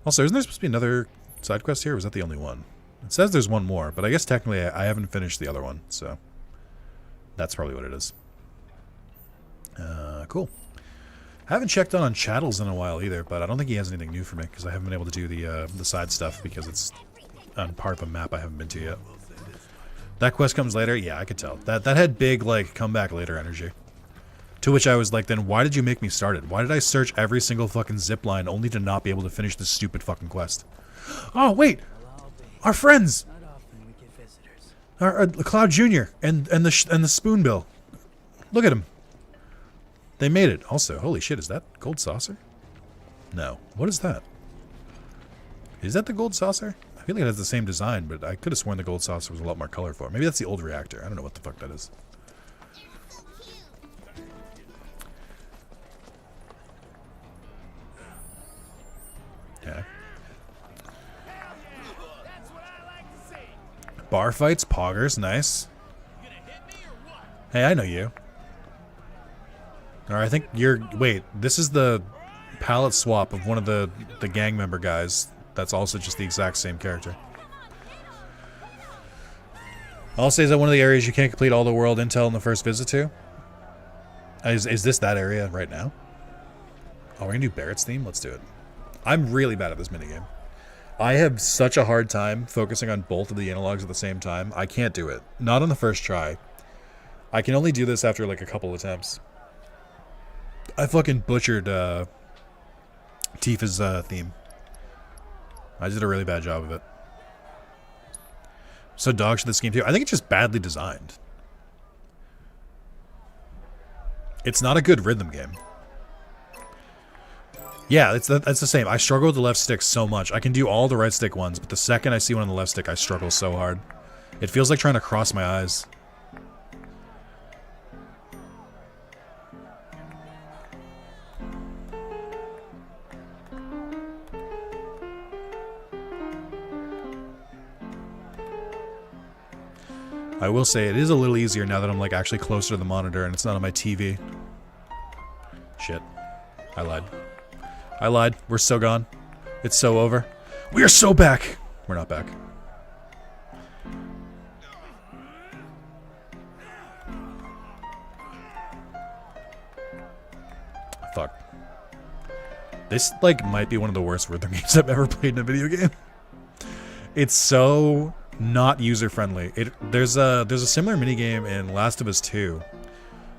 Also, isn't there supposed to be another side quest here? Or was that the only one? It says there's one more, but I guess technically I haven't finished the other one, so that's probably what it is. Cool. I haven't checked on Chattels in a while either, but I don't think he has anything new for me because I haven't been able to do the side stuff because it's on part of a map I haven't been to yet. That quest comes later? Yeah, I could tell. That had big, like, come back later energy. To which I was like, then why did you make me start it? Why did I search every single fucking zip line only to not be able to finish this stupid fucking quest? Oh, wait! Our friends! Our Cloud Jr. and the Spoonbill. Look at him. They made it. Also, holy shit, is that Gold Saucer? No. What is that? Is that the Gold Saucer? I feel like it has the same design, but I could have sworn the Gold Saucer was a lot more colorful. Maybe that's the old reactor. I don't know what the fuck that is. Okay. Bar fights, poggers, nice. Hey, I know you. Alright, I think you're... Wait, this is the palette swap of one of the gang member guys. That's also just the exact same character. I'll say, is that one of the areas you can't complete all the world intel in the first visit to? Is this that area right now? Oh, we're gonna do Barrett's theme? Let's do it. I'm really bad at this minigame. I have such a hard time focusing on both of the analogs at the same time. I can't do it. Not on the first try. I can only do this after like a couple attempts. I fucking butchered Tifa's theme. I did a really bad job of it. So dog shit this game too. I think it's just badly designed. It's not a good rhythm game. Yeah, that's the same. I struggle with the left stick so much. I can do all the right stick ones, but the second I see one on the left stick, I struggle so hard. It feels like trying to cross my eyes. I will say it is a little easier now that I'm like actually closer to the monitor and it's not on my TV. Shit. I lied. I lied. We're so gone. It's so over. We are so back. We're not back. Fuck. This like might be one of the worst rhythm games I've ever played in a video game. It's so not user-friendly. There's a similar minigame in Last of Us 2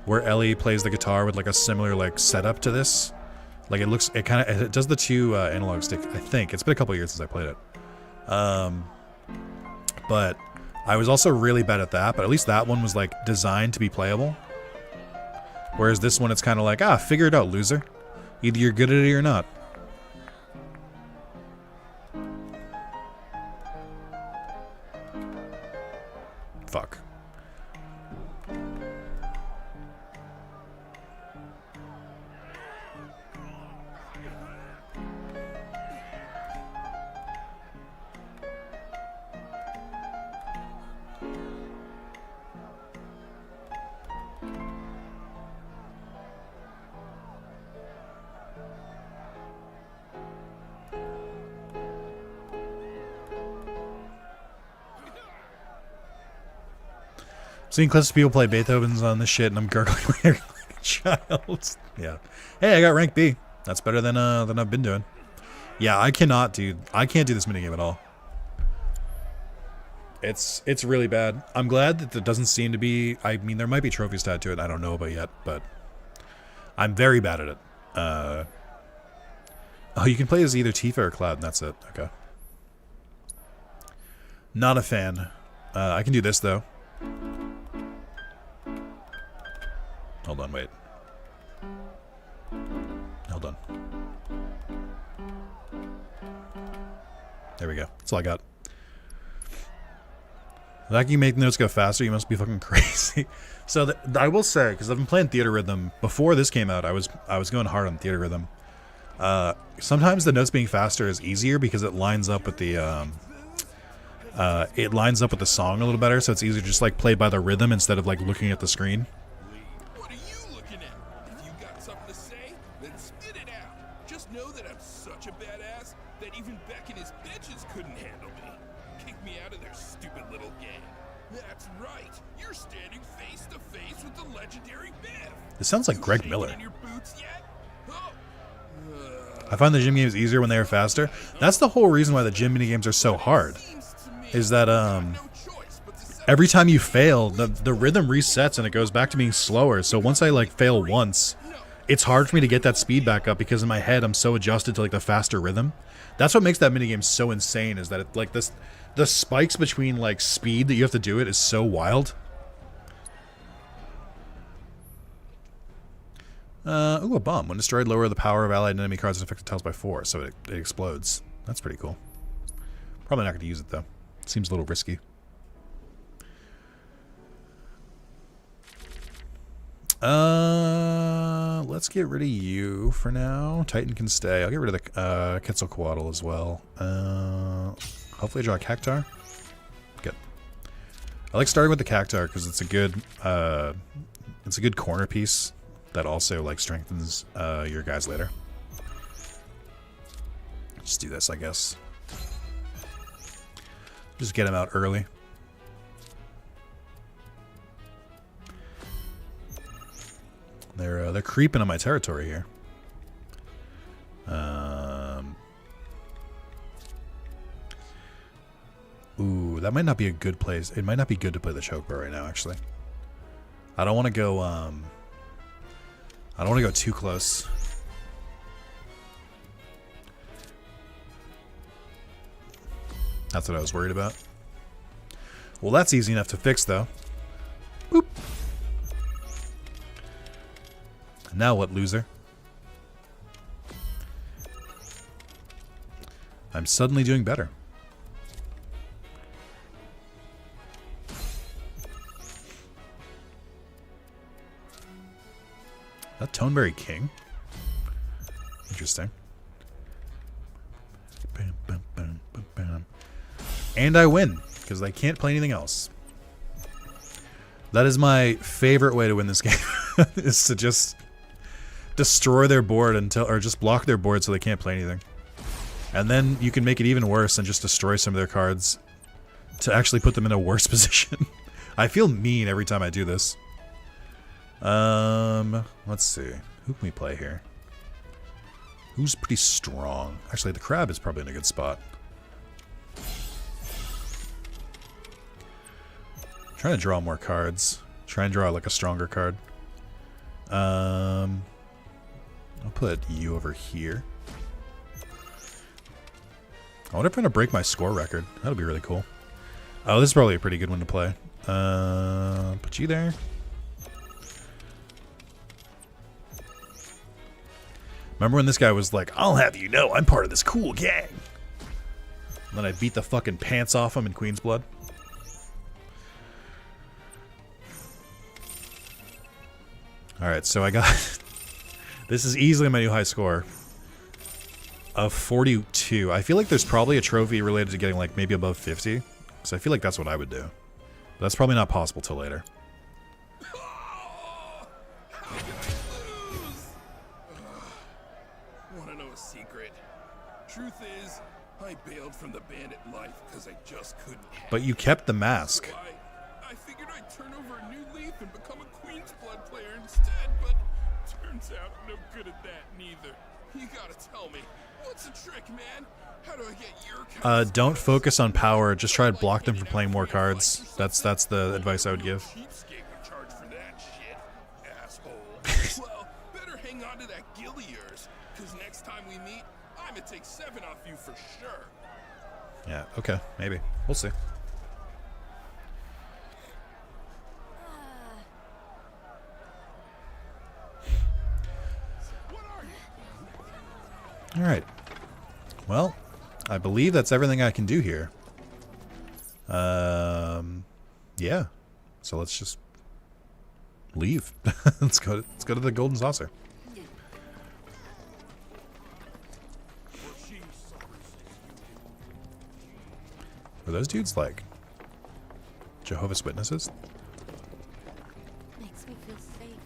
where Ellie plays the guitar with like a similar like setup to this. Like it does the two analog stick. I think it's been a couple years since I played it. But I was also really bad at that. But at least that one was like designed to be playable. Whereas this one, it's kind of like figure it out, loser. Either you're good at it or you're not. Fuck. Seeing clips of people play Beethoven's on this shit, and I'm gurgling like a child. Yeah. Hey, I got rank B. That's better than I've been doing. Yeah, I can't do this minigame at all. It's really bad. I'm glad that there doesn't seem to be. I mean, there might be trophies tied to it. I don't know about yet, but I'm very bad at it. Oh, you can play as either Tifa or Cloud, and that's it. Okay. Not a fan. I can do this though. Hold on, wait. Hold on. There we go. That's all I got. Like you make notes go faster, you must be fucking crazy. So I will say, because I've been playing Theater Rhythm before this came out, I was going hard on Theater Rhythm. Sometimes the notes being faster is easier because it lines up with the song a little better, so it's easier to just like play by the rhythm instead of like looking at the screen. It sounds like Greg Miller. I find the gym games easier when they are faster. That's the whole reason why the gym minigames are so hard. Is that every time you fail, the rhythm resets and it goes back to being slower. So once I like fail once, it's hard for me to get that speed back up because in my head I'm so adjusted to like the faster rhythm. That's what makes that minigame so insane, is that it like the spikes between like speed that you have to do it is so wild. Ooh, a bomb. When destroyed, lower the power of allied and enemy cards and affected tiles by 4, so it explodes. That's pretty cool. Probably not going to use it, though. Seems a little risky. Let's get rid of you for now. Titan can stay. I'll get rid of the Quetzalcoatl as well. Hopefully I draw a Cactar. Good. I like starting with the Cactar because it's a good corner piece that also like strengthens your guys later. Just do this, I guess. Just get him out early. They're creeping on my territory here. Ooh, that might not be a good place. It might not be good to play the Chocobo right now, actually. I don't want to go. I don't want to go too close. That's what I was worried about. Well, that's easy enough to fix, though. Boop. Now what, loser? I'm suddenly doing better. That Toneberry King? Interesting. Bam, bam, bam, bam, bam. And I win, because I can't play anything else. That is my favorite way to win this game, is to just destroy their board until, or just block their board so they can't play anything. And then you can make it even worse and just destroy some of their cards to actually put them in a worse position. I feel mean every time I do this. Let's see. Who can we play here? Who's pretty strong? Actually, the crab is probably in a good spot. Trying to draw more cards. Try and draw like a stronger card. I'll put you over here. I wonder if I'm going to break my score record. That'll be really cool. Oh, this is probably a pretty good one to play. Put you there. Remember when this guy was like, I'll have you know I'm part of this cool gang. And then I beat the fucking pants off him in Queen's Blood. Alright, so I got... This is easily my new high score. Of 42. I feel like there's probably a trophy related to getting like maybe above 50. So I feel like that's what I would do. But that's probably not possible till later. Want to know a secret? Truth is, I bailed from the bandit life because I just couldn't handle it. But you kept the mask. So I figured I'd turn over a new leaf and become a Queen's Blood player instead, but turns out no good at that neither. You gotta tell me, what's the trick, man? How do I get your cards? Don't focus on power. Just try to block them from playing more cards. That's the advice I would give. Cheapskate would charge for that shit, asshole. Well, better hang on to that gill of yours, because next time we meet, I'm gonna take 7 off you for sure. Yeah, okay, maybe. We'll see. Alright. Well, I believe that's everything I can do here. Yeah. So let's just leave. let's go to the Golden Saucer. Are those dudes like Jehovah's Witnesses? Makes me feel safe.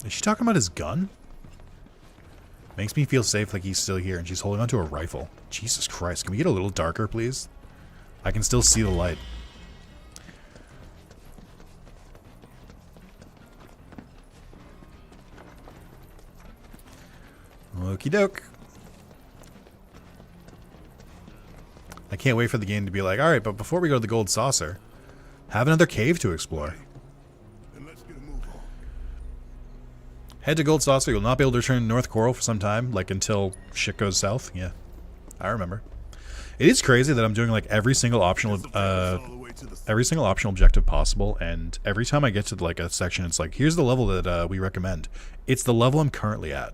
Is she talking about his gun? Makes me feel safe like he's still here, and she's holding onto a rifle. Jesus Christ, can we get a little darker, please? I can still see the light. Okie doke. I can't wait for the game to be like, alright, but before we go to the Gold Saucer, have another cave to explore. Head to Gold Saucer. You'll not be able to return to North Coral for some time, like until shit goes south. Yeah, I remember. It is crazy that I'm doing like every single optional objective possible, and every time I get to like a section, it's like, here's the level that we recommend. It's the level I'm currently at.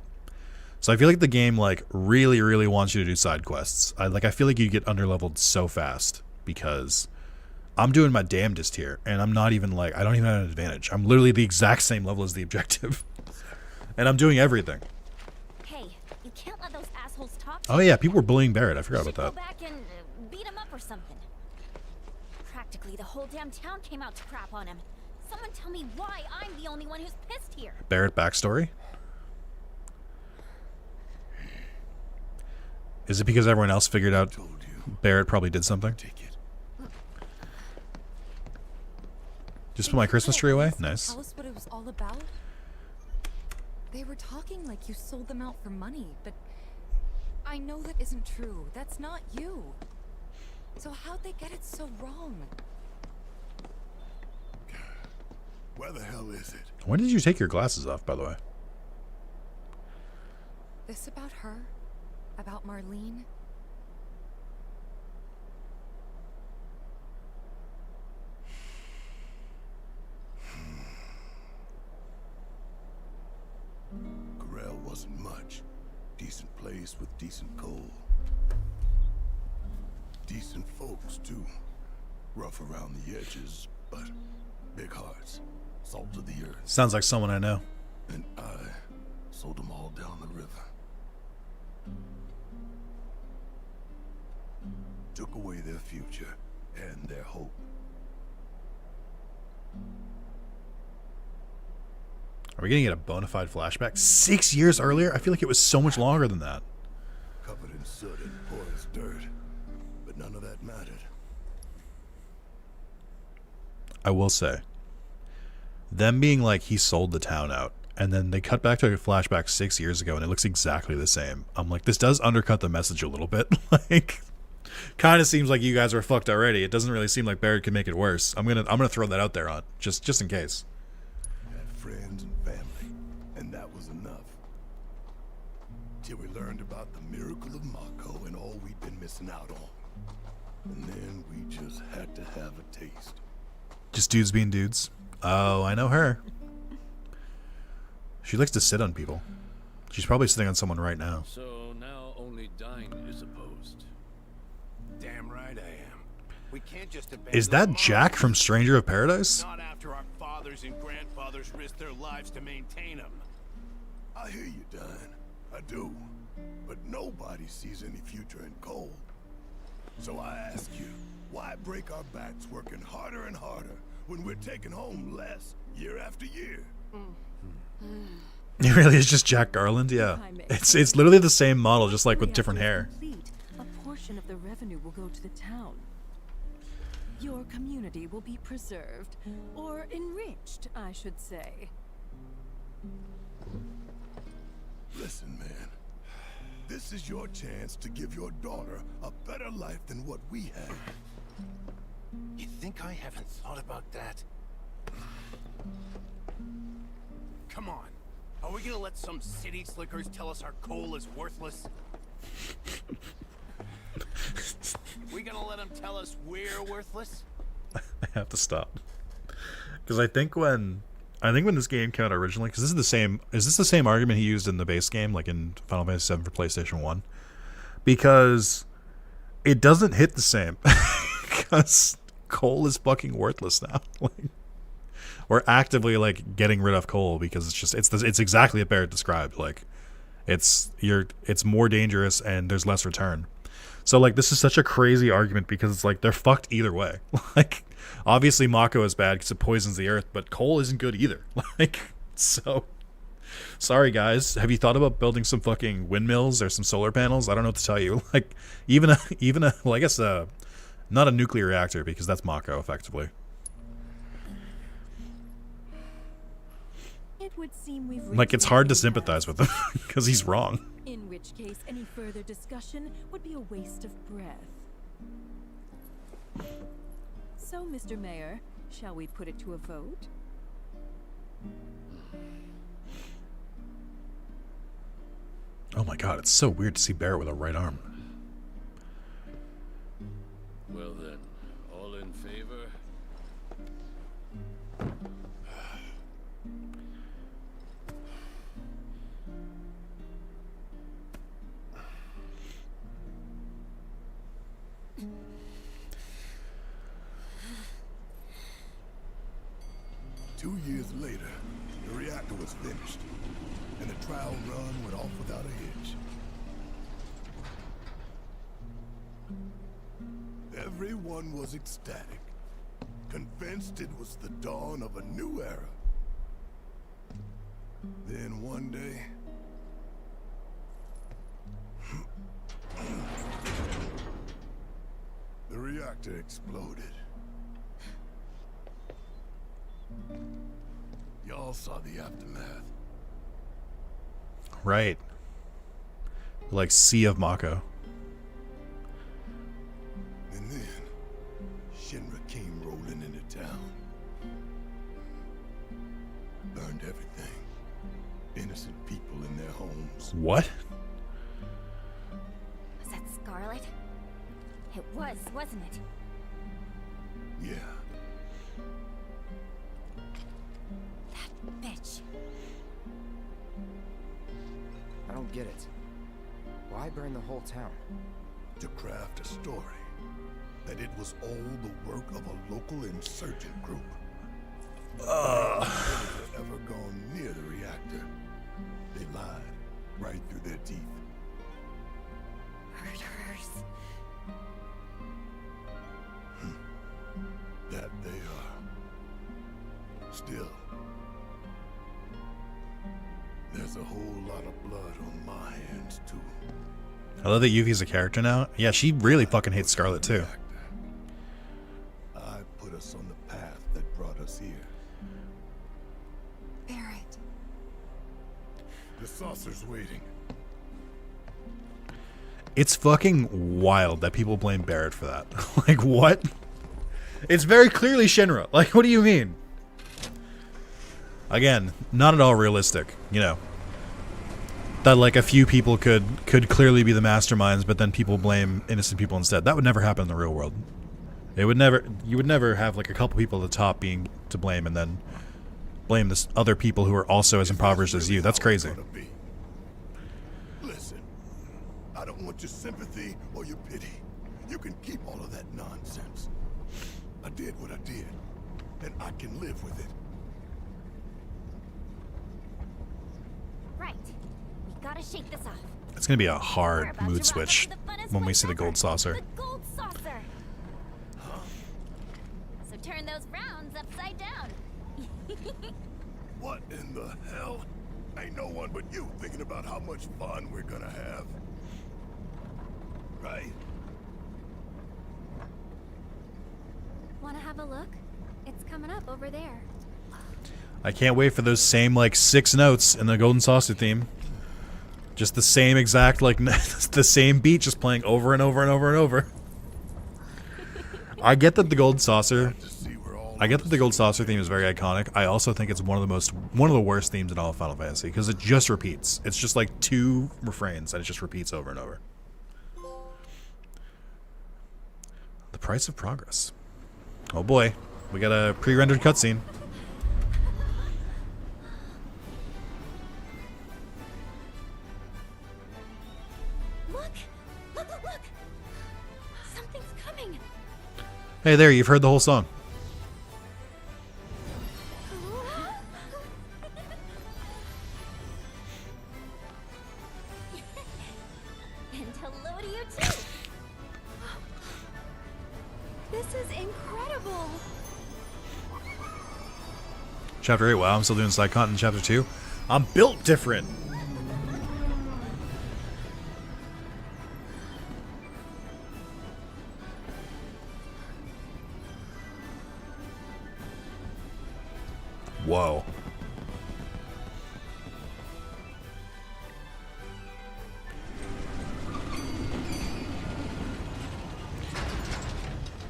So I feel like the game like really, really wants you to do side quests. I feel like you get underleveled so fast because I'm doing my damnedest here, and I'm not even like, I don't even have an advantage. I'm literally the exact same level as the objective. And I'm doing everything. Hey, you can't let those assholes talk. Oh yeah, people were bullying Barrett. I forgot about Go that. back and beat him up or something. Practically the whole damn town came out to crap on him. Someone tell me why I'm the only one who's pissed here. Barrett backstory? Is it because everyone else figured out Barrett probably did something? Just put my Christmas tree away? Nice. Tell us what it was all about? They were talking like you sold them out for money, but I know that isn't true. That's not you. So how'd they get it so wrong? Where the hell is it? When did you take your glasses off, by the way? This about her? About Marlene? Corel wasn't much. Decent player. place with decent coal. Decent folks, too. Rough around the edges, but big hearts. Salt of the earth. Sounds like someone I know. And I sold them all down the river. Took away their future and their hope. Are we gonna get a bona fide flashback? 6 years earlier? I feel like it was so much longer than that. Covered in soot and poor as dirt. But none of that mattered. I will say, them being like he sold the town out, and then they cut back to a flashback 6 years ago, and it looks exactly the same. I'm like, this does undercut the message a little bit. Like, kind of seems like you guys were fucked already. It doesn't really seem like Barrett can make it worse. I'm gonna throw that out there on just in case. Had friends and family, and that was enough. Till we learned about the miracle of Mako and all we'd been missing out on. And then we just had to have a taste. Just dudes being dudes. Oh, I know her. She likes to sit on people. She's probably sitting on someone right now. So now only dying is opposed. Damn right I am. We can't just abandon Is that Jack from Stranger of Paradise? Not after our fathers and grandfathers risked their lives to maintain them. I hear you, Dan. I do. But nobody sees any future in coal. So I ask you, why break our backs working harder and harder when we're taking home less year after year? It really is just Jack Garland, yeah. It's literally the same model, just like with different hair. A portion of the revenue will go to the town. Your community will be preserved, or enriched, I should say. Listen, man. This is your chance to give your daughter a better life than what we have. You think I haven't thought about that? Come on. Are we gonna let some city slickers tell us our coal is worthless? We gonna let them tell us we're worthless? I have to stop. Because I think when this game came out originally, because is this the same argument he used in the base game, like in Final Fantasy VII for PlayStation 1? Because it doesn't hit the same. Because coal is fucking worthless now. Like, we're actively like getting rid of coal because it's exactly what Barrett described. Like, it's more dangerous and there's less return. So like this is such a crazy argument because it's like they're fucked either way. Like, obviously Mako is bad because it poisons the earth, but coal isn't good either. Like, so sorry guys, have you thought about building some fucking windmills or some solar panels? I don't know what to tell you. Like, even a well, I guess not a nuclear reactor because that's Mako effectively. It would seem we've Like, it's hard to sympathize with him because he's wrong. In which case, any further discussion would be a waste of breath. So, Mr. Mayor, shall we put it to a vote? Oh my god, it's so weird to see Barrett with a right arm. Well then, all in favor? 2 years later, the reactor was finished, and the trial run went off without a hitch. Everyone was ecstatic, convinced it was the dawn of a new era. Then one day, the reactor exploded. Y'all saw the aftermath. Right. Like Sea of Mako. And then, Shinra came rolling into town. Burned everything. Innocent people in their homes. What? Was that Scarlet? It was, wasn't it? Yeah. That bitch. I don't get it. Why burn the whole town? To craft a story that it was all the work of a local insurgent group. Never ever gone near the reactor. They lied right through their teeth. Murderers. That they are. Still, there's a whole lot of blood on my hands too. I love that Yuffie's a character now. Yeah, she really fucking hates Scarlet too. I put us on the path that brought us here. Barrett. The saucer's waiting. It's fucking wild that people blame Barrett for that. Like, what? It's very clearly Shinra. Like, what do you mean? Again, not at all realistic, you know. That, like, a few people could clearly be the masterminds, but then people blame innocent people instead. That would never happen in the real world. It would never... You would never have, like, a couple people at the top being to blame and then blame this other people who are also as impoverished as you. That's crazy. Listen, I don't want your sympathy or your pity. You can keep all of that nonsense. I did what I did, and I can live with it. Right. We gotta shake this off. It's gonna be a hard mood switch when we see the gold saucer. The gold saucer. So turn those rounds upside down. What in the hell? Ain't no one but you thinking about how much fun we're gonna have. Right? Wanna have a look? It's coming up over there. I can't wait for those same, like, 6 notes in the Golden Saucer theme. Just the same exact, like, the same beat just playing over and over and over and over. I get that the Gold Saucer... I get that the Gold Saucer theme is very iconic. I also think it's one of the worst themes in all of Final Fantasy, because it just repeats. It's just like 2 refrains, and it just repeats over and over. The price of progress. Oh boy, we got a pre-rendered cutscene. Look! Look! Something's coming. Hey there, you've heard the whole song. And hello to you too. This is incredible. Chapter 8, wow, I'm still doing side content in Chapter 2. I'm built different. Whoa.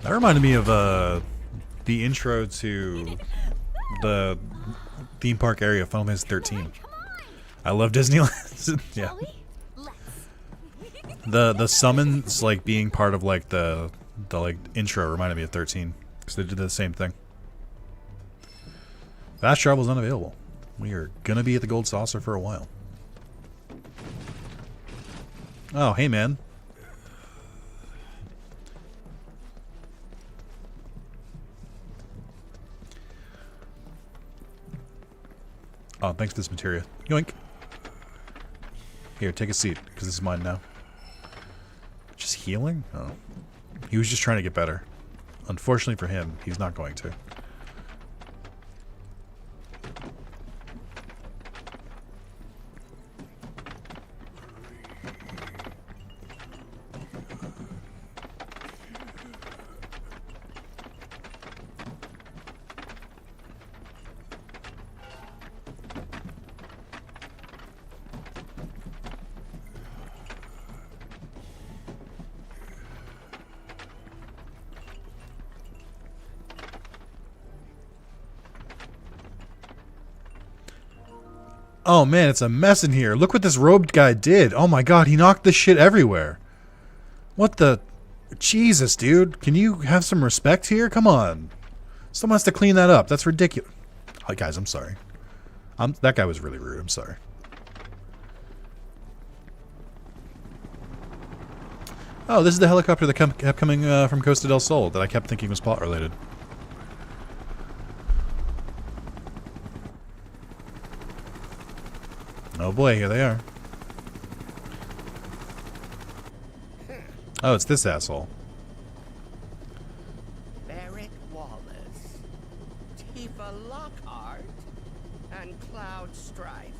That reminded me of the intro to the theme park area of Final Fantasy 13. I love Disneyland. Yeah. The summons, like, being part of, like, the like intro reminded me of 13 because they did the same thing. Fast travel is unavailable. We are gonna be at the Gold Saucer for a while. Oh, hey man. Oh, thanks for this materia. Yoink. Here, take a seat, because this is mine now. Just healing? Oh. He was just trying to get better. Unfortunately for him, he's not going to. Oh man, it's a mess in here. Look what this robed guy did. Oh my god, he knocked this shit everywhere. What the... Jesus, dude. Can you have some respect here? Come on. Someone has to clean that up. That's ridiculous. Oh, guys, I'm sorry. That guy was really rude. I'm sorry. Oh, this is the helicopter that kept coming from Costa del Sol that I kept thinking was plot related. Oh boy, here they are. Oh, it's this asshole. Barrett Wallace, Tifa Lockhart, and Cloud Strife.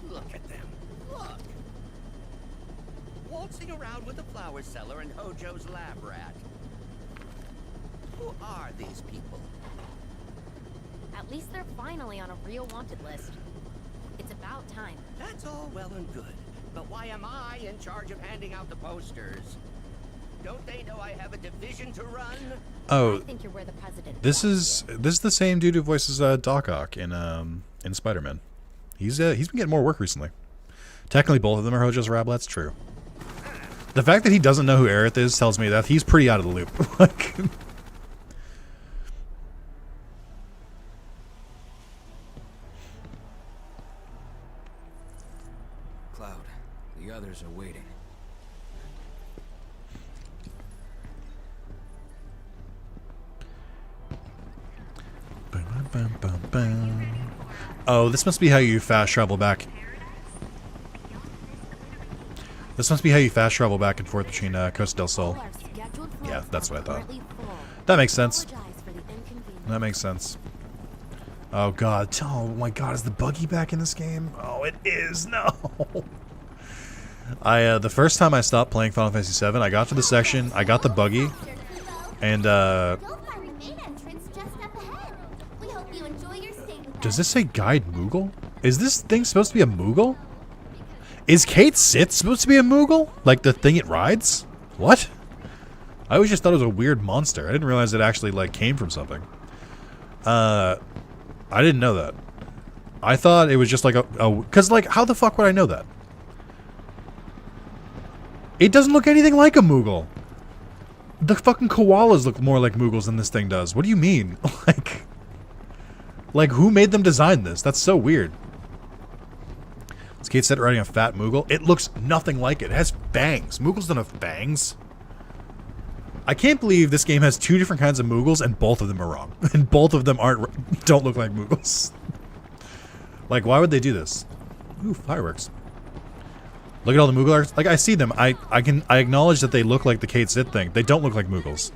Look at them. Look. Waltzing around with the flower seller and Hojo's lab rat. Who are these people? At least they're finally on a real wanted list. It's about time. That's all well and good. But why am I in charge of handing out the posters? Don't they know I have a division to run? Oh, I think you're where the president this is the same dude who voices Doc Ock in Spider-Man. He's been getting more work recently. Technically, both of them are Hojo's Rablats. True. The fact that he doesn't know who Aerith is tells me that he's pretty out of the loop. Like, Cloud, the others are waiting. oh, this must be how you fast travel back. This must be how you fast travel back and forth between Costa del Sol. Yeah, that's what I thought. That makes sense. That makes sense. Oh god. Oh my god, is the buggy back in this game? Oh, it is. No. The first time I stopped playing Final Fantasy VII, I got to the section, I got the buggy, and does this say Guide Moogle? Is this thing supposed to be a Moogle? Is Kate Sith supposed to be a Moogle? Like the thing it rides? What? I always just thought it was a weird monster. I didn't realize it actually like came from something. I didn't know that. I thought it was just like a cause like how the fuck would I know that? It doesn't look anything like a Moogle. The fucking koalas look more like Moogles than this thing does. What do you mean? Like who made them design this? That's so weird. Is Kate Sith riding a fat Moogle? It looks nothing like it. It has fangs. Moogles don't have fangs. I can't believe this game has two different kinds of Moogles and both of them are wrong. And both of them don't look like Moogles. Like, why would they do this? Ooh, fireworks. Look at all the Moogle arts. Like, I see them. I acknowledge that they look like the Kate Sith thing. They don't look like Moogles.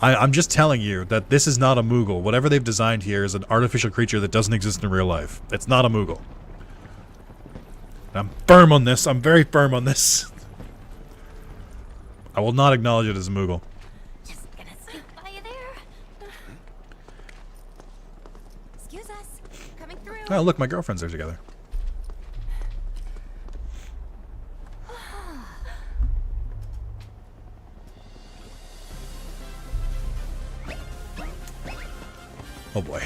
I'm just telling you that this is not a Moogle. Whatever they've designed here is an artificial creature that doesn't exist in real life. It's not a Moogle. I'm firm on this. I'm very firm on this. I will not acknowledge it as a Moogle. Just gonna sneak by you there. Excuse us. Coming through. Oh, look, my girlfriends are together. Oh boy.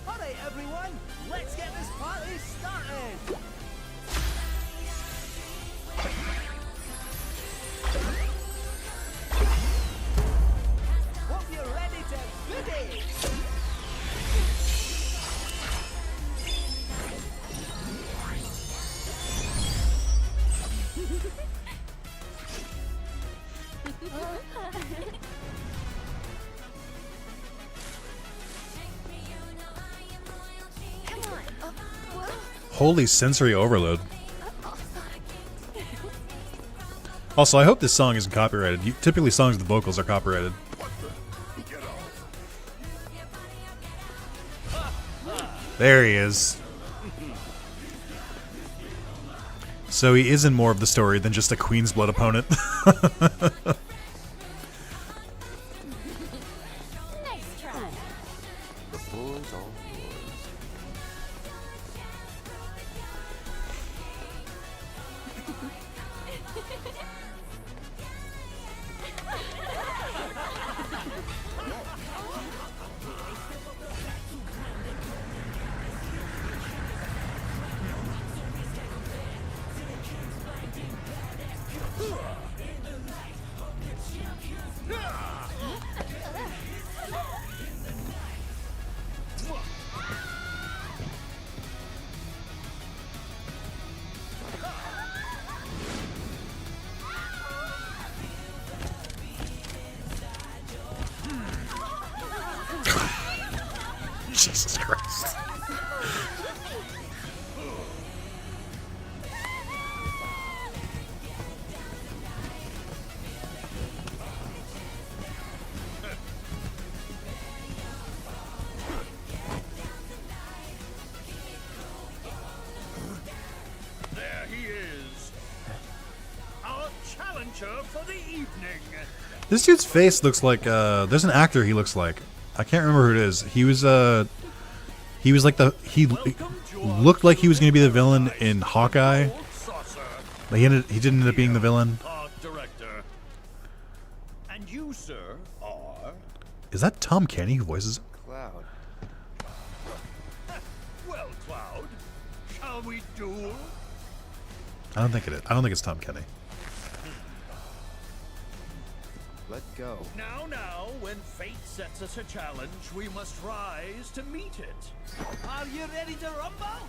Alright everyone, let's get this party started! Hope you're ready to goodie! Holy sensory overload. Also, I hope this song isn't copyrighted. Typically songs with vocals are copyrighted. There he is. So he is in more of the story than just a Queen's Blood opponent. Jesus Christ. There he is. Our challenger for the evening. This dude's face looks like there's an actor he looks like. I can't remember who it is. He was like he looked like he was going to be the villain in Hawkeye. But he didn't end up being the villain. Director. And you, sir, are Is that Tom Kenny who voices him? Cloud. well, Cloud. Shall we duel? I don't think it is. I don't think it's Tom Kenny. Let go. Now, when fate sets us a challenge, we must rise to meet it. Are you ready to rumble?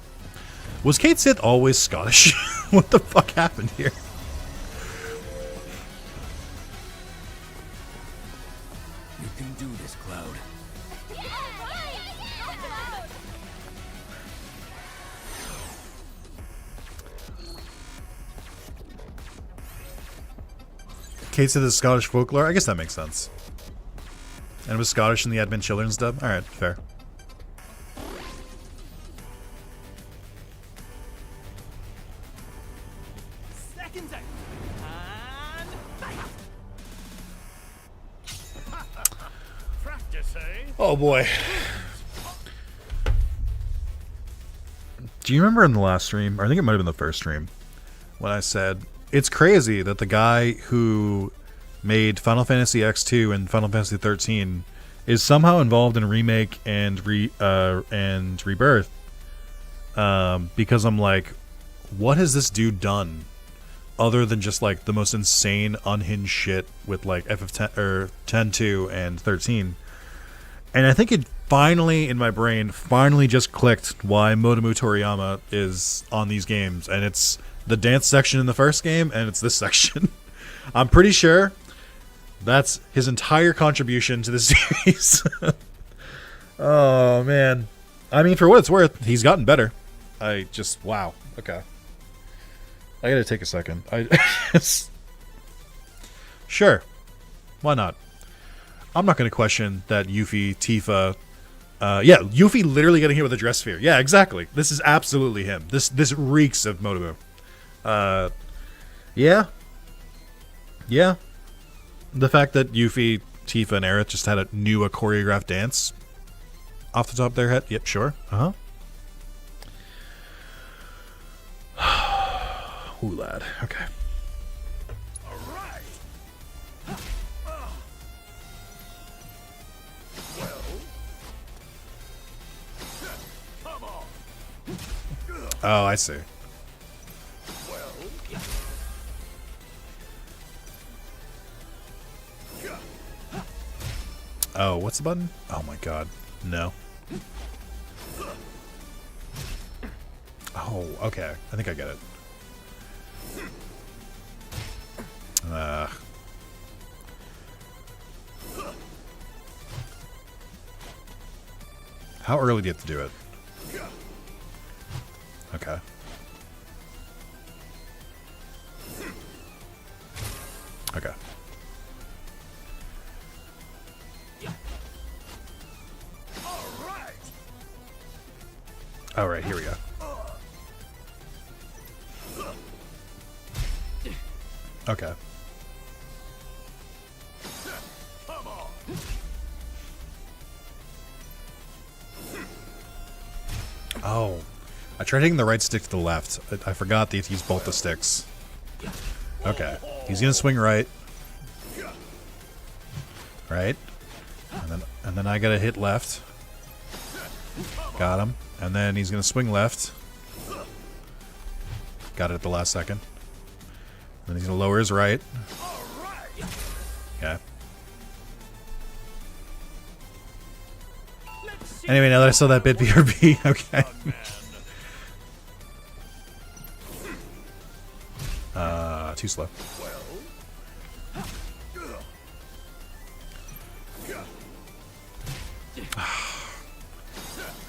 Was Kate Sith always Scottish? What the fuck happened here? You can do this, Cloud. Kate Sith is Scottish folklore? I guess that makes sense. And it was Scottish in the Advent Children's dub? Alright, fair. Seconds out. And practice, eh? Oh boy. Do you remember in the last stream, or I think it might have been the first stream, when I said, it's crazy that the guy who made Final Fantasy X2 and Final Fantasy 13 is somehow involved in Remake and Rebirth. Because I'm like, what has this dude done other than just like the most insane unhinged shit with like FF10 or 10-2 and 13? And I think it finally, in my brain, just clicked why Motomu Toriyama is on these games. And it's the dance section in the first game, and it's this section. I'm pretty sure that's his entire contribution to the series. Oh, man. I mean, for what it's worth, he's gotten better. I just, wow. Okay. I gotta take a second. Sure. Why not? I'm not gonna question that Yuffie, Tifa... yeah, Yuffie literally getting hit with a dress sphere. Yeah, exactly. This is absolutely him. This reeks of Motomu. Yeah. Yeah. The fact that Yuffie, Tifa, and Aerith just had a choreographed dance off the top of their head. Yep, sure. Uh-huh. Ooh, lad. Okay. Oh, I see. Oh, what's the button? Oh my god. No. Oh, okay. I think I get it. How early do you have to do it? Okay. Okay. All right, here we go. Okay. Oh. I tried hitting the right stick to the left. I forgot that he's both the sticks. Okay. He's gonna swing right. Right? And then I gotta hit left. Got him. And then he's gonna swing left. Got it at the last second. Then he's gonna lower his right. Okay. Anyway, now that I saw that bit BRB, okay. Too slow.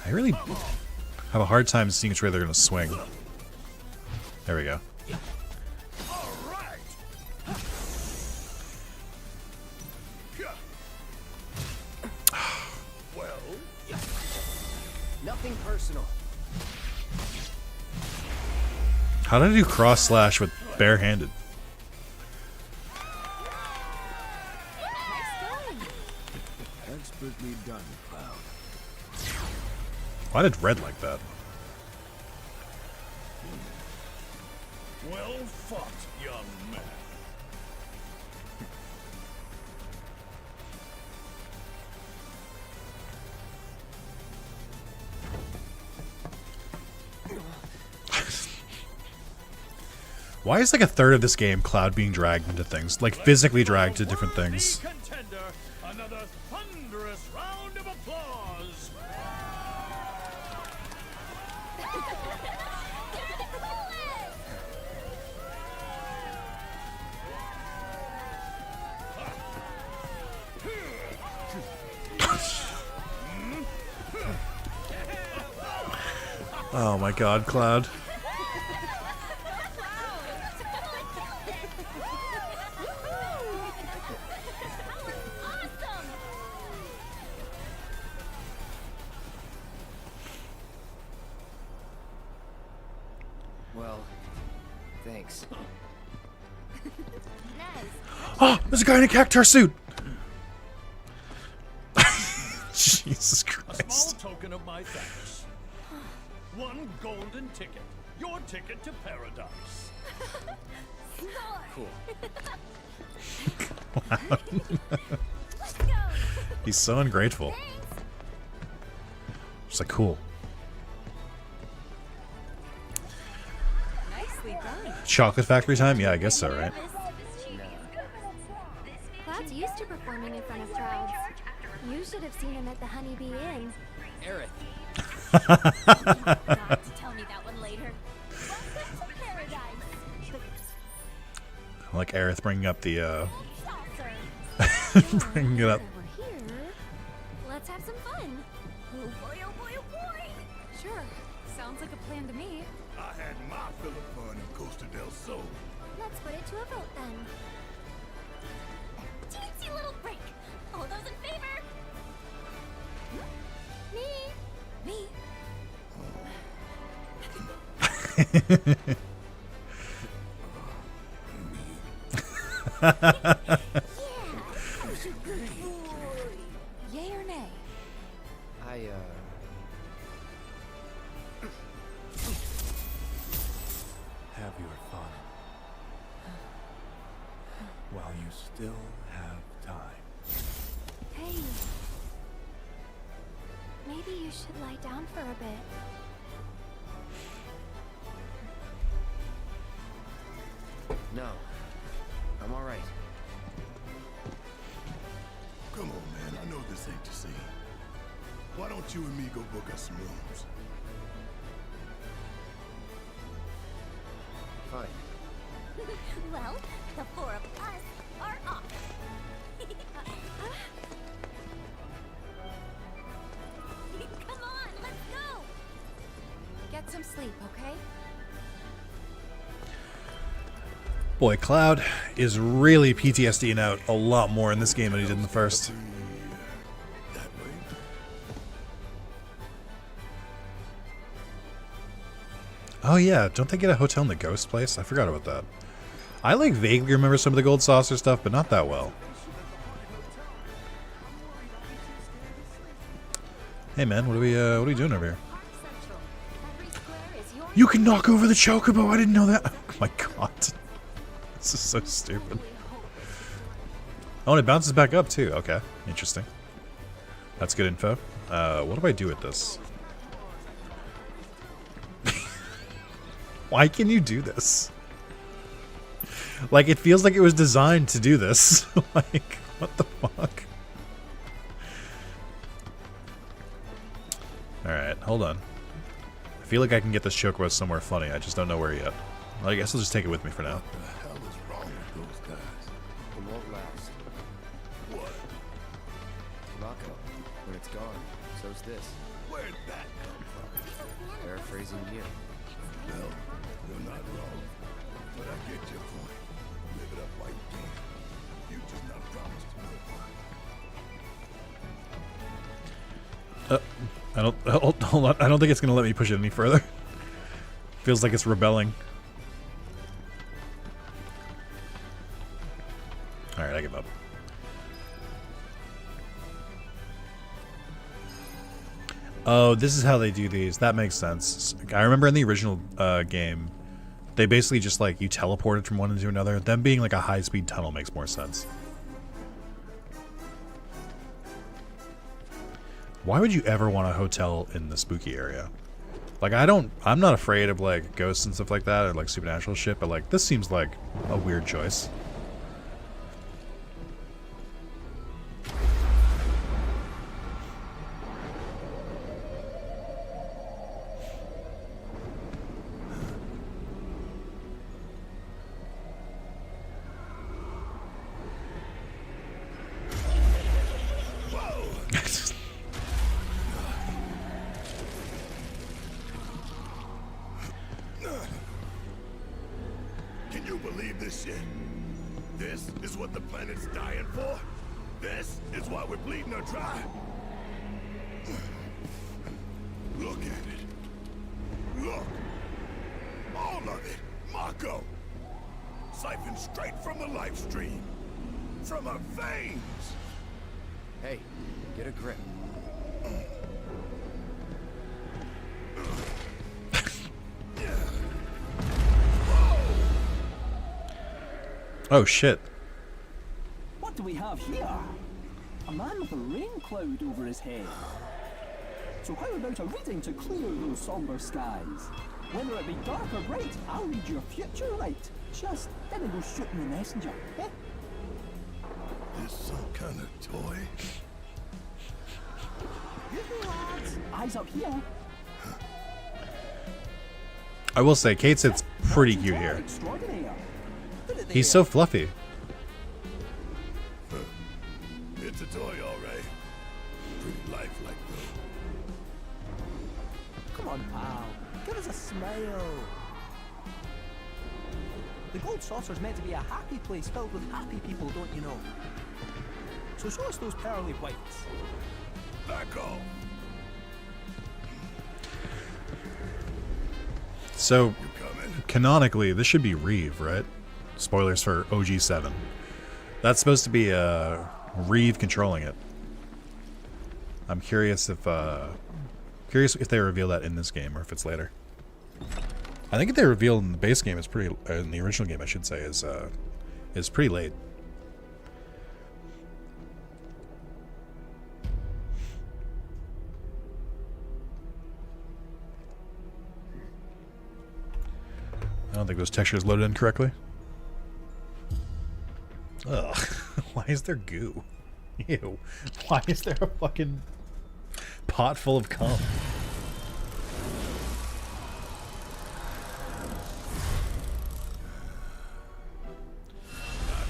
I really have a hard time seeing which way they're going to swing. There we go. Nothing personal. How did I do cross slash with barehanded? Expertly done, Cloud. Why did Red like that? Well fought, young man. Why is like a third of this game Cloud being dragged into things? Like physically dragged to different things. Contender, another thunderous round of applause. Oh my god, Cloud. Well, thanks. Oh, there's a guy in a cactuar suit. Jesus Christ. A small token of my thanks. One golden ticket. Your ticket to paradise. Cool. He's so ungrateful. Just like, cool. Nicely done. Chocolate factory time? Yeah, I guess so, right? Cloud's used to performing in front of crowds. You should have seen him at the Honeybee Inn. Aerith. Tell me that one later. Welcome to paradise. I like Aerith bringing up the, bringing it up. We're here. Let's have some fun. Oh boy, oh boy, oh boy. Sure. Sounds like a plan to me. I had my fill of fun in Costa del Sol. Let's put it to a vote then. Teensy little break. All those in favor? Me. Me. Yay or nay? Have your fun. While you still have time. Hey. Maybe you should lie down for a bit. No. I'm alright. Come on, man. I know this ain't the scene. Why don't you and me go book us some rooms? Fine. Well, the four of us are off. Come on, let's go. Get some sleep, okay? Boy, Cloud is really PTSDing out a lot more in this game than he did in the first. Oh yeah, don't they get a hotel in the ghost place? I forgot about that. I like vaguely remember some of the gold saucer stuff, but not that well. Hey man, what are we doing over here? You can knock over the chocobo. I didn't know that. Oh my god, this is so stupid. Oh, and it bounces back up too. Okay, interesting. That's good info. What do I do with this? Why can you do this? Like, it feels like it was designed to do this. Like, what the fuck? Alright, hold on. I feel like I can get this chocobo somewhere funny. I just don't know where yet. Well, I guess I'll just take it with me for now. What the hell is wrong with those guys? It won't last. What? Rocco, when it's gone, so's this. Where'd that come from? Paraphrasing you. Well, you're not wrong. But I get your point. Live it up while you can. Future's not promised to no one. I don't hold on. I don't think it's gonna let me push it any further. Feels like it's rebelling. All right, I give up. Oh, this is how they do these. That makes sense. I remember in the original game, they basically just like you teleported from one into another. Them being like a high-speed tunnel makes more sense. Why would you ever want a hotel in the spooky area? Like, I'm not afraid of like ghosts and stuff like that or like supernatural shit, but like this seems like a weird choice. Can you believe this shit? This is what the planet's dying for? This is why we're bleeding her dry? Look at it. Look. All of it. Mako. Siphoned straight from the life stream. From her veins. Hey, get a grip. Oh shit. What do we have here? A man with a rain cloud over his head. So how about a reading to clear those somber skies? Whether it be dark or bright, I'll read your future right. Just didn't go shooting the messenger, eh? This some kind of toy? You lads, eyes up here. I will say, Kate sits pretty cute here. He's so fluffy. It's a toy, all right. Pretty lifelike, though. Come on, pal. Give us a smile. The gold saucer's meant to be a happy place filled with happy people, don't you know? So show us those pearly whites. Back off. So, canonically, this should be Reeve, right? Spoilers for OG7. That's supposed to be Reeve controlling it. I'm curious if they reveal that in this game or if it's later. I think if they reveal in the base game, it's pretty. In the original game, I should say, is pretty late. I don't think those textures loaded in correctly. Ugh. Why is there goo? Ew. Why is there a fucking pot full of cum? I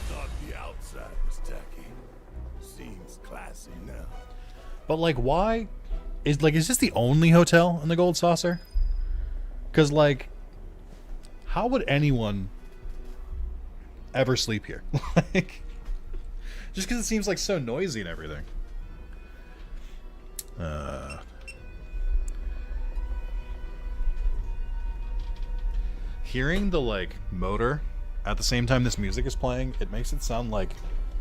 thought the outside was tacky. Seems classy now. But like, why? Is this the only hotel in the Gold Saucer? Because like, how would anyone ever sleep here? Like, just because it seems like so noisy and everything. Hearing the like motor at the same time this music is playing, it makes it sound like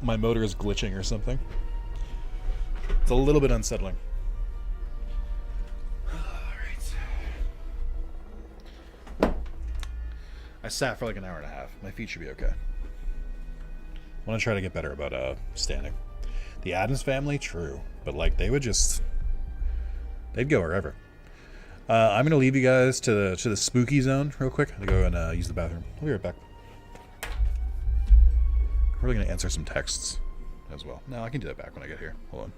my motor is glitching or something. It's a little bit unsettling. I sat for like an hour and a half. My feet should be okay. I want to try to get better about standing. The Addams Family, true, but like they'd go wherever. I'm gonna leave you guys to the spooky zone real quick. I'm gonna go and use the bathroom. I'll be right back. I'm really gonna answer some texts as well. No, I can do that back when I get here. Hold on.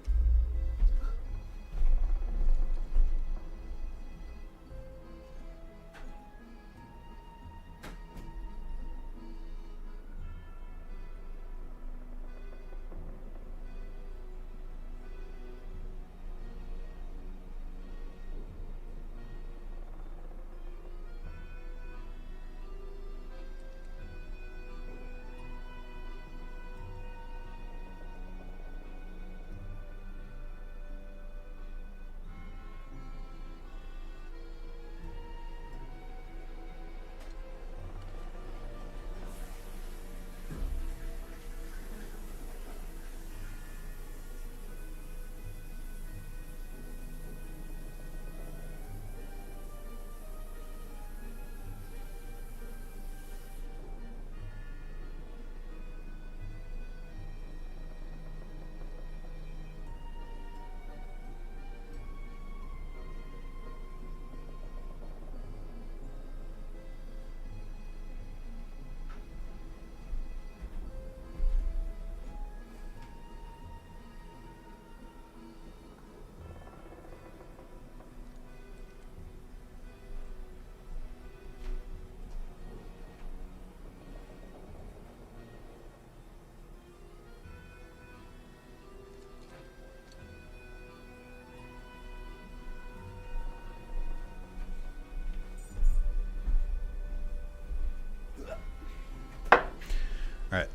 All right.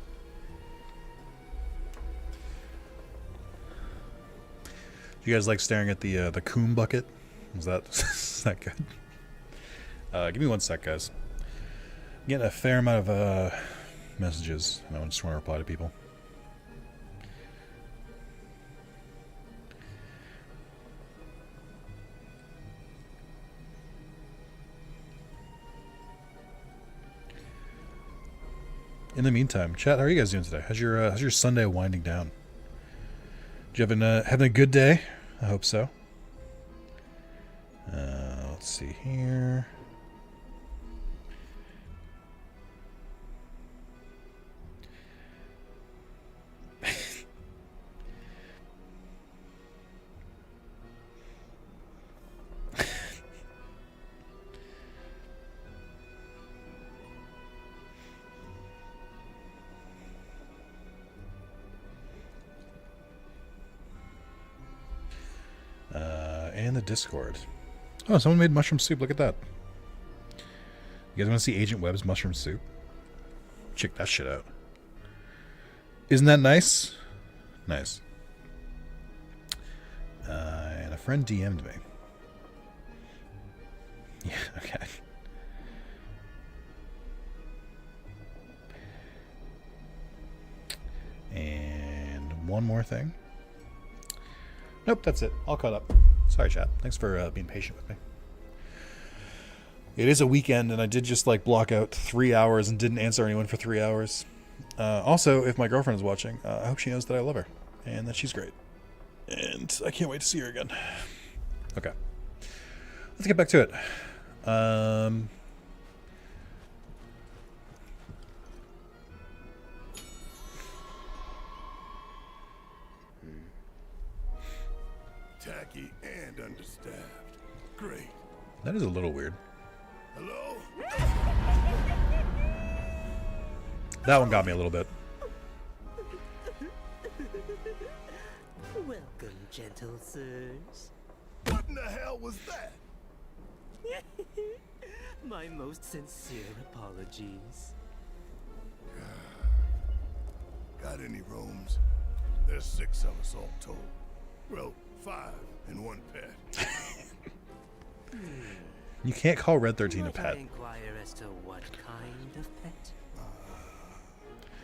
Do you guys like staring at the coom bucket? Is that good? Give me 1 sec, guys. I'm getting a fair amount of messages, and I just want to reply to people. In the meantime, chat, how are you guys doing today? How's your Sunday winding down? Did you having a good day? I hope so. Let's see here. And the Discord. Oh, someone made mushroom soup. Look at that. You guys want to see Agent Webb's mushroom soup? Check that shit out. Isn't that nice? Nice. And a friend DM'd me. Yeah, okay. And one more thing. Nope, that's it. All caught up. Sorry, chat. Thanks for being patient with me. It is a weekend, and I did just like block out 3 hours and didn't answer anyone for 3 hours. Also, if my girlfriend is watching, I hope she knows that I love her and that she's great. And I can't wait to see her again. Okay. Let's get back to it. Tacky and understaffed. Great. That is a little weird. Hello? That one got me a little bit. Welcome, gentle sirs. What in the hell was that? My most sincere apologies. Got any rooms? There's 6 of us all told. Well, 5 and 1 pet. You can't call Red 13 a Might I pet. inquire as to what kind of pet?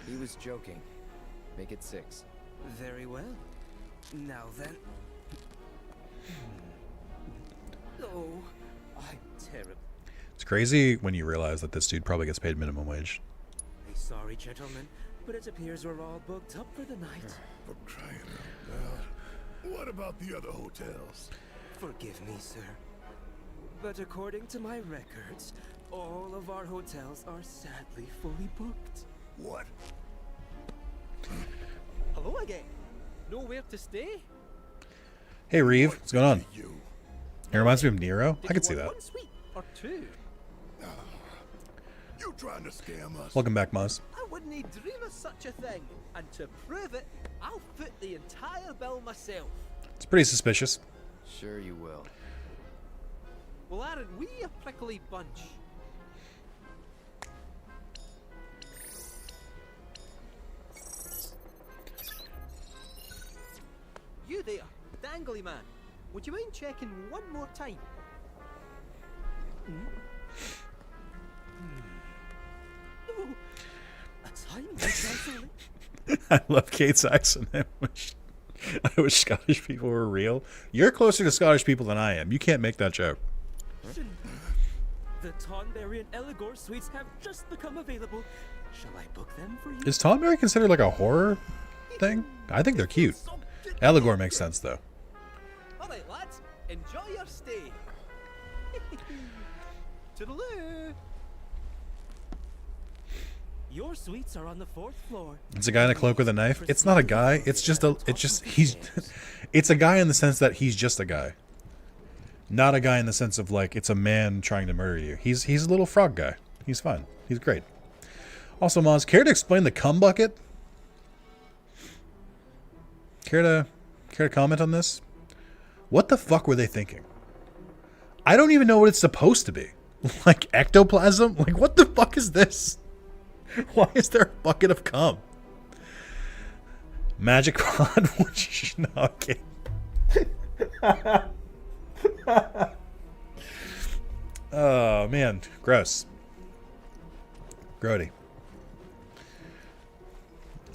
He was joking. Make it 6. Very well. Now then. Oh, I'm terrible. It's crazy when you realize that this dude probably gets paid minimum wage. Sorry, gentlemen, but it appears we're all booked up for the night. For crying out loud. What about the other hotels? Forgive me, sir. But according to my records, all of our hotels are sadly fully booked. What? Hello again. Nowhere to stay? Hey, Reeve, what's going on? It reminds me of Nero. I could see that. One suite or 2? You trying to scam us? Welcome back, Maz. I wouldn't dream of such a thing. And to prove it, I'll foot the entire bill myself. It's pretty suspicious. Sure you will. Well, aren't we a prickly bunch? You there, dangly man. Would you mind checking one more time? Oh, a tiny vessel. I love Kate's accent. I wish Scottish people were real. You're closer to Scottish people than I am. You can't make that joke. The Tonberry and Eligor suites have just become available. Shall I book them for you? Is Tonberry considered like a horror thing? I think they're cute. Eligor makes sense, though. Alright, lads. Enjoy your stay. Toodaloo. Your suites are on the 4th floor. It's a guy in a cloak with a knife. It's not a guy. It's a guy in the sense that he's just a guy. Not a guy in the sense of like it's a man trying to murder you. He's a little frog guy. He's fun. He's great. Also, Maz, care to explain the cum bucket? Care to comment on this? What the fuck were they thinking? I don't even know what it's supposed to be. Like ectoplasm? Like what the fuck is this? Why is there a bucket of cum? Magic pod? No, okay. Oh, man. Gross. Grody.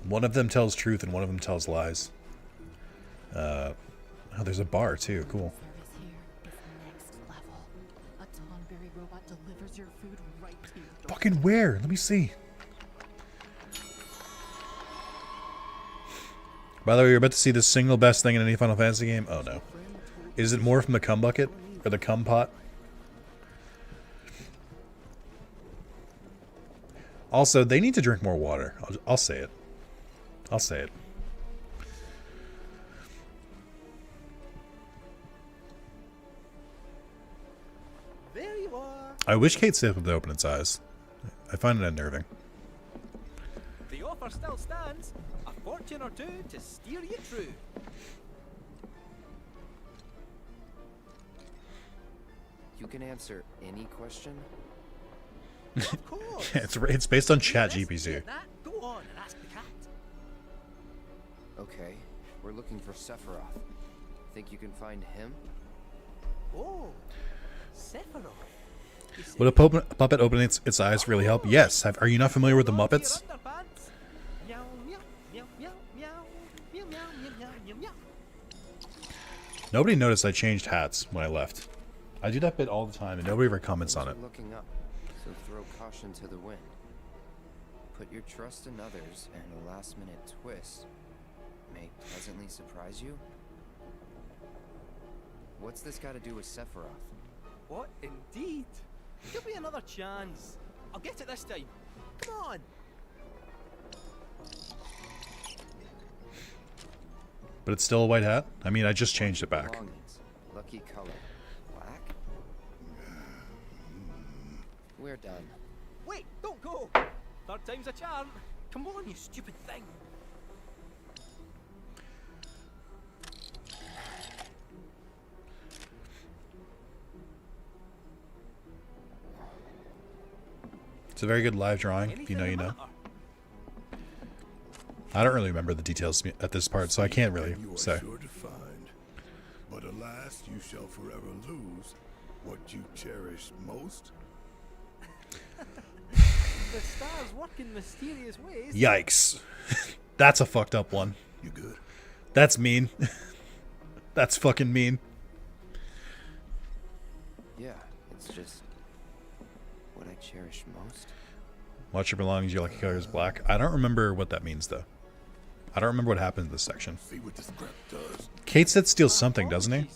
One of them tells truth and one of them tells lies. Oh, there's a bar, too. Cool. Fucking where? Let me see. By the way, you're about to see the single best thing in any Final Fantasy game? Oh, no. Is it more from the cum bucket? Or the cum pot? Also, they need to drink more water. I'll say it. I'll say it. There you are. I wish Kate Sith would open its eyes. I find it unnerving. The offer still stands. A fortune or two to steer you through. You can answer any question? Of course. It's based on ChatGPT. Go on and ask the cat. Okay, we're looking for Sephiroth. Think you can find him? Oh, Sephiroth. Would a puppet opening its eyes really help? Yes. Are you not familiar with the Muppets? Nobody noticed I changed hats when I left. I do that bit all the time, and nobody ever comments on it. Looking up, so throw caution to the wind. Put your trust in others, and a last-minute twist may pleasantly surprise you. What's this got to do with Sephiroth? What indeed? Give me another chance. I'll get it this time. Come on. But it's still a white hat? I mean, I just changed it back. Belongings. Lucky color. Black? We're done. Wait, don't go. Third time's a charm. Come on, you stupid thing. It's a very good live drawing, if you know, you know. I don't really remember the details at this part, so I can't really say. Sure to find. But alas, you shall forever lose what you cherish most. The stars work in mysterious ways. Yikes. That's a fucked up one. You good? That's mean. That's fucking mean. Yeah, it's just what I cherish most. Watch your belongings, your lucky color is black. I don't remember what that means, though. I don't remember what happens in this section. See what this crap does. Kate said steals something, doesn't he?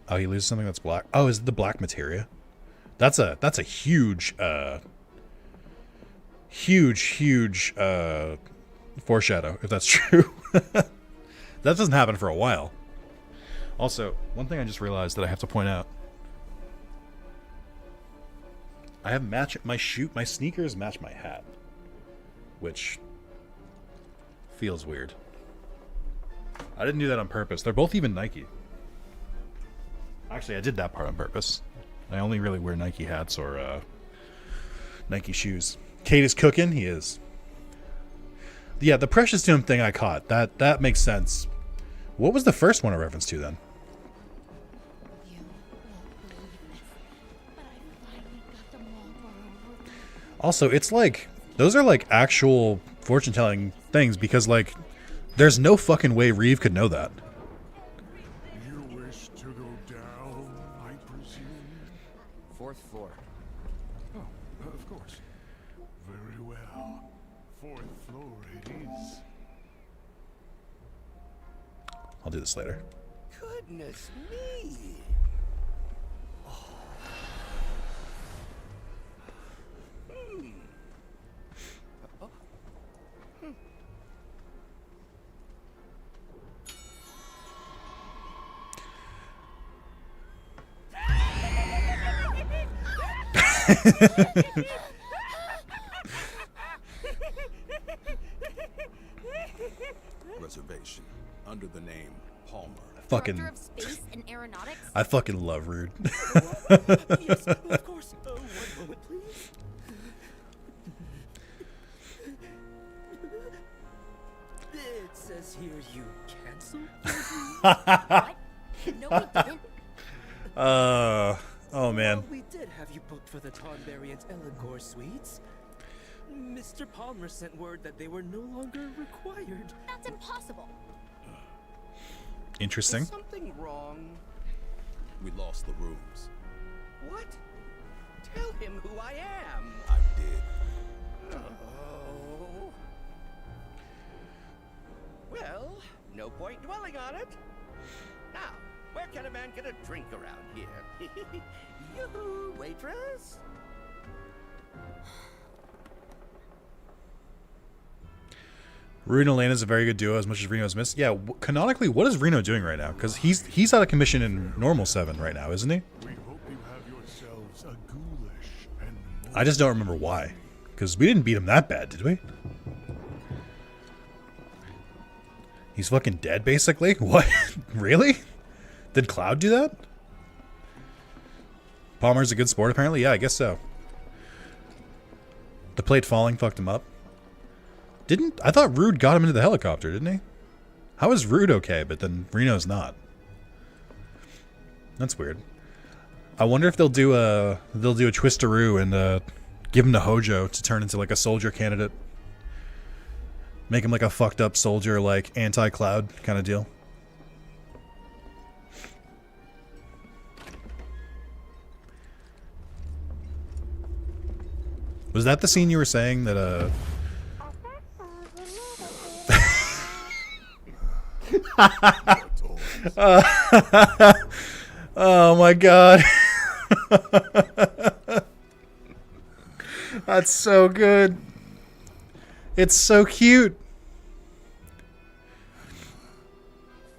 Oh, he loses something that's black. Oh, is it the black materia? That's a huge huge foreshadow, if that's true. That doesn't happen for a while. Also, one thing I just realized that I have to point out. I have my sneakers match my hat, which feels weird. I didn't do that on purpose. They're both even Nike. Actually, I did that part on purpose. I only really wear Nike hats or Nike shoes. Kate is cooking. He is. Yeah, the Precious Doom thing I caught. That makes sense. What was the first one a reference to then? Also, it's like, those are like actual fortune-telling things because, like, there's no fucking way Reeve could know that. You wish to go down, I presume? 4th floor. Oh, of course. Very well. 4th floor it is. I'll do this later. Goodness me. Reservation under the name Palmer. Director of Space and Aeronautics? I fucking love Rude. Yes, of course. 1 moment, please. says here you canceled. What? No, we didn't. Oh man. Well, we did have you booked for the Tonberry and Elangor suites. Mr. Palmer sent word that they were no longer required. That's impossible. Interesting. Is something wrong? We lost the rooms. What? Tell him who I am. I did. Oh. Well, no point dwelling on it. Now, where can a man get a drink around here? Yoo-hoo, waitress. Reno Lane is a very good duo as much as Reno's missed. Yeah, canonically, what is Reno doing right now? Because he's out of commission in normal 7 right now, isn't he? We hope you have yourselves a ghoulish and I just don't remember why. Because we didn't beat him that bad, did we? He's fucking dead, basically? What? Really? Did Cloud do that? Palmer's a good sport, apparently? Yeah, I guess so. The plate falling fucked him up. I thought Rude got him into the helicopter, didn't he? How is Rude okay, but then Reno's not? That's weird. I wonder if they'll do a twistaroo and give him to Hojo to turn into like a soldier candidate. Make him like a fucked up soldier, like anti-Cloud kind of deal. Was that the scene you were saying that oh my god. That's so good. It's so cute.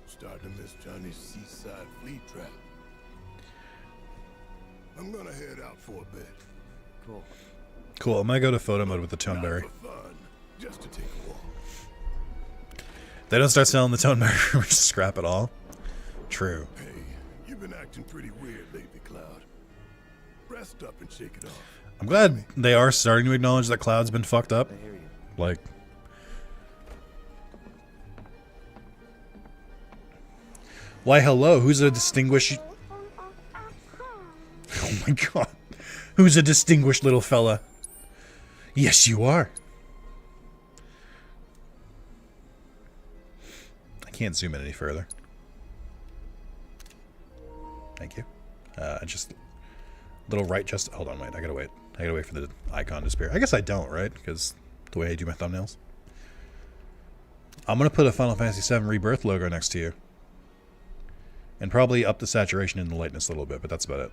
Starting to miss Johnny's seaside flea trap. I'm gonna head out for a bit. Cool. Cool. I'm gonna go to photo mode with the Toneberry. Just to take a walk. They don't start selling the Toneberry, we just scrap it all. True. Hey, you've been acting pretty weird lately, Cloud. Rest up and shake it off. I'm glad they are starting to acknowledge that Cloud's been fucked up. I hear you. Like, why hello, who's a distinguished... Oh my god. Who's a distinguished little fella? Yes, you are. I can't zoom in any further. Thank you. Just little right, just hold on, wait. I gotta wait for the icon to disappear. I guess I don't, right? Because the way I do my thumbnails. I'm gonna put a Final Fantasy VII Rebirth logo next to you, and probably up the saturation and the lightness a little bit, but that's about it.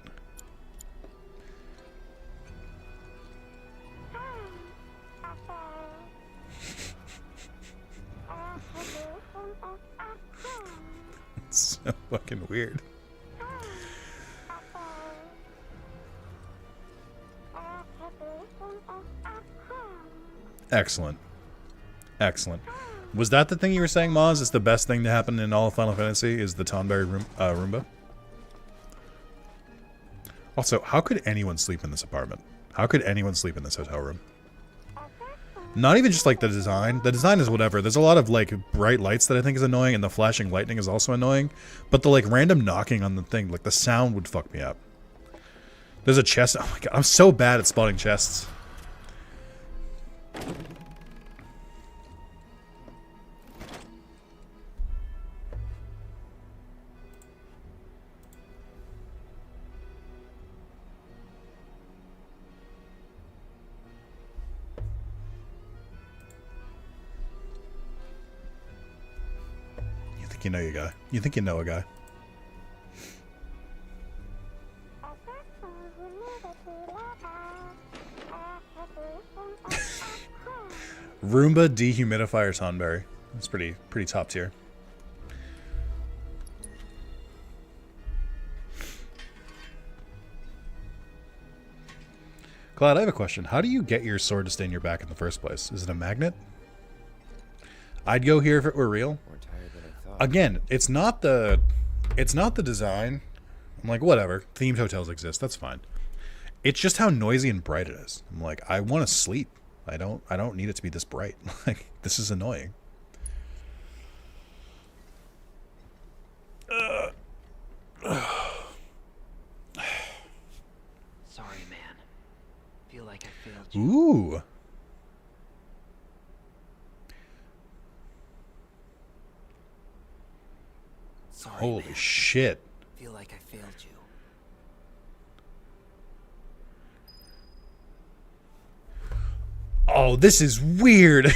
It's so fucking weird. Excellent. Excellent. Was that the thing you were saying, Maz? Is the best thing to happen in all of Final Fantasy is the Tonberry Roomba? Also, how could anyone sleep in this apartment? How could anyone sleep in this hotel room? Not even just like the design. The design is whatever. There's a lot of like bright lights that I think is annoying, and the flashing lightning is also annoying. But the like random knocking on the thing, like the sound would fuck me up. There's a chest. Oh my god, I'm so bad at spotting chests. You know your guy. You think you know a guy. Roomba dehumidifier Tonberry. That's pretty top tier. Cloud, I have a question. How do you get your sword to stay in your back in the first place? Is it a magnet? I'd go here if it were real. Again, it's not the design. I'm like, whatever. Themed hotels exist. That's fine. It's just how noisy and bright it is. I'm like, I want to sleep. I don't need it to be this bright. Like, this is annoying. Sorry, Holy man. shit. Feel like I failed you. Oh, this is weird.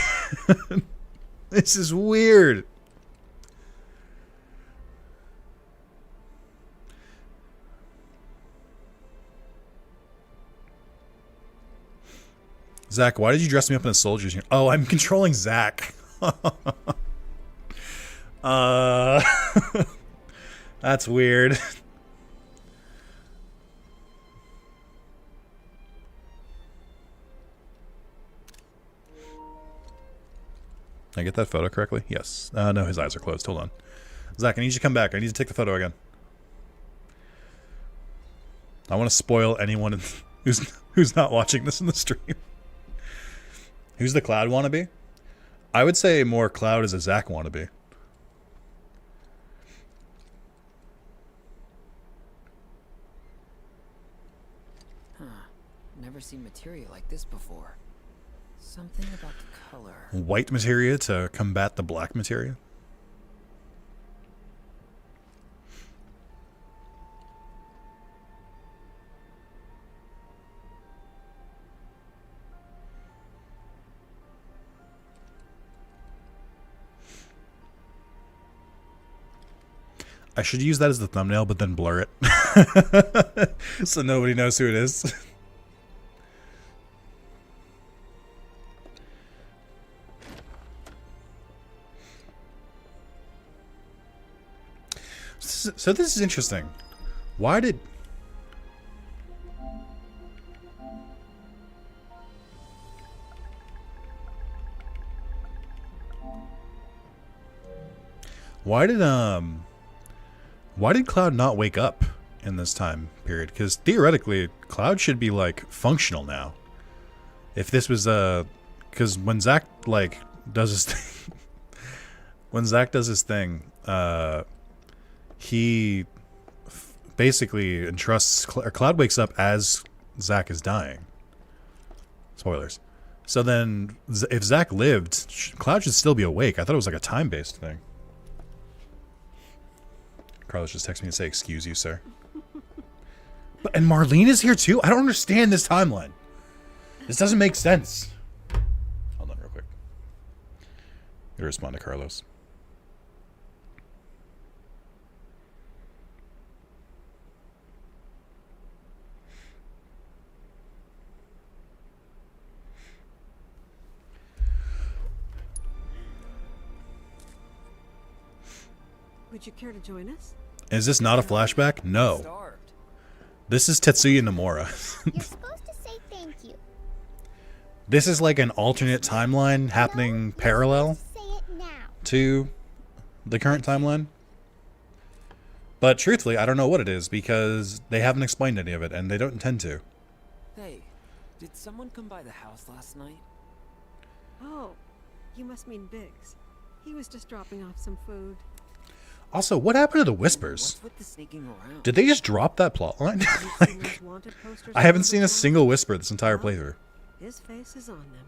This is weird. Zach, why did you dress me up in a soldier's uniform? Oh, I'm controlling Zach. That's weird. Did I get that photo correctly? Yes. No, his eyes are closed. Hold on. Zach, I need you to come back. I need to take the photo again. I want to spoil anyone who's not watching this in the stream. Who's the Cloud wannabe? I would say more Cloud is a Zach wannabe. Huh. Never seen materia like this before. Something about the color. White materia to combat the black materia? I should use that as the thumbnail, but then blur it. So nobody knows who it is. So this is interesting. Why did... Why did Cloud not wake up in this time period? Because theoretically, Cloud should be, like, functional now. If this was, because when Zach, like, does his thing... when Zach does his thing, he basically entrusts... Cloud wakes up as Zach is dying. Spoilers. So then, if Zach lived, Cloud should still be awake. I thought it was, like, a time-based thing. Carlos just texted me and say, "Excuse you, sir." And Marlene is here too? I don't understand this timeline. This doesn't make sense. Hold on real quick. Gotta respond to Carlos. Would you care to join us? Is this not a flashback? No. This is Tetsuya Nomura. You're supposed to say thank you. This is like an alternate timeline happening parallel to the current timeline. But truthfully, I don't know what it is because they haven't explained any of it and they don't intend to. Hey, did someone come by the house last night? Oh, you must mean Biggs. He was just dropping off some food. Also, what happened to the Whispers? What's with the sneaking around? Did they just drop that plot line? Like, I haven't seen a single Whisper this entire playthrough. His face is on them.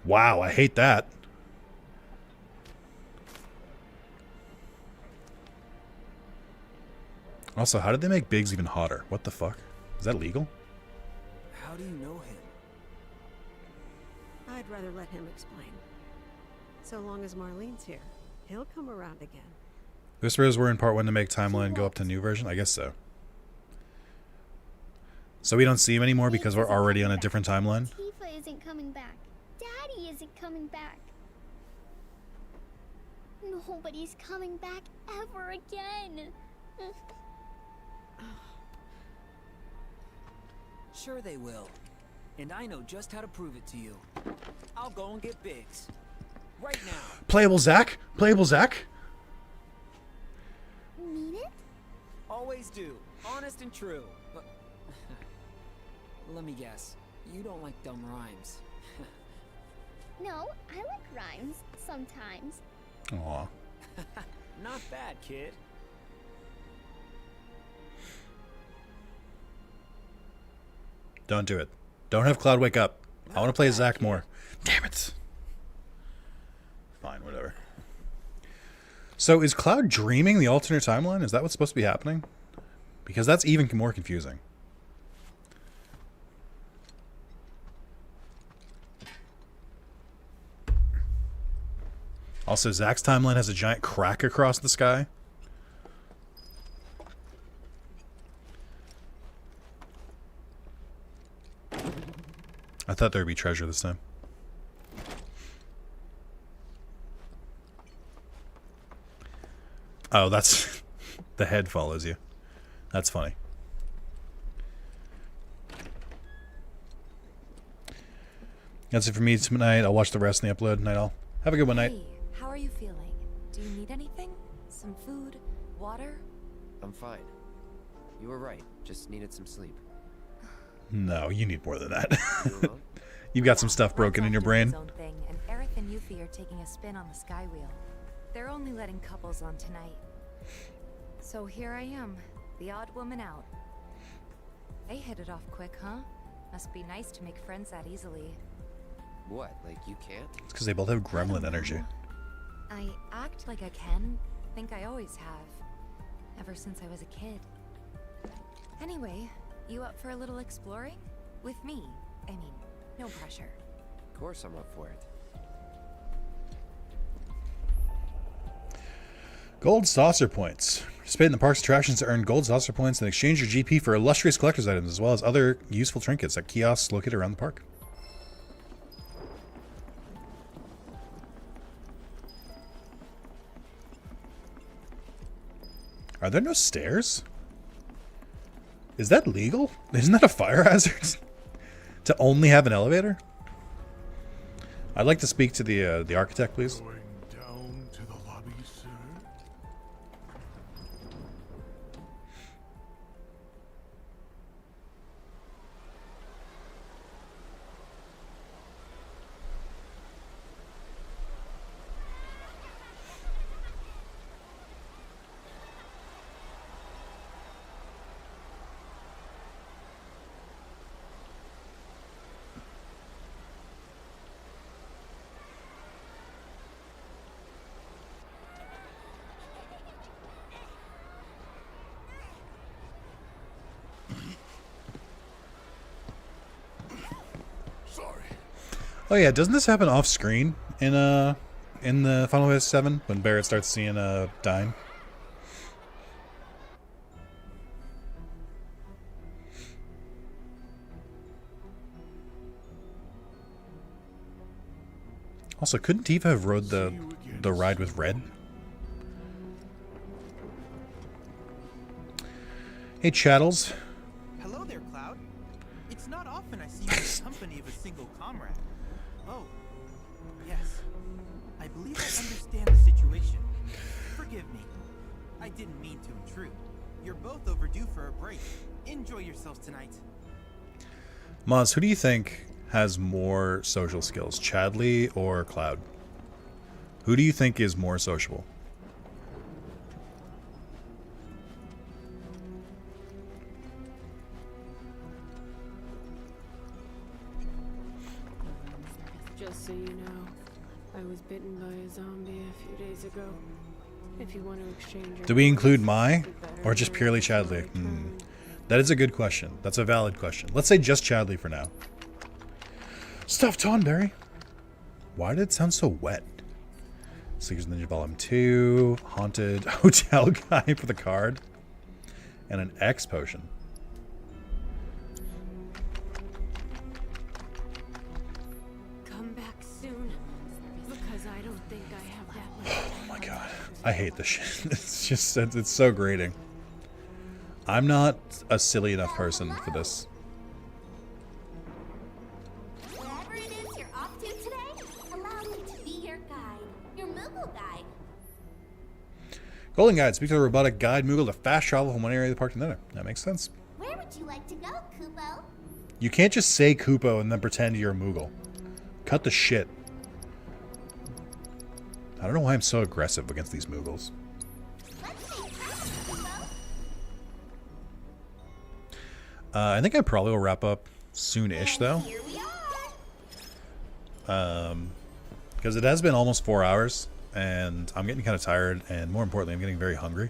Wow, I hate that. Also, how did they make Biggs even hotter? What the fuck? Is that legal? How do you know him? I'd rather let him explain. So long as Marlene's here, he'll come around again. Whispers were in part 1 to make timeline go up to new version? I guess so. So we don't see him anymore because we're already on a different timeline? Tifa isn't coming back. Daddy isn't coming back. Nobody's coming back ever again. Sure they will. And I know just how to prove it to you. I'll go and get Biggs. Right now. Playable Zach? Playable Zach? Mean it? Always do. Honest and true. But let me guess. You don't like dumb rhymes. No, I like rhymes sometimes. Aw. Not bad, kid. Don't do it. Don't have Cloud wake up. I want to play Zack more. Damn it. Fine, whatever. So is Cloud dreaming the alternate timeline? Is that what's supposed to be happening? Because that's even more confusing. Also, Zack's timeline has a giant crack across the sky. I thought there would be treasure this time. Oh, that's... the head follows you. That's funny. That's it for me tonight. I'll watch the rest in the upload. Night all. Have a good one, night. Hey, how are you feeling? Do you need anything? Some food? Water? I'm fine. You were right. Just needed some sleep. No, you need more than that. You've got some stuff broken in your brain. His own thing, and Aerith and Yuffie are taking a spin on the sky wheel. They're only letting couples on tonight. So here I am, the odd woman out. They hit it off quick, huh? Must be nice to make friends that easily. What, like you can't? It's because they both have gremlin energy. I act like I can. Think I always have. Ever since I was a kid. Anyway, you up for a little exploring? With me. I mean, no pressure. Of course I'm up for it. Gold saucer points. Participate in the park's attractions to earn gold saucer points and exchange your GP for illustrious collector's items, as well as other useful trinkets at kiosks located around the park. Are there no stairs? Is that legal? Isn't that a fire hazard? To only have an elevator? I'd like to speak to the architect, please. Going down to the lobby, sir. Oh yeah, doesn't this happen off screen in the Final Fantasy 7 when Barrett starts seeing dying? Also, couldn't Tifa have rode the ride with Red? Hey, Chattels. Hello there, Cloud. It's not often I see you in the company of a single comrade. Oh, yes. I believe I understand the situation. Forgive me. I didn't mean to intrude. You're both overdue for a break. Enjoy yourselves tonight. Maz, who do you think has more social skills, Chadley or Cloud? Who do you think is more sociable? Just so you know, I was bitten by a zombie a few days ago. If you want to exchange your... Do we include Mai or just purely Chadley? That is a good question. That's a valid question. Let's say just Chadley for now. Stuffed Tonberry. Why did it sound so wet? Seekers Ninja Volume 2, Haunted Hotel Guy for the card, and an X potion. Come back soon, because I don't think I have that much. Oh my god. I hate this shit. It's just, it's so grating. I'm not a silly enough person for this. Wherever it is you're off to today, allow me to be your guide. Your Moogle guide. Golden Guide. Speak to the robotic guide Moogle to fast travel from one area of the park to another. That makes sense. Where would you like to go, Kupo? You can't just say Kupo and then pretend you're a Moogle. Cut the shit. I don't know why I'm so aggressive against these Moogles. I think I probably will wrap up soon-ish though. Because it has been almost 4 hours, and I'm getting kind of tired, and more importantly, I'm getting very hungry.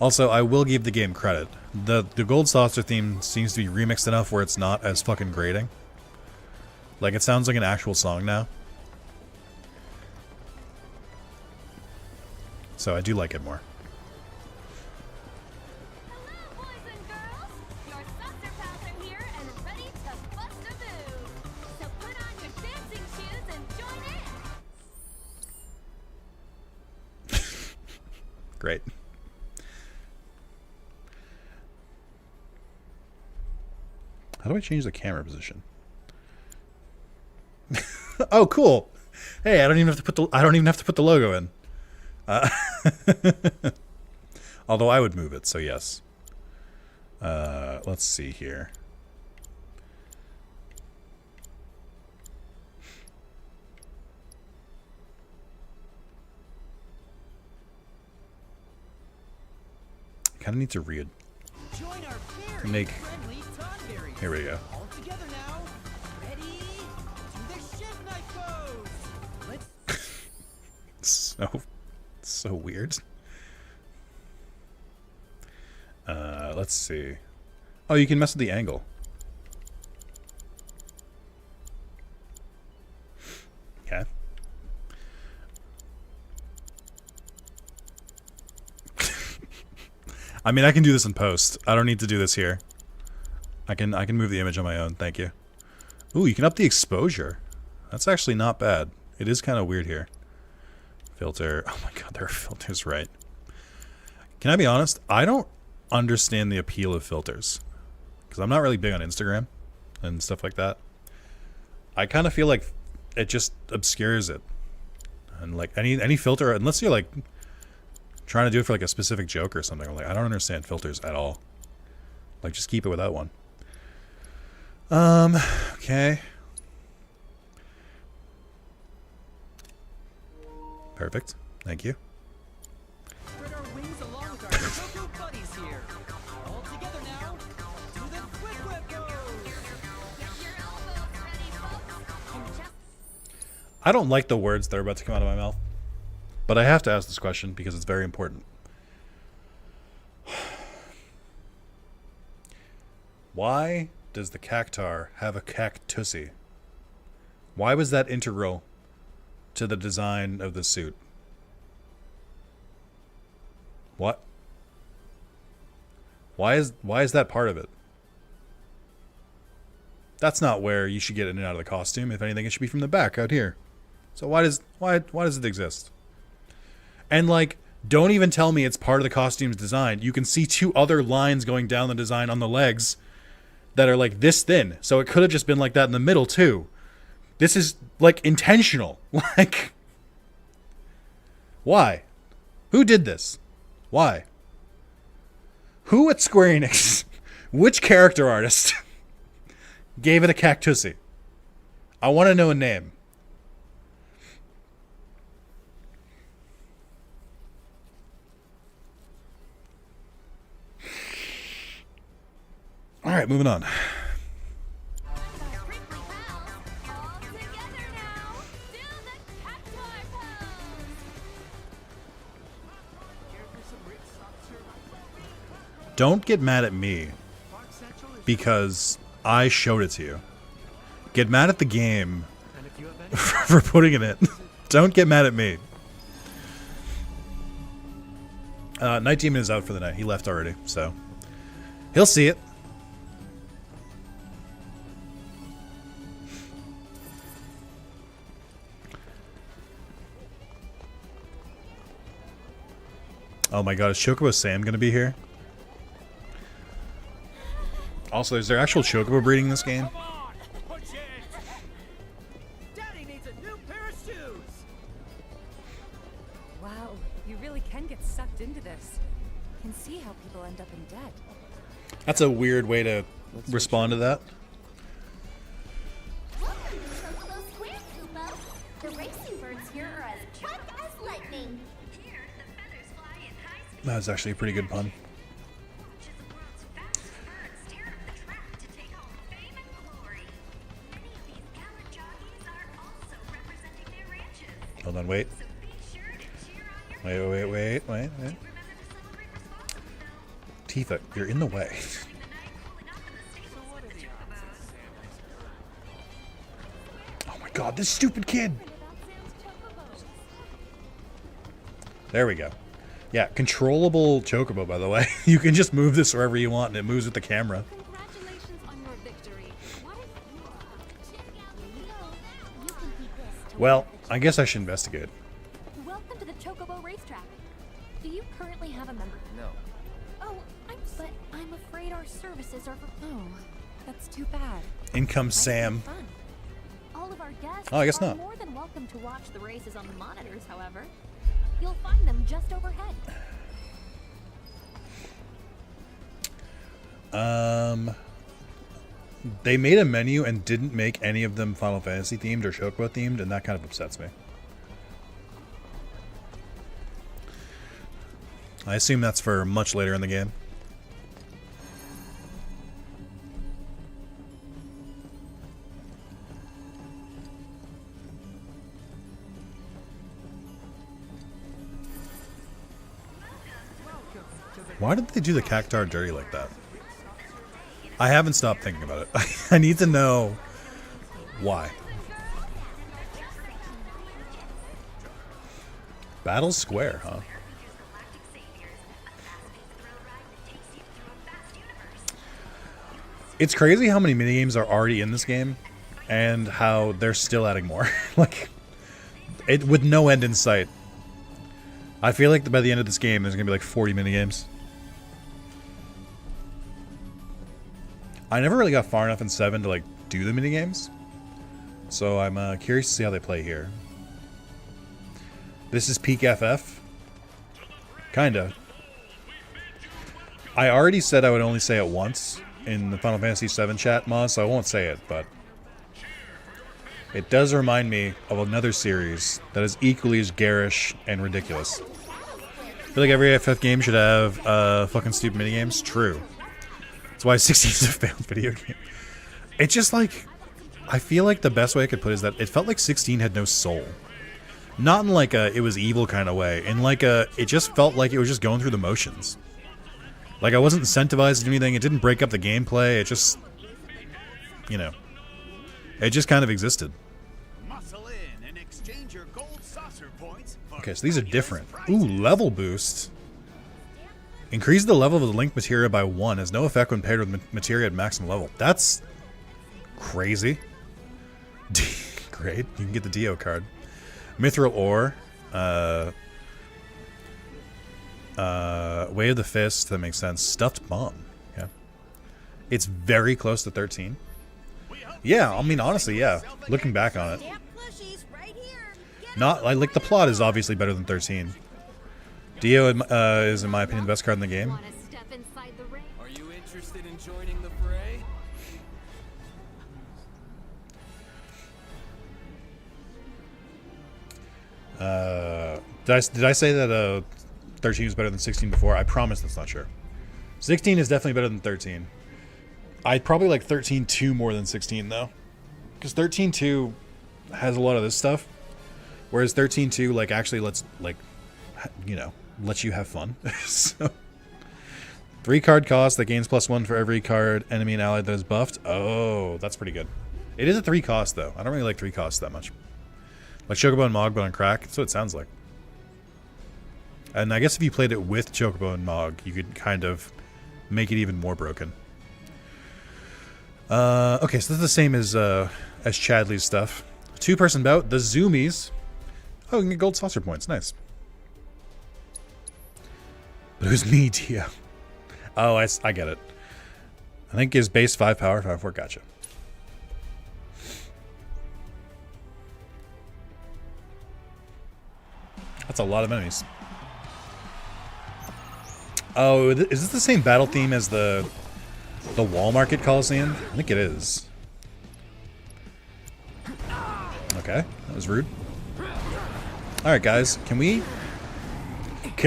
Also, I will give the game credit. The Gold Saucer theme seems to be remixed enough where it's not as fucking grating. Like, it sounds like an actual song now. So I do like it more. Great. How do I change the camera position? Oh, cool. Hey, I don't even have to put the logo in. Although I would move it, so yes. Let's see here. Kind of need to read. Make. Here we go. So weird. Let's see. Oh, you can mess with the angle. Okay. I mean, I can do this in post. I don't need to do this here. I can move the image on my own. Thank you. Ooh, you can up the exposure. That's actually not bad. It is kind of weird here. Filter. Oh my god, there are filters, right? Can I be honest? I don't understand the appeal of filters. Because I'm not really big on Instagram and stuff like that. I kind of feel like it just obscures it. And like any filter, unless you're like trying to do it for like a specific joke or something, I'm like, I don't understand filters at all. Like, just keep it without one. Okay. Perfect. Thank you. Spread our wings along with our Tokyo buddies here. All together now. To the quick whip goes. Get your elbows ready, folks. And just I don't like the words that are about to come out of my mouth. But I have to ask this question because it's very important. Why does the cactar have a cactusy? Why was that integral to the design of the suit? What? Why is that part of it? That's not where you should get in and out of the costume. If anything, it should be from the back out here. So why does it exist? And like, don't even tell me it's part of the costume's design. You can see two other lines going down the design on the legs that are like this thin. So it could have just been like that in the middle too. This is like intentional. Like, why? Who did this? Why? Who at Square Enix, which character artist gave it a cactusy? I want to know a name. All right, moving on. Don't get mad at me because I showed it to you. Get mad at the game for putting it in. Don't get mad at me. Night Demon is out for the night. He left already, so he'll see it. Oh my god, is Chocobo Sam going to be here? Also, is there actual Chocobo breeding in this game? Daddy needs a new pair of shoes. Wow, you really can get sucked into this. You can see how people end up in debt. That's a weird way to respond to that. welcome to Chocobo Square, Koopa. The racing birds here are as quick as lightning. Here, the feathers fly in high speed. That was actually a pretty good pun. on, wait. Wait. Tifa, you're in the way. Oh my god, this stupid kid! There we go. Yeah, controllable chocobo, by the way. You can just move this wherever you want, and it moves with the camera. Well, I guess I should investigate. Welcome to the Chocobo racetrack. Do you currently have a member? No. Oh, but I'm afraid our services are for... Oh, that's too bad. In comes Sam. Fun. All of our guests Oh, I guess are not. more than welcome to watch the races on the monitors, however. You'll find them just overhead. They made a menu and didn't make any of them Final Fantasy themed or Chocobo themed, and that kind of upsets me. I assume that's for much later in the game. Why did they do the cactuar dirty like that? I haven't stopped thinking about it. I need to know why. Battle Square, huh? It's crazy how many minigames are already in this game and how they're still adding more. Like, it with no end in sight. I feel like by the end of this game there's going to be like 40 minigames. I never really got far enough in 7 to like do the minigames, so I'm curious to see how they play here. This is peak FF? Kinda. I already said I would only say it once in the Final Fantasy VII chat mod, so I won't say it, but it does remind me of another series that is equally as garish and ridiculous. I feel like every FF game should have fucking stupid minigames. True. That's why 16 is a failed video game. It's just like, I feel like the best way I could put it is that it felt like 16 had no soul. Not in like a it was evil kind of way. In like a, it just felt like it was just going through the motions. Like I wasn't incentivized to do anything. It didn't break up the gameplay. It just, you know, it just kind of existed. Okay, so these are different. Ooh, level boost. Increase the level of the link materia by 1. Has no effect when paired with materia at maximum level. That's crazy. Great. You can get the Dio card. Mithril ore. Way of the Fist. That makes sense. Stuffed bomb. Yeah. It's very close to 13. Yeah, I mean, honestly, yeah. Looking back on it. Not, like, the plot is obviously better than 13. Dio is, in my opinion, the best card in the game. Are you interested in joining the fray? Did I say that 13 was better than 16 before? I promise that's not true. 16 is definitely better than 13. I'd probably like 13.2 more than 16 though, because 13.2 has a lot of this stuff, whereas 13.2 like actually lets like, you know, lets you have fun. So 3 card cost that gains +1 for every card enemy and allied that is buffed. Oh, that's pretty good. It is a 3 cost though. I don't really like 3 costs that much. Like Chocobo and Mog, but on crack. That's what it sounds like. And I guess if you played it with Chocobo and Mog, you could kind of make it even more broken. Okay, so this is the same as Chadley's stuff. 2-person bout, the Zoomies. Oh, you can get gold saucer points. Nice. But it was me, Dio. Oh, I get it. I think his base 5 power, 5-4. Gotcha. That's a lot of enemies. Oh, is this the same battle theme as the Wall Market Coliseum? I think it is. Okay, that was rude. Alright guys, can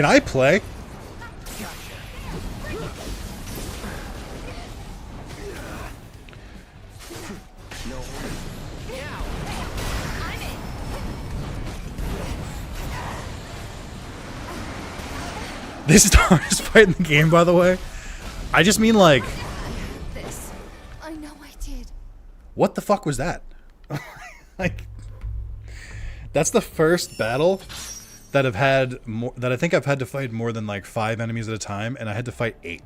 I play? This is the hardest fight in the game, by the way. I just mean like, This. I know I did. what the fuck was that? Like, that's the first battle that I've had more, that I think I've had to fight more than like 5 enemies at a time, and I had to fight 8.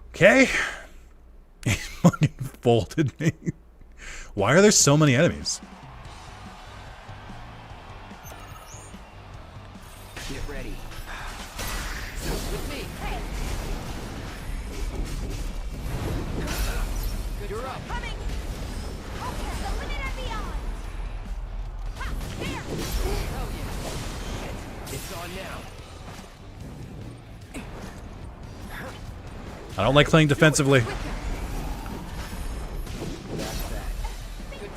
Okay. He fucking folded me. Why are there so many enemies? Get ready. With me. You're up. Coming. Okay, the limit and beyond. Ha, there. Oh yeah. It's on now. I don't like playing defensively. That's that. Good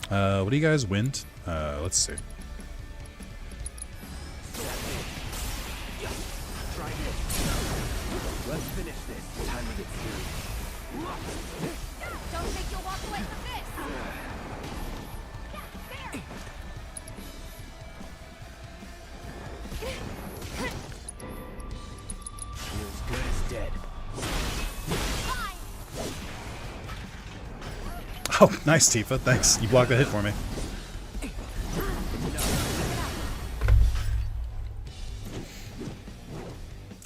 time. What do you guys win? Let's see. Try this. Let's finish this. Time to get serious. Don't think you'll walk away from this. You're as good as dead. Oh, nice, Tifa. Thanks. You blocked the hit for me.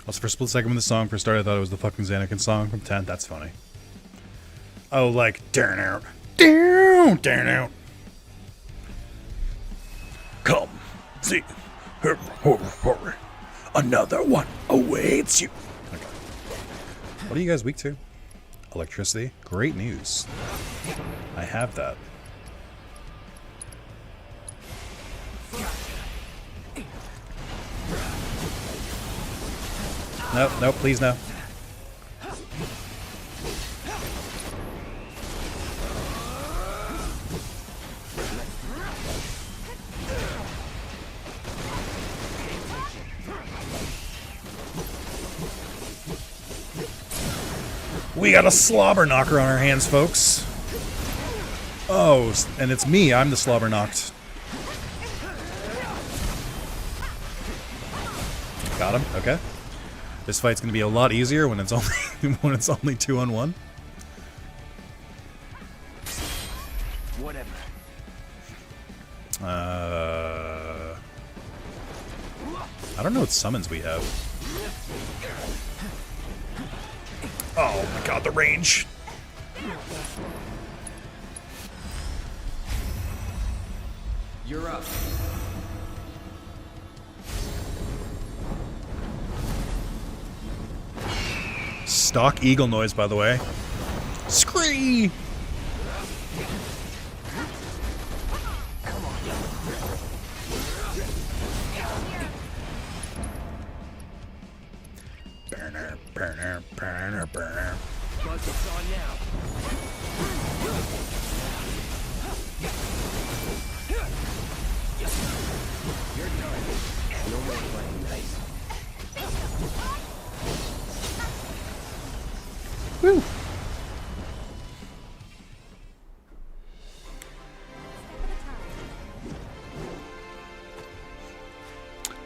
Also, for a split second when the song first started, I thought it was the fucking Xanakin song from 10. That's funny. Oh, like, turn out. Turn out. Come, see. Another one awaits you. Okay. What are you guys weak to? Electricity? Great news. I have that. Nope, nope, please no. We got a slobber knocker on our hands, folks. Oh, and it's me. I'm the slobber knocked. Got him. Okay. This fight's gonna be a lot easier when it's only when it's only 2-on-1. Whatever. I don't know what summons we have. Oh my god, the range. You're up. Stock eagle noise, by the way. Scree! Burner, burner, burner, burner. Buzz is on now. You're done. No more playing nice. Woo!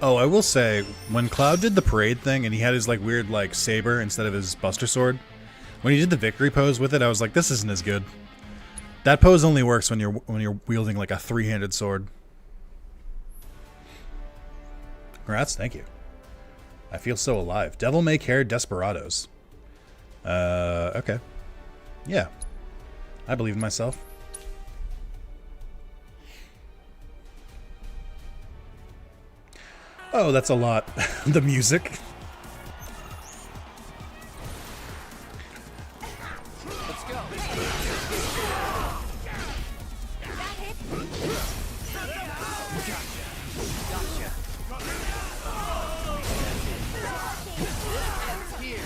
Oh, I will say, when Cloud did the parade thing and he had his like weird like saber instead of his Buster Sword, when he did the victory pose with it, I was like, this isn't as good. That pose only works when you're wielding like a 3-handed sword. Congrats, thank you. I feel so alive. Devil May Care Desperados. Okay. Yeah. I believe in myself. Oh, that's a lot. The music. Let's go. Gotcha. Here.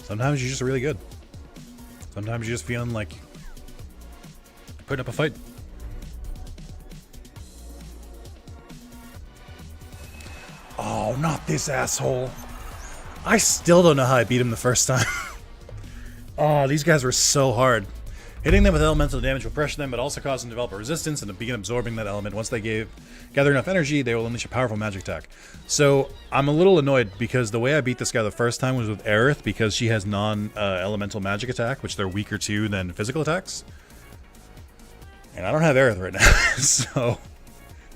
Sometimes you're just really good. Sometimes you're just feeling like putting up a fight. Oh, not this asshole. I still don't know how I beat him the first time. Oh, these guys were so hard. Hitting them with elemental damage will pressure them, but also cause them to develop a resistance and to begin absorbing that element. Once they gather enough energy, they will unleash a powerful magic attack. So I'm a little annoyed because the way I beat this guy the first time was with Aerith, because she has non-elemental magic attack, which they're weaker to than physical attacks. And I don't have Aerith right now, so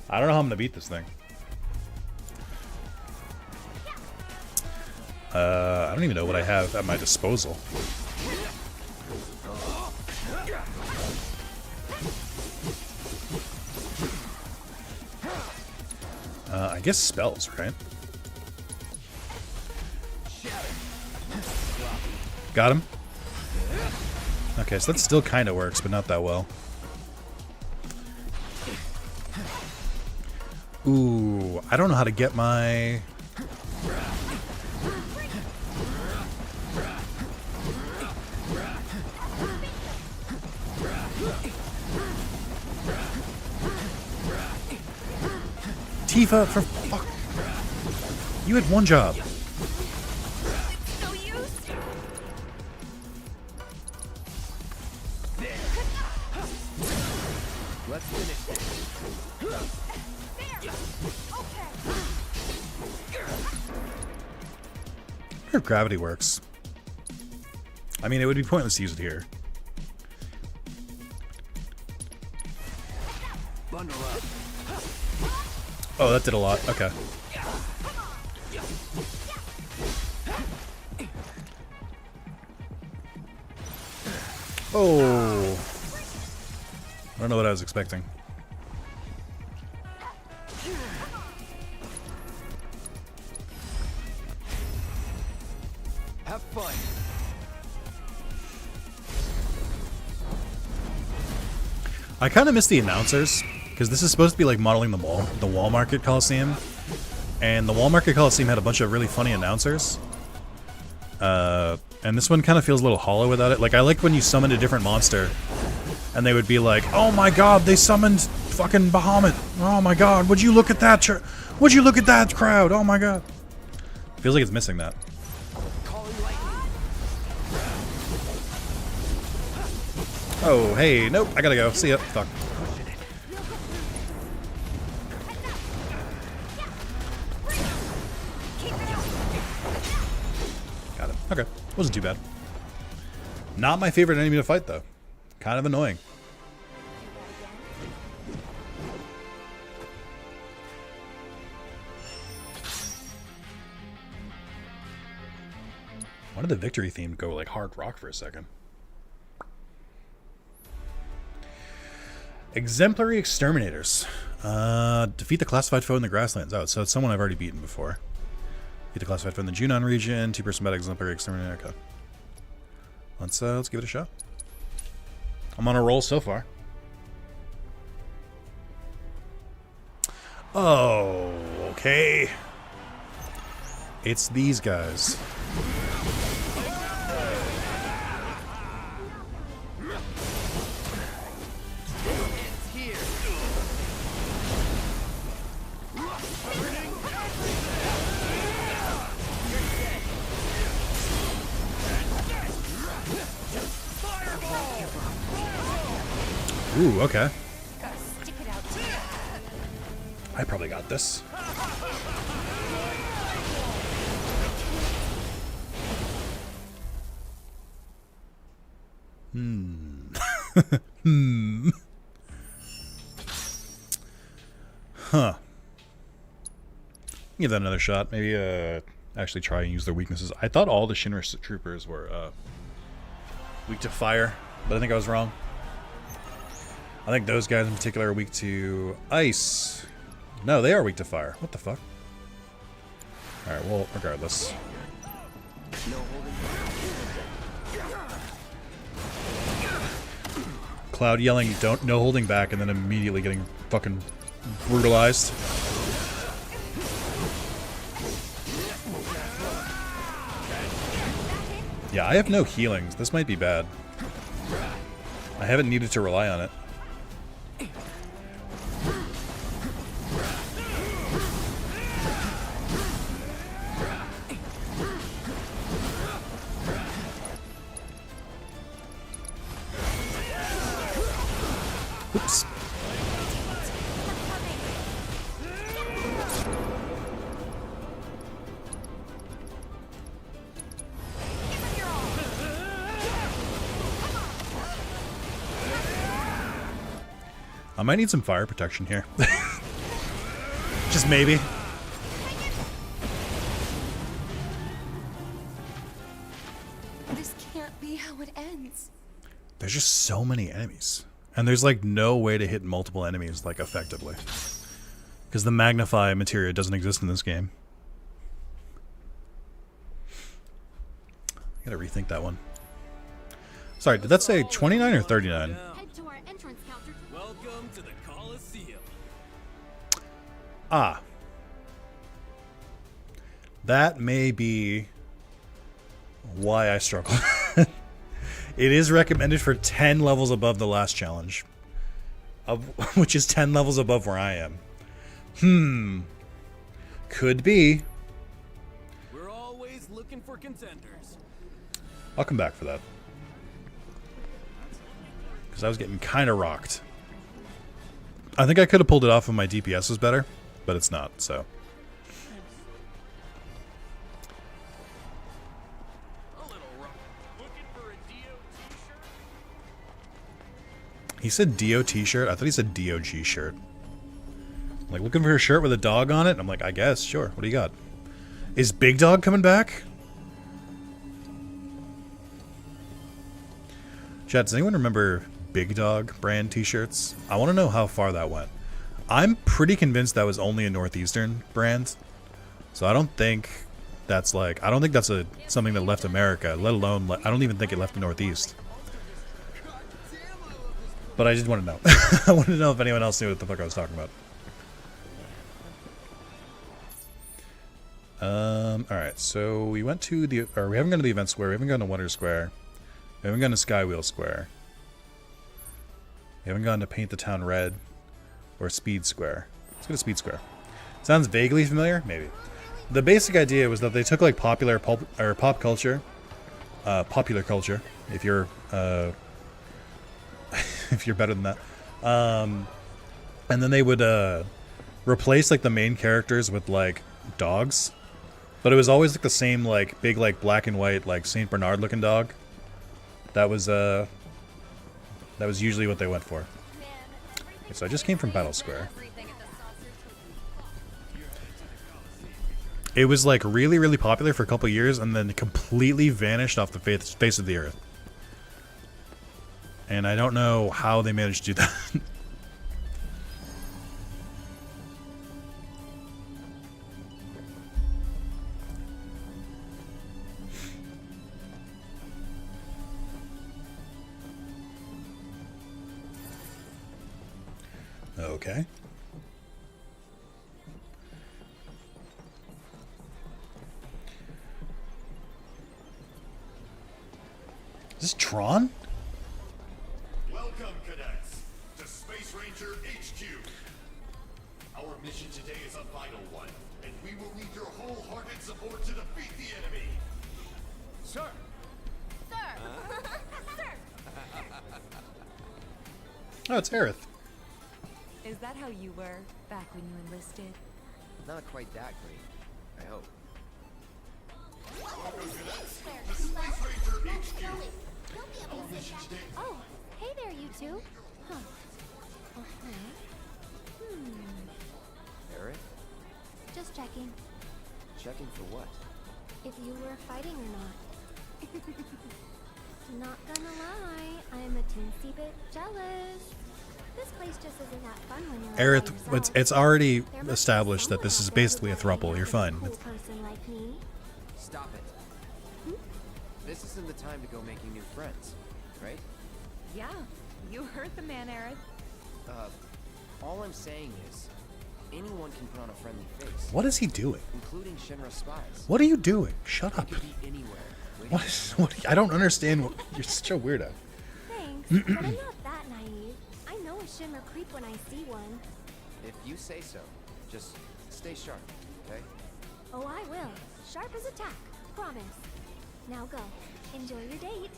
I don't know how I'm going to beat this thing. I don't even know what I have at my disposal. I guess spells, right? Got him. Okay, so that still kind of works, but not that well. Ooh, I don't know how to get my... Tifa, for fuck. You had one job. No use. Let's finish this. I wonder if gravity works. I mean, it would be pointless to use it here. Bundle up. Oh, that did a lot. Okay. Oh. I don't know what I was expecting. Have fun. I kind of miss the announcers, because this is supposed to be like modeling the Wall Market Coliseum, and the Wall Market Coliseum had a bunch of really funny announcers. And this one kind of feels a little hollow without it. Like, I like when you summoned a different monster, and they would be like, "Oh my God, they summoned fucking Bahamut! Oh my God, would you look at that? Would you look at that crowd? Oh my God!" Feels like it's missing that. Oh, hey, nope, I gotta go. See ya. Fuck. Got it. Okay. Wasn't too bad. Not my favorite enemy to fight, though. Kind of annoying. Why did the victory theme go like hard rock for a second? Exemplary Exterminators. Defeat the classified foe in the grasslands. Oh, so it's someone I've already beaten before. Defeat the classified foe in the Junon region. 2-person battle Exemplary Exterminator. Okay. Let's give it a shot. I'm on a roll so far. Oh, okay. It's these guys. Ooh, okay. I probably got this. Huh. Give that another shot. Maybe actually try and use their weaknesses. I thought all the Shinra troopers were weak to fire, but I think I was wrong. I think those guys in particular are weak to ice. No, they are weak to fire. What the fuck? Alright, well, regardless. Cloud yelling, "Don't, no holding back," and then immediately getting fucking brutalized. Yeah, I have no healings. This might be bad. I haven't needed to rely on it. Oops. I might need some fire protection here. Just maybe. This can't be how it ends. There's just so many enemies. And there's like no way to hit multiple enemies like effectively. Because the magnify materia doesn't exist in this game. I gotta rethink that one. Sorry, did that say 29 or 39? Welcome to the Coliseum. Ah. That may be why I struggle. It is recommended for 10 levels above the last challenge. Which is 10 levels above where I am. Could be. We're always looking for contenders. I'll come back for that. Because I was getting kind of rocked. I think I could have pulled it off if my DPS was better, but it's not, so. He said DOT shirt? I thought he said DOG shirt. Like, looking for a shirt with a dog on it? I'm like, I guess, sure. What do you got? Is Big Dog coming back? Chat, does anyone remember Big Dog brand t-shirts? I want to know how far that went. I'm pretty convinced that was only a Northeastern brand. So I don't think that's like... I don't think that's something that left America, let alone... I don't even think it left the Northeast. But I just want to know. I wanted to know if anyone else knew what the fuck I was talking about. Alright, so we went to the... Or we haven't gone to the event square. We haven't gone to Wonder Square. We haven't gone to Skywheel Square. We haven't gone to Paint the Town Red. Or Speed Square. Let's go to Speed Square. Sounds vaguely familiar? Maybe. The basic idea was that they took like pop culture. Popular culture. If you're... if you're better than that. And then they would replace like the main characters with like dogs. But it was always like the same like big like black and white like Saint Bernard looking dog. That was usually what they went for. Okay, so I just came from Battle Square. It was like really, really popular for a couple years and then completely vanished off the face of the earth. And I don't know how they managed to do that. Okay. Is this Tron? Welcome, cadets, to Space Ranger HQ. Our mission today is a vital one, and we will need your wholehearted support to defeat the enemy. Sir. Sir. Sir. Oh, it's Aerith. Is that how you were back when you enlisted? Not quite that great, I hope. Welcome, cadets, to Space Ranger HQ. Our mission today. Oh, hey there, you two. Huh. Eric? Just checking. Checking for what? If you were fighting or not. Not gonna lie, I'm a teensy bit jealous. This place just isn't that fun when you're all by Aerith, yourself. it's already There must be established that someone this out is there basically a who's letting throuple. You're fine. a cool person like me. Stop it. This isn't the time to go making new friends, right? Yeah, you heard the man, Aerith. All I'm saying is, anyone can put on a friendly face. What is he doing? Including Shinra spies. What are you doing? Shut They up. could be anywhere, What? I don't understand. You're such a weirdo. Thanks, but I'm not that naive. I know a shimmer creep when I see one. If you say so, just stay sharp, okay? Oh, I will. Sharp as a tack. Promise. Now go. Enjoy your date.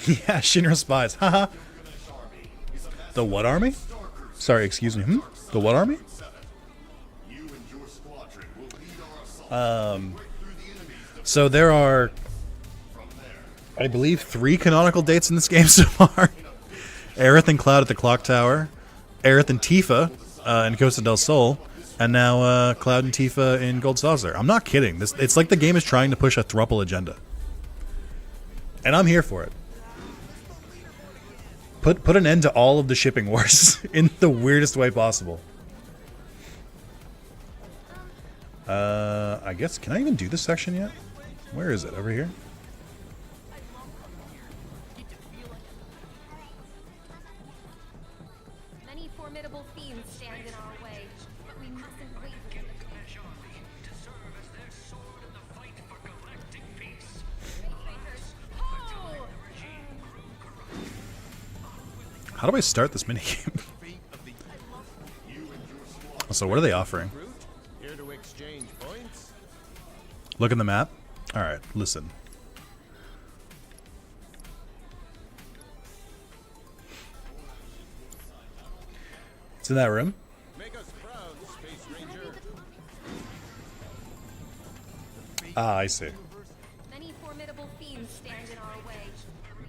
Yeah, Shinra spies. Haha. The what army? Sorry, excuse me. The what army? So there are, I believe, 3 canonical dates in this game so far. Aerith and Cloud at the Clock Tower, Aerith and Tifa in Costa del Sol, and now Cloud and Tifa in Gold Saucer. I'm not kidding. It's like the game is trying to push a throuple agenda. And I'm here for it. Put an end to all of the shipping wars in the weirdest way possible. I guess, can I even do this section yet? Where is it? Over here? Many formidable fiends stand in our way, but we mustn't wait for them to come. To serve as their sword in the fight for galactic peace. How do I start this minigame? So what are they offering? Here to exchange points? Look at the map. Alright, listen. It's in that room. Make us proud, Space Ranger. Ah, I see. Many formidable fiends stand in our way.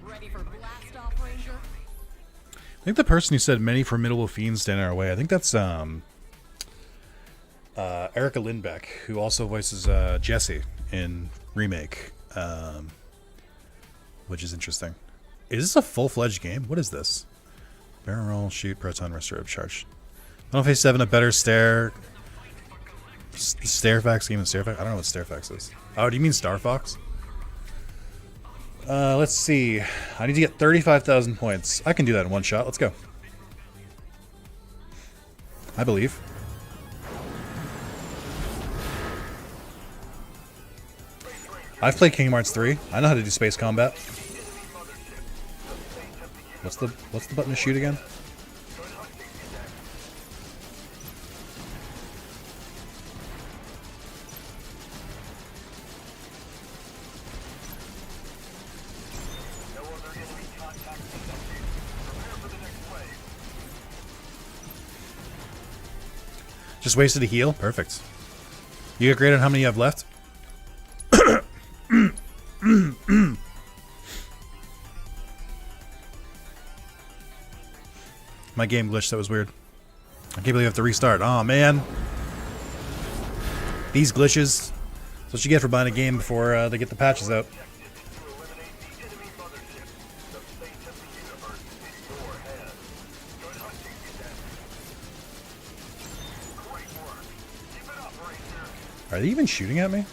Ready for blast off, Ranger? I think the person who said many formidable fiends stand in our way, I think that's Erica Lindbeck, who also voices Jessie in Remake, which is interesting. Is this a full-fledged game? What is this? Barrel roll, shoot, proton, restorative charge. Final Phase 7, a better Stairfax game than Stairfax? I don't know what Stairfax is. Oh, do you mean Star Fox? Let's see. I need to get 35,000 points. I can do that in one shot. Let's go. I believe. I've played Kingdom Hearts 3. I know how to do space combat. What's the button to shoot again? Just wasted a heal? Perfect. You get graded on how many you have left? My game glitched. That was weird. I can't believe I have to restart. Oh man. These glitches. That's what you get for buying a game before they get the patches out. Are they even shooting at me?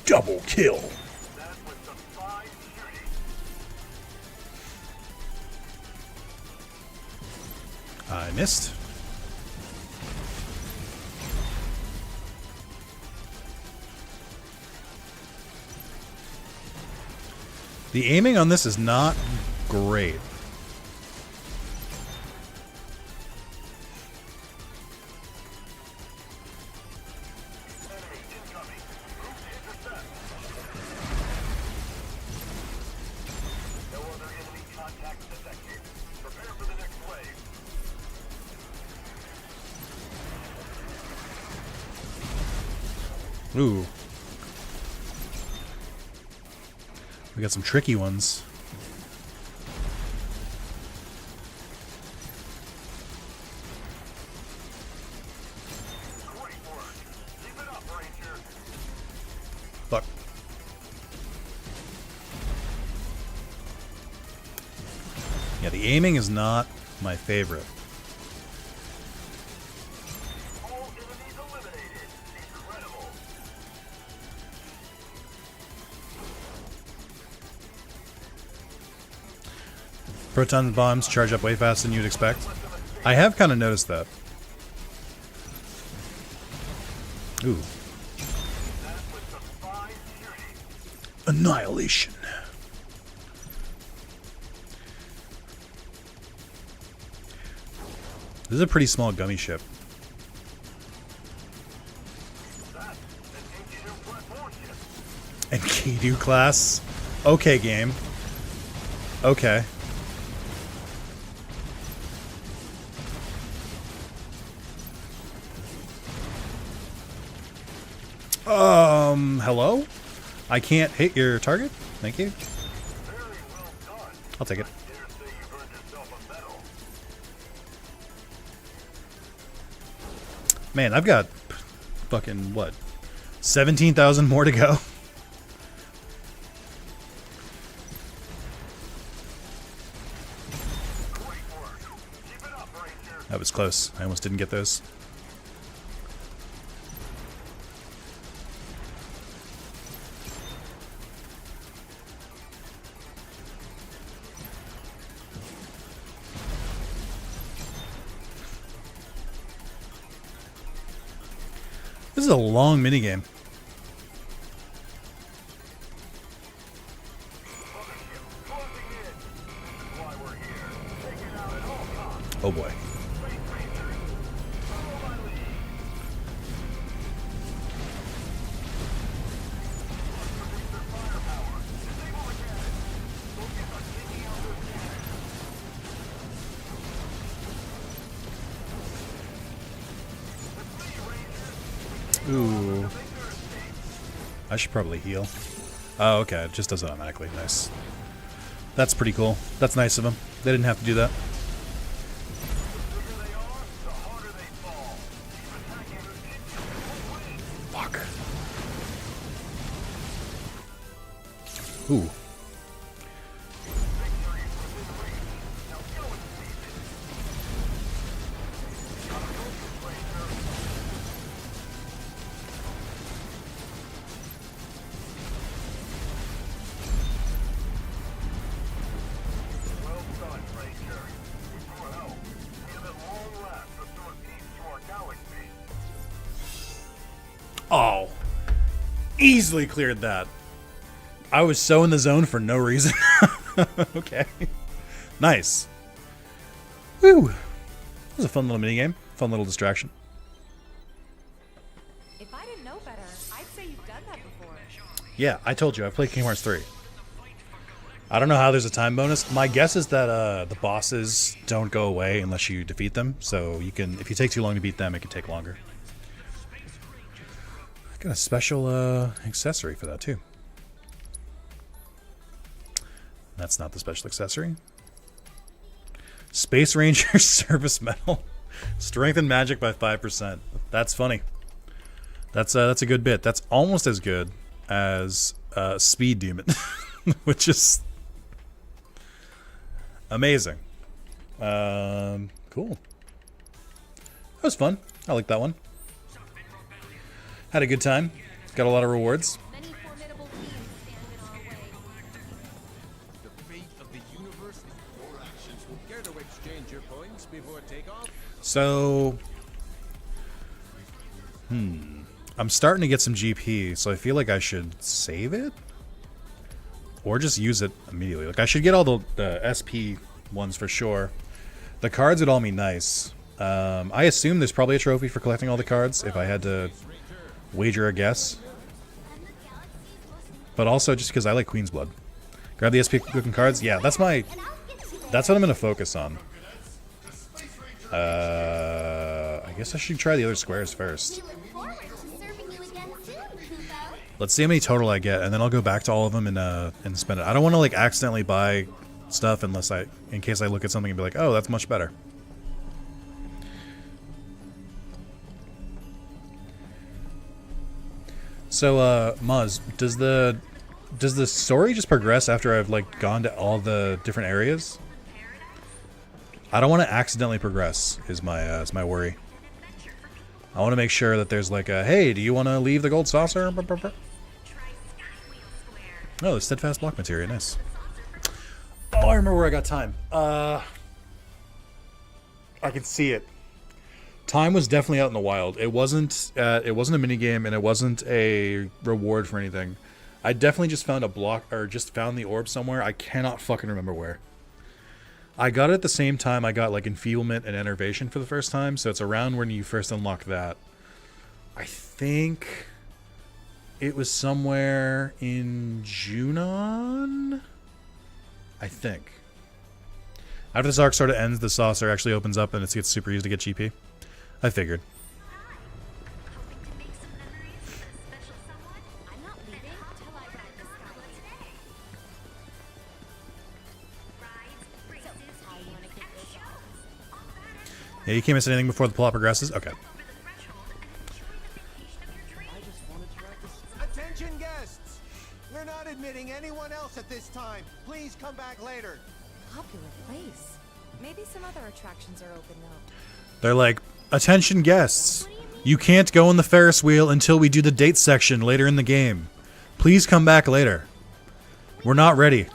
Double kill. I missed. The aiming on this is not great. Ooh. We got some tricky ones. Fuck. Yeah, the aiming is not my favorite. Proton bombs charge up way faster than you'd expect. I have kind of noticed that. Ooh. Annihilation. This is a pretty small gummy ship. And K2 class. Okay, game. Okay. Hello? I can't hit your target? Thank you. I'll take it. Man, I've got fucking, what? 17,000 more to go. That was close. I almost didn't get those. This is a long minigame. Oh boy. Ooh. I should probably heal. Oh, okay. It just does it automatically. Nice. That's pretty cool. That's nice of them. They didn't have to do that. Fuck. Ooh. Oh, easily cleared that. I was so in the zone for no reason. Okay. Nice. Woo. That was a fun little minigame. Fun little distraction. If I didn't know better, I'd say you've done that before. Yeah, I told you. I've played Kingdom Hearts 3. I don't know how there's a time bonus. My guess is that the bosses don't go away unless you defeat them. So you can, if you take too long to beat them, it can take longer. I got a special accessory for that too. That's not the special accessory. Space Ranger Service Medal. Strengthen magic by 5%. That's funny. That's a good bit. That's almost as good as Speed Demon, which is amazing. Cool. That was fun. I like that one. Had a good time. Got a lot of rewards. So, I'm starting to get some GP, so I feel like I should save it or just use it immediately. Like I should get all the SP ones for sure. The cards would all be nice. I assume there's probably a trophy for collecting all the cards if I had to wager a guess. But also just because I like Queen's Blood. Grab the SP looking cards. Yeah, that's what I'm gonna focus on. I guess I should try the other squares first. Let's see how many total I get, and then I'll go back to all of them and spend it. I don't want to like accidentally buy stuff unless in case I look at something and be like, oh, that's much better. So, Muz, does the story just progress after I've like gone to all the different areas? I don't want to accidentally progress. Is my worry. I want to make sure that there's like a hey, do you want to leave the gold saucer? Oh, the steadfast block materia, nice. Oh, I remember where I got time. I can see it. Time was definitely out in the wild. It wasn't a mini game, and it wasn't a reward for anything. I definitely just found a block, or just found the orb somewhere. I cannot fucking remember where. I got it at the same time I got like Enfeeblement and Enervation for the first time, so it's around when you first unlock that. I think it was somewhere in Junon? I think. After this arc sort of ends, the saucer actually opens up and it gets super easy to get GP. I figured. Yeah, you can't miss anything before the plot progresses? Okay. Attention guests! We're not admitting anyone else at this time. Please come back later. Popular place. Maybe some other attractions are open though. They're like, attention guests. You can't go on the Ferris wheel until we do the date section later in the game. Please come back later. We're not ready.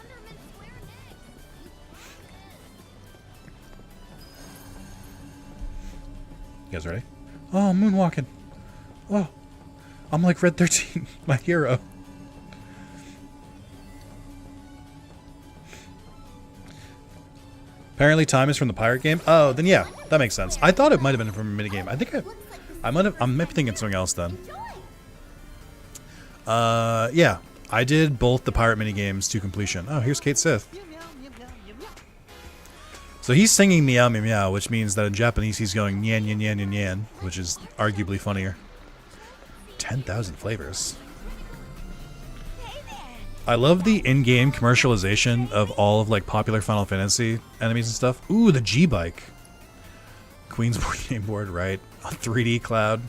You guys ready? Oh, moonwalking. Oh, I'm like Red 13, my hero. Apparently time is from the pirate game. Oh, then yeah, that makes sense. I thought it might have been from a minigame. I think I might be thinking something else then. Yeah, I did both the pirate minigames to completion. Oh, here's Kate Sith. So he's singing meow meow meow, which means that in Japanese he's going nyan nyan nyan nyan nyan, which is arguably funnier. 10,000 flavors. I love the in-game commercialization of all of like popular Final Fantasy enemies and stuff. Ooh, the G-Bike. Queen's game board, right? A 3D Cloud.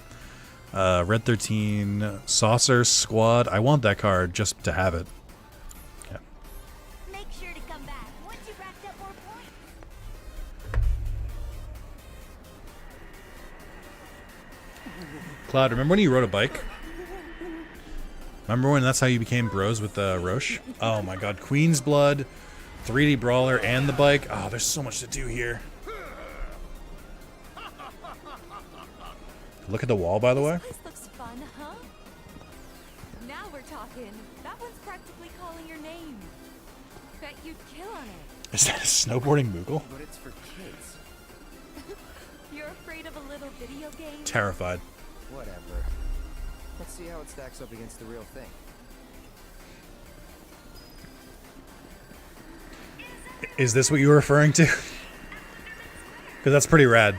Red 13. Saucer Squad. I want that card just to have it. Yeah. Make sure to come back once you've racked up more points. Cloud, remember when you rode a bike? Remember when that's how you became bros with Roche? Oh my god, Queen's Blood, 3D Brawler, and the bike. Oh, there's so much to do here. Look at the wall, by the way. This looks fun, huh? Now we're talking. That one's practically calling your name. Bet you'd kill on it. Is that a snowboarding Moogle? But it's for kids. You're afraid of a little video game? Terrified. Whatever. Let's see how it stacks up against the real thing. Is this what you were referring to? Because that's pretty rad.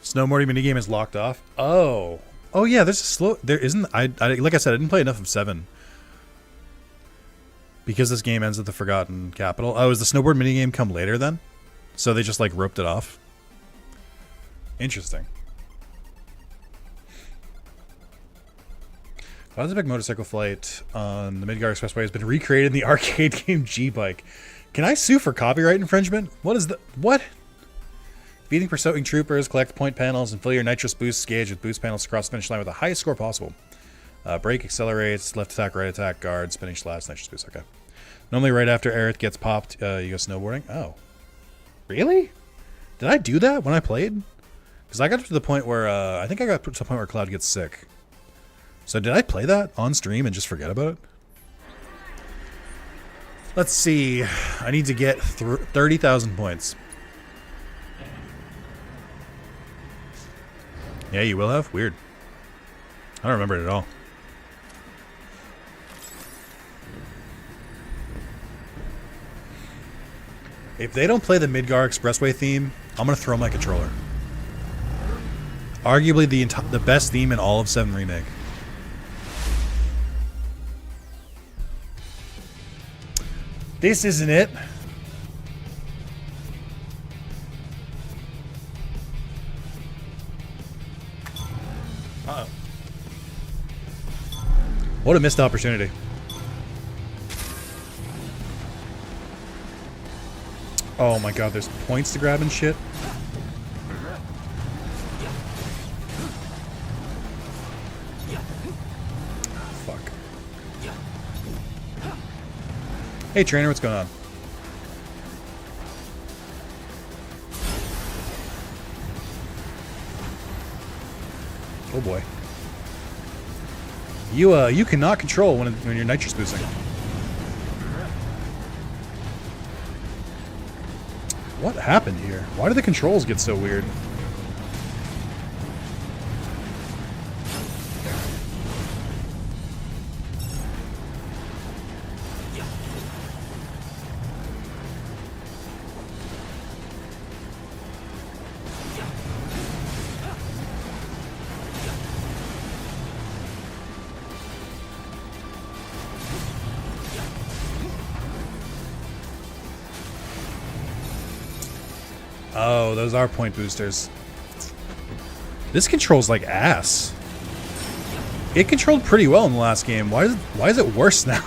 Snowboarding minigame is locked off. Oh. Oh yeah, there's a slow. There isn't. I like I said, I didn't play enough of 7. Because this game ends at the Forgotten Capital. Oh, is the snowboard minigame come later then? So they just like roped it off? Interesting. Cloud's Epic Motorcycle Flight on the Midgar Expressway has been recreated in the arcade game G-Bike. Can I sue for copyright infringement? What is the... What? Beating pursuing troopers, collect point panels, and fill your nitrous boost gauge with boost panels across the finish line with the highest score possible. Brake, accelerates, left attack, right attack, guard, spinning slash, nitrous boost. Okay. Normally right after Aerith gets popped, you go snowboarding. Oh. Really? Did I do that when I played? Because I got to the point where, I think I got to the point where Cloud gets sick. So did I play that on stream and just forget about it? Let's see. I need to get 30,000 points. Yeah, you will have? Weird. I don't remember it at all. If they don't play the Midgar Expressway theme, I'm going to throw my controller. Arguably the best theme in all of 7 Remake. This isn't it. Uh-oh. What a missed opportunity. Oh my god, there's points to grab and shit. Hey, trainer, what's going on? Oh boy. You cannot control when you're nitrous boosting. What happened here? Why do the controls get so weird? Oh, those are point boosters. This controls like ass. It controlled pretty well in the last game. Why is it worse now?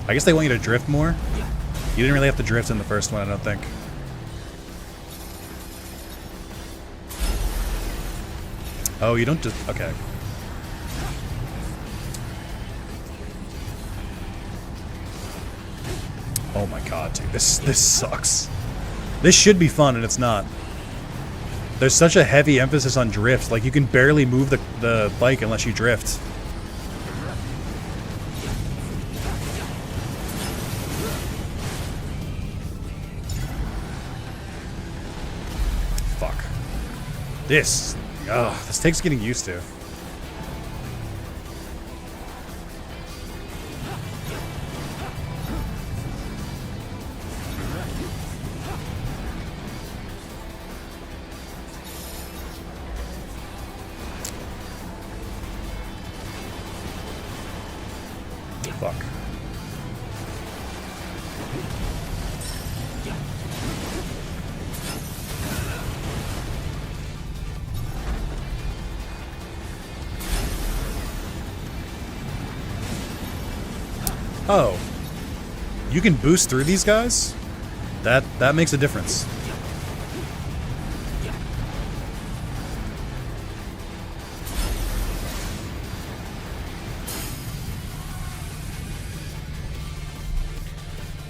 I guess they want you to drift more. You didn't really have to drift in the first one, I don't think. Oh, you don't just... Okay. Oh my god, dude. This sucks. This should be fun, and it's not. There's such a heavy emphasis on drift. Like, you can barely move the bike unless you drift. Fuck. This takes getting used to. Fuck. Oh, you can boost through these guys? That makes a difference.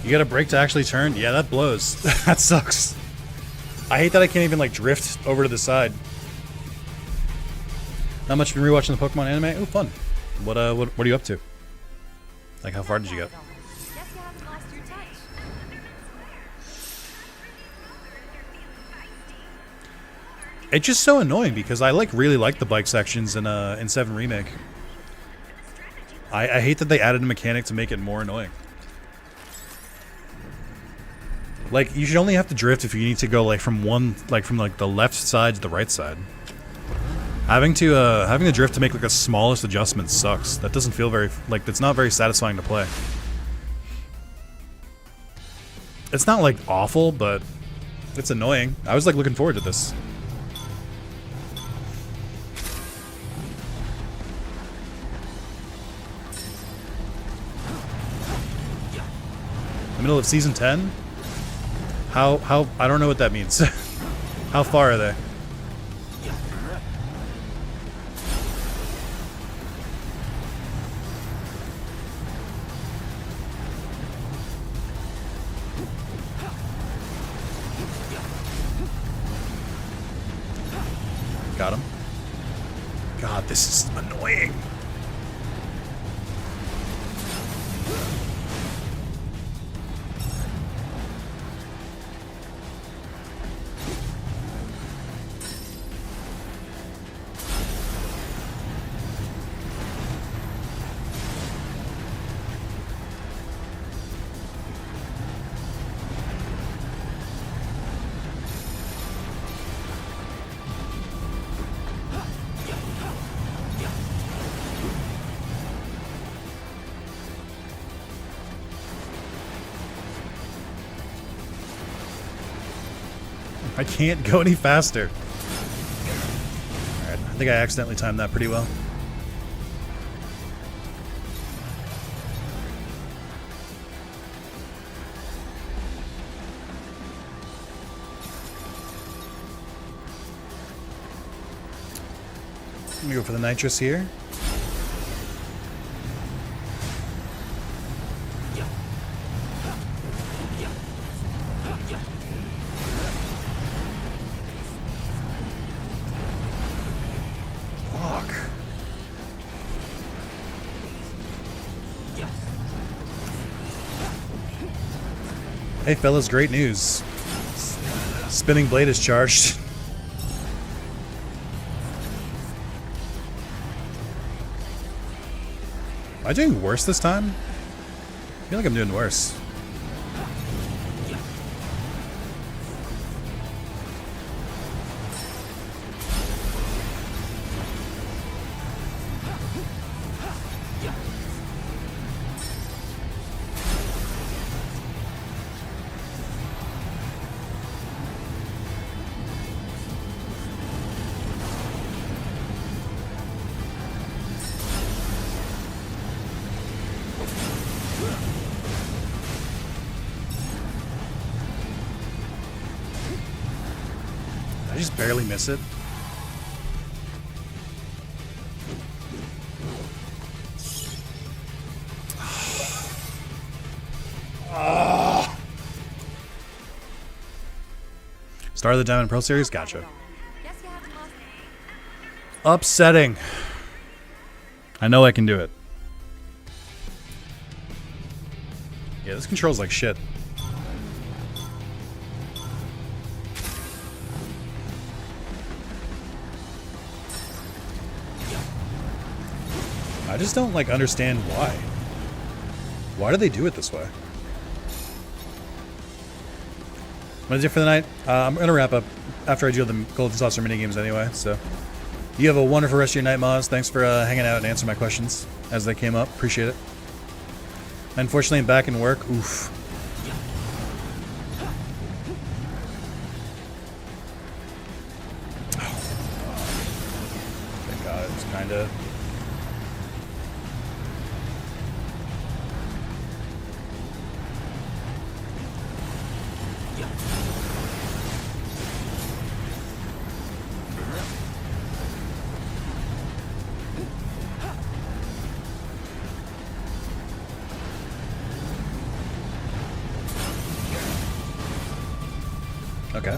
You gotta brake to actually turn? Yeah, that blows. That sucks. I hate that I can't even like drift over to the side. Not much been rewatching the Pokemon anime? Oh, fun. What are you up to? Like, how far did you get? It's just so annoying because I really like the bike sections in 7 Remake. I hate that they added a mechanic to make it more annoying. Like, you should only have to drift if you need to go like from the left side to the right side. Having to drift to make like the smallest adjustment sucks. That doesn't feel very it's not very satisfying to play. It's not like awful, but it's annoying. I was like looking forward to this. The middle of season 10? How I don't know what that means. How far are they? Got him. God, this is annoying. I can't go any faster. Alright, I think I accidentally timed that pretty well. Let me go for the nitrous here. Fuck. Hey fellas, great news. Spinning blade is charged. Am I doing worse this time? I feel like I'm doing worse. I just barely miss it. Start of the Diamond Pro Series? Gotcha. Upsetting. I know I can do it. Yeah, this controls like shit. I just don't like understand why. Why do they do it this way? What is it for the night? I'm gonna wrap up after I do the Golden Saucer minigames anyway. So you have a wonderful rest of your night, Moz. Thanks for hanging out and answering my questions as they came up. Appreciate it. Unfortunately, I'm back in work. Oof. Thank God, it's kind of. Okay.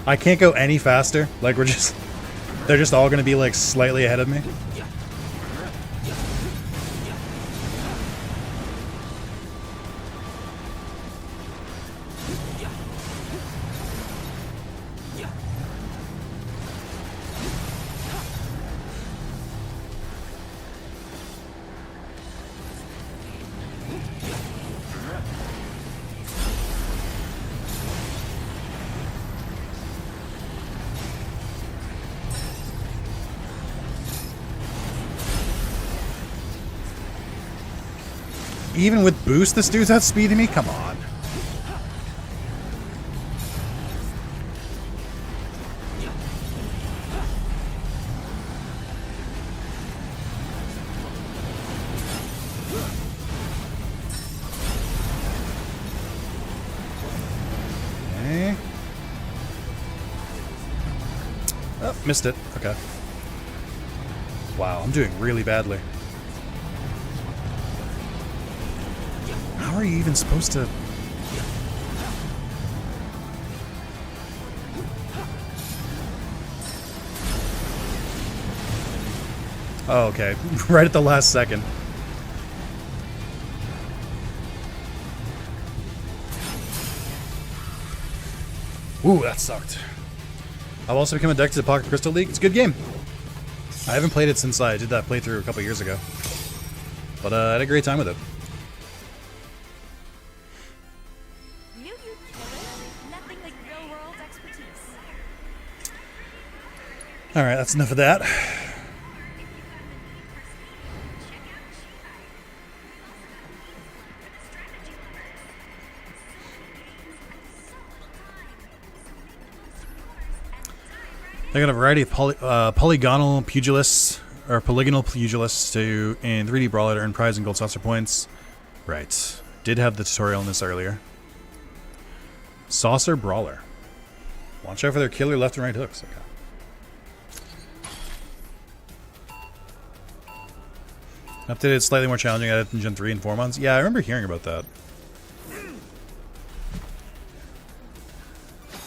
I can't go any faster. Like they're just all gonna be like slightly ahead of me. Even with boost, this dude's outspeeding me? Come on. Okay. Oh, missed it. Okay. Wow, I'm doing really badly. How are you even supposed to... Oh, okay. Right at the last second. Ooh, that sucked. I've also become addicted to Pocket Crystal League. It's a good game. I haven't played it since I did that playthrough a couple years ago. But I had a great time with it. Alright, that's enough of that. They got a variety of polygonal pugilists in 3D brawler to earn prize and gold saucer points. Right. Did have the tutorial on this earlier. Saucer brawler. Watch out for their killer left and right hooks. Okay. Updated, slightly more challenging, added in Gen 3 in 4 months. Yeah, I remember hearing about that.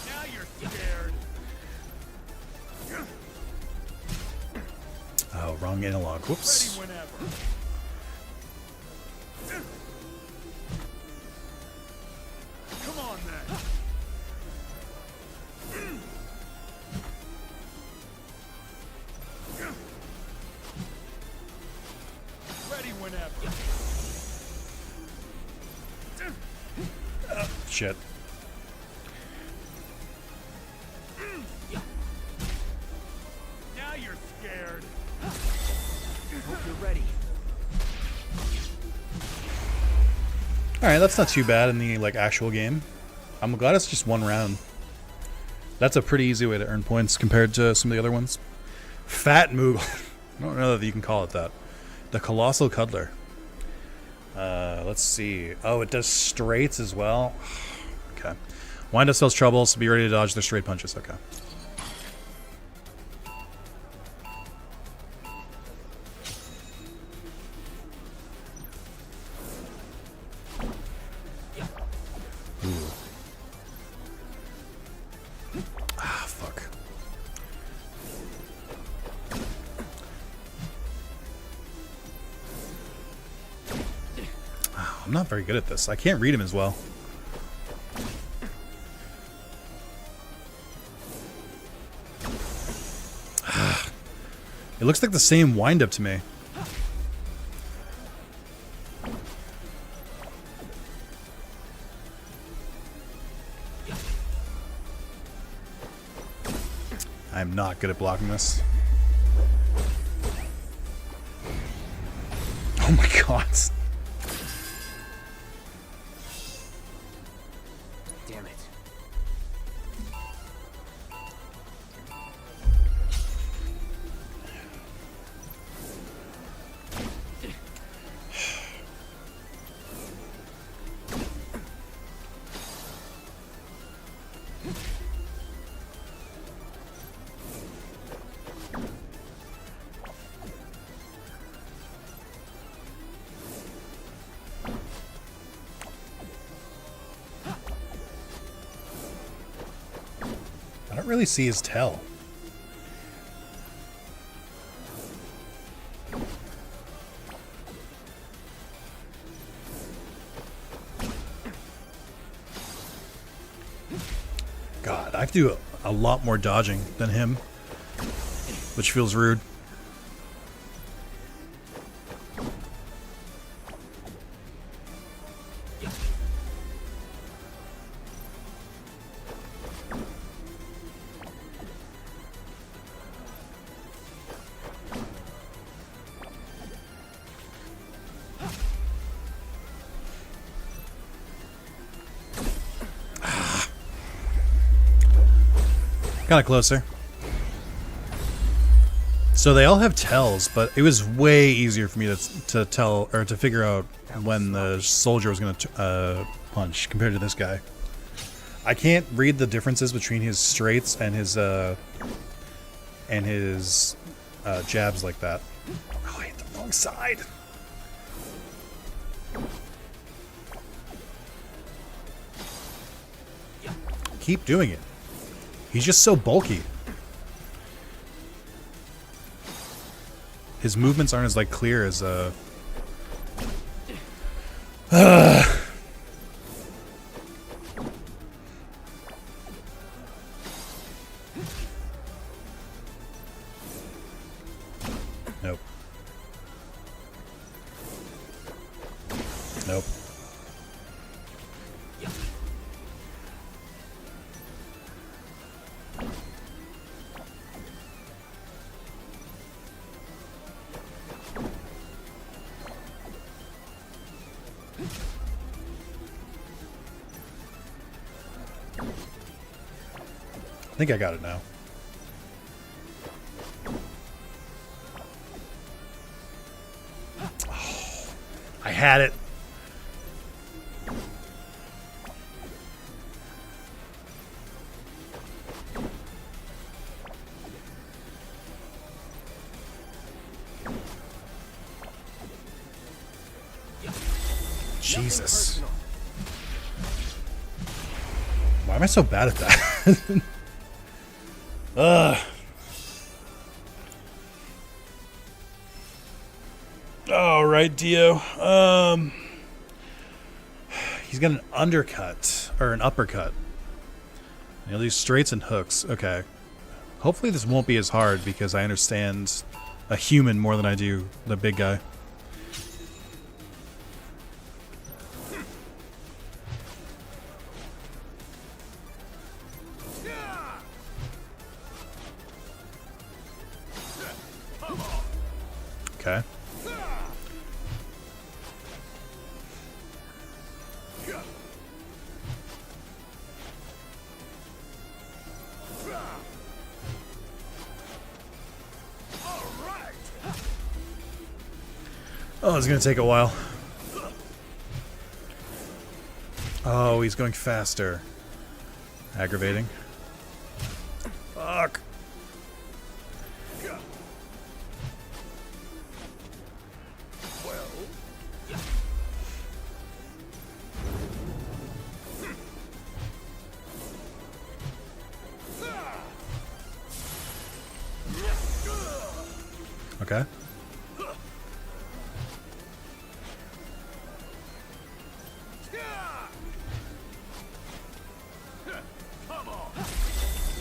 Now you're scared. Oh, wrong analog. Whoops. Ready whenever. Come on then. Ready whenever. Shit. Now you're scared. Hope you're ready. Alright, that's not too bad in the like actual game. I'm glad it's just one round. That's a pretty easy way to earn points compared to some of the other ones. Fat Moogle. I don't know that you can call it that. The Colossal Cuddler. Let's see. Oh, it does straights as well. Okay. Wind up spells trouble, so be ready to dodge their straight punches. Okay. Ooh. Ah, fuck. I'm not very good at this. I can't read him as well. It looks like the same wind-up to me. I'm not good at blocking this. Oh my god. Damn it. I don't really see his tail. God, I have to do a lot more dodging than him, which feels rude. Kind of closer. So they all have tells, but it was way easier for me to tell or to figure out when the soldier was going to punch compared to this guy. I can't read the differences between his straights and his jabs like that. Oh, I hit the wrong side. Keep doing it. He's just so bulky. His movements aren't as like clear as Nope. Nope. I think I got it now. had it. Jesus. Why am I so bad at that? Ugh. All right, Dio. He's got an undercut or an uppercut. He'll do straights and hooks. Okay. Hopefully this won't be as hard because I understand a human more than I do the big guy. Okay. Oh, it's gonna take a while. Oh, he's going faster. Aggravating. Fuck. Okay.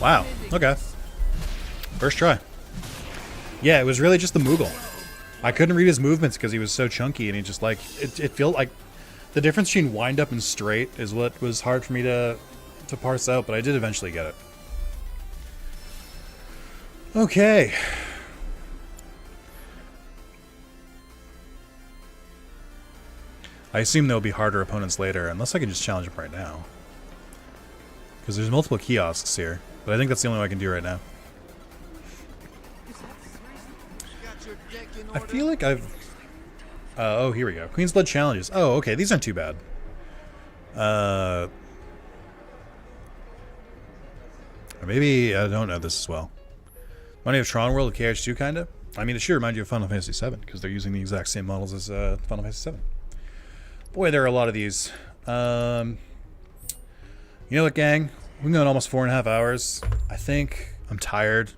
Wow. Okay. First try. Yeah, it was really just the Moogle. I couldn't read his movements because he was so chunky, and he just like it felt like the difference between wind up and straight is what was hard for me to parse out, but I did eventually get it. Okay. I assume there'll be harder opponents later, unless I can just challenge them right now. Because there's multiple kiosks here, but I think that's the only one I can do right now. I feel like I've... oh, here we go. Queen's Blood challenges. Oh, okay, these aren't too bad. Or maybe I don't know this as well. Money of Tron World of KH2, kind of? I mean, it should remind you of Final Fantasy VII, because they're using the exact same models as Final Fantasy VII. Boy, there are a lot of these. You know what, gang? We've been going almost 4.5 hours. I think I'm tired.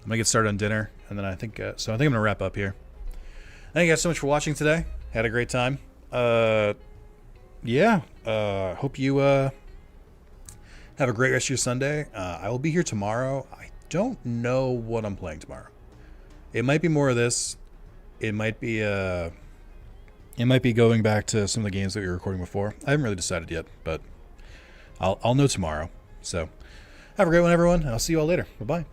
I'm going to get started on dinner, and then I think I'm going to wrap up here. Thank you guys so much for watching today. Had a great time. Yeah. Hope you have a great rest of your Sunday. I will be here tomorrow. I don't know what I'm playing tomorrow. It might be more of this. It might be going back to some of the games that we were recording before. I haven't really decided yet, but I'll know tomorrow. So have a great one, everyone, and I'll see you all later. Bye-bye.